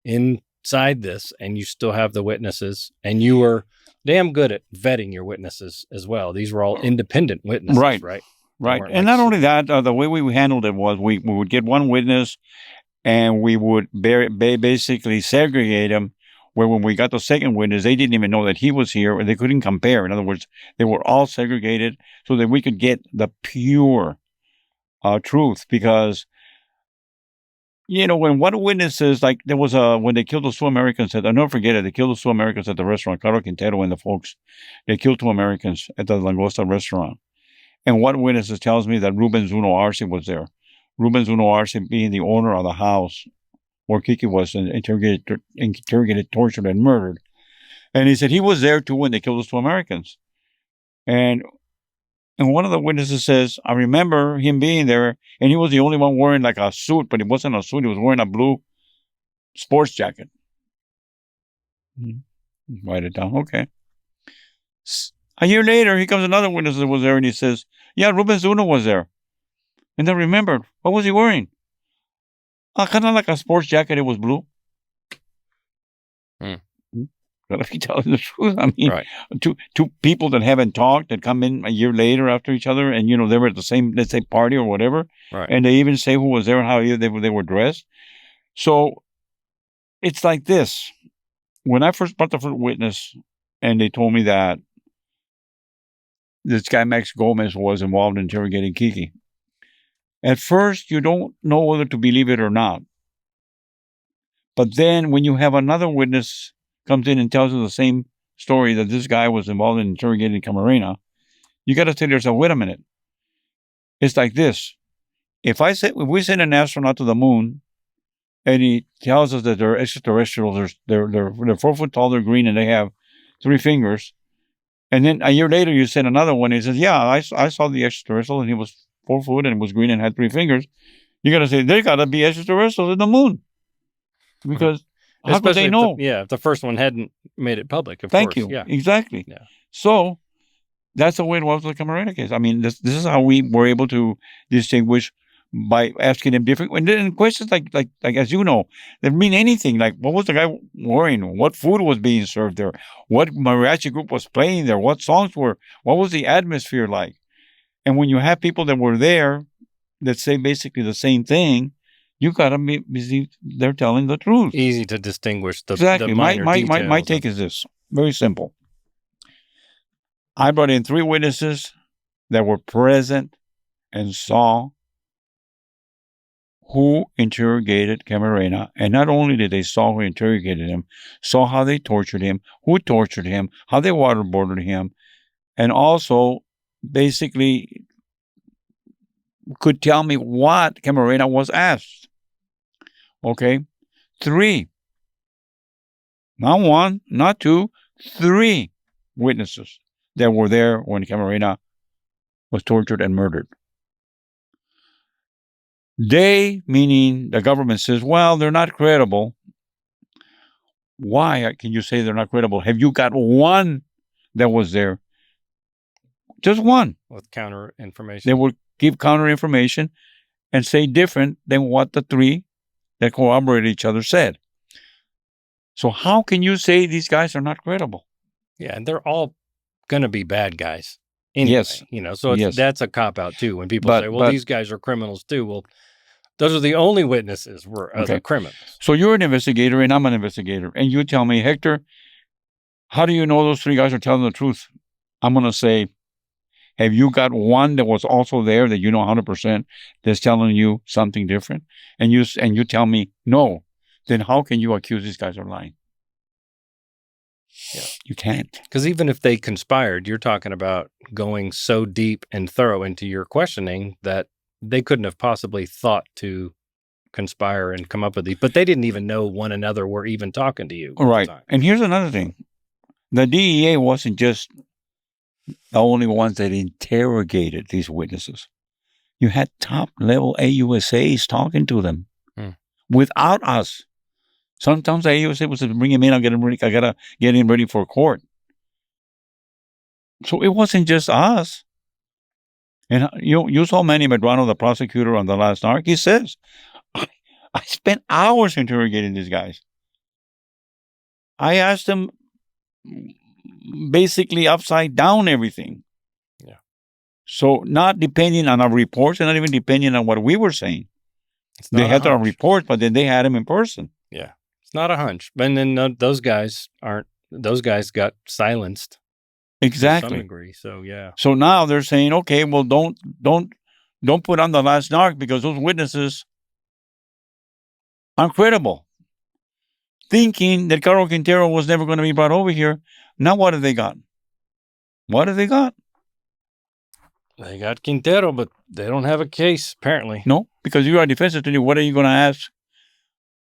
inside this, and you still have the witnesses, and you were damn good at vetting your witnesses as well. These were all independent witnesses, Right. right? Right. weren't And like not only that, the way we handled it was we would get one witness and we would basically segregate him, where when we got the second witness, they didn't even know that he was here and they couldn't compare. In other words, they were all segregated so that we could get the pure truth. Because, you know, when one witness says, like, there was when they killed those 2 Americans, I'll never forget it, they killed those 2 Americans at the restaurant, Carlos Quintero and the folks. They killed 2 Americans at the Langosta restaurant. And one witness tells me that Ruben Zuno Arce was there. Ruben Zuno Arce being the owner of the house where Kiki was interrogated, tortured, and murdered. And he said he was there too when they killed those 2 Americans. And one of the witnesses says, I remember him being there, and he was the only one wearing like a suit, but it wasn't a suit. He was wearing a blue sports jacket. Write it down. Okay. A year later, here comes another witness that was there, and he says, yeah, Ruben Zuno was there. And then remembered, what was he wearing? Kind of like a sports jacket. It was blue. But if you tell the truth, I mean, Right. two people that haven't talked that come in a year later after each other, and you know they were at the same, let's say, party or whatever, Right. and they even say who was there and how they were dressed. So it's like this. When I first brought the first witness, and they told me that this guy Max Gomez was involved in interrogating Kiki. At first, you don't know whether to believe it or not. But then when you have another witness comes in and tells you the same story, that this guy was involved in interrogating Camarena, you got to tell yourself, wait a minute. It's like this. If we send an astronaut to the moon and he tells us that they're extraterrestrials, they're 4 foot tall, they're green, and they have 3 fingers, and then a year later you send another one, and he says, yeah, I saw the extraterrestrial and he was 4 foot and was green and had 3 fingers, you got to say, there got to be extraterrestrials in the moon. Because how could they know? If the first one hadn't made it public, of Thank course. you. Yeah. Exactly. Yeah. So that's the way it was with the Camarena case. I mean, this is how we were able to distinguish by asking them different. And then questions like as you know, they mean anything. Like, what was the guy wearing? What food was being served there? What mariachi group was playing there? What songs were? What was the atmosphere like? And when you have people that were there that say basically the same thing, you gotta be they're telling the truth. Easy to distinguish the Exactly. the minor My details. take is this. Very simple. I brought in 3 witnesses that were present and saw who interrogated Camarena. And not only did they saw who interrogated him, saw how they tortured him, who tortured him, how they waterboarded him, and also basically could tell me what Camarena was asked. Okay? 3. Not 1, not 2, 3 witnesses that were there when Camarena was tortured and murdered. They, meaning the government, says, well, they're not credible. Why can you say they're not credible? Have you got 1 that was there? Just 1. With counter information. They would give counter information and say different than what the 3 that corroborated each other said. So how can you say these guys are not credible? Yeah, and they're all going to be bad guys. Anyway, Yes. So Yes. that's a cop-out, too. When people But- say, well, but- these guys are criminals, too. Well, those are the only witnesses were other Okay. criminals. So you're an investigator and I'm an investigator. And you tell me, Hector, how do you know those 3 guys are telling the truth? I'm going to say, have you got 1 that was also there that you know 100% that's telling you something different? And you tell me no. Then how can you accuse these guys of lying? Yeah. You can't. Because even if they conspired, you're talking about going so deep and thorough into your questioning that they couldn't have possibly thought to conspire and come up with these. But they didn't even know one another were even talking to you. at the Right. time. And here's another thing. The DEA wasn't just the only ones that interrogated these witnesses. You had top-level AUSAs talking to them without us. Sometimes the AUSA was to bring him in. I gotta get him ready for court. So it wasn't just us. And you saw Manny Medrano, the prosecutor on the Last Narc. He says, I spent hours interrogating these guys. I asked them basically upside down everything. Yeah. So not depending on our reports and not even depending on what we were saying. They had their reports, but then they had them in person. Yeah. It's not a hunch. And then those guys got silenced. Exactly. To some degree. So yeah. So now they're saying, okay, well, don't put on the Last Narc because those witnesses are credible. Thinking that Carlos Quintero was never going to be brought over here. Now what have they got? What have they got? They got Quintero, but they don't have a case, apparently. No, because you are a defense attorney. What are you going to ask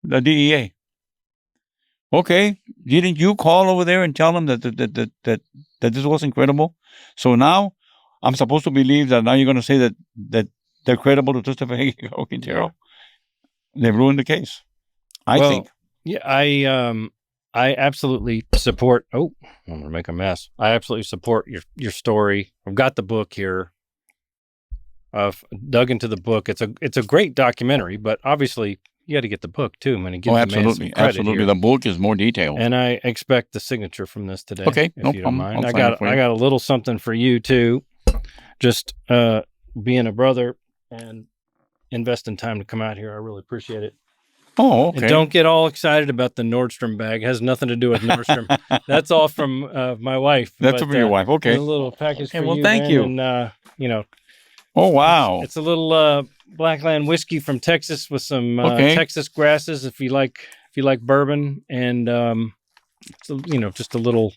the DEA? Okay, didn't you call over there and tell them that this wasn't credible? So now I'm supposed to believe that now you're going to say that they're credible to testify against Quintero? They've ruined the case, I think. Yeah, I absolutely support. Oh, I'm gonna make a mess. I absolutely support your story. I've got the book here. I've dug into the book. It's a great documentary, but obviously you got to get the book too. I'm going to give the man some credit here. The book is more detailed. And I expect the signature from this today. Okay, if you don't mind. I got a little something for you too. Just being a brother and investing time to come out here, I really appreciate it. Oh, okay. And don't get all excited about the Nordstrom bag. It has nothing to do with Nordstrom. That's all from my wife. That's from your wife. Okay. A little package for you. Well, thank you. And oh wow, it's a little Blackland whiskey from Texas with some Texas grasses. If you like bourbon, and so, just a little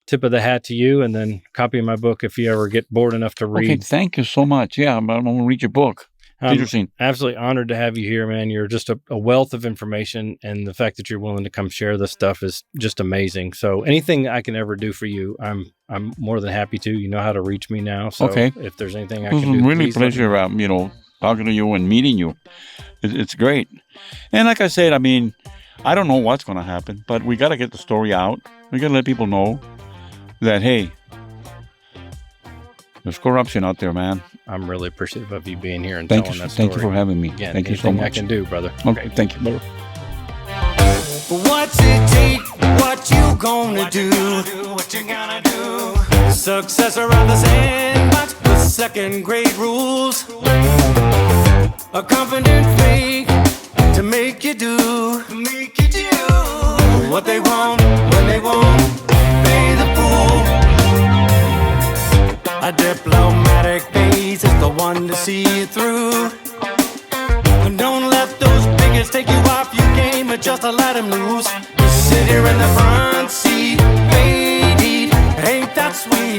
tip of the hat to you, and then a copy of my book if you ever get bored enough to read. Okay, thank you so much. Yeah, I'm going to read your book. Interesting. Absolutely honored to have you here, man. You're just a wealth of information, and the fact that you're willing to come share this stuff is just amazing. So anything I can ever do for you, I'm more than happy to. You know how to reach me now. So if there's anything I can do, it was really a pleasure, talking to you and meeting you. It's great. And like I said, I mean, I don't know what's going to happen, but we got to get the story out. We got to let people know that, hey, there's corruption out there, man. I'm really appreciative of you being here and telling that story. Thank you for having me. Again, thank you so much. I can do, brother. Okay, thank you, brother. What's it take? What you gonna do? What you gonna do? Success around the sandbox with second grade rules. A confident fake to make you do what they want when they won't pay the fool. A diplomatic face is the one to see you through. And don't let those bigots take you off your game, but just to let them loose. You sit here in the front seat, baby, ain't that sweet?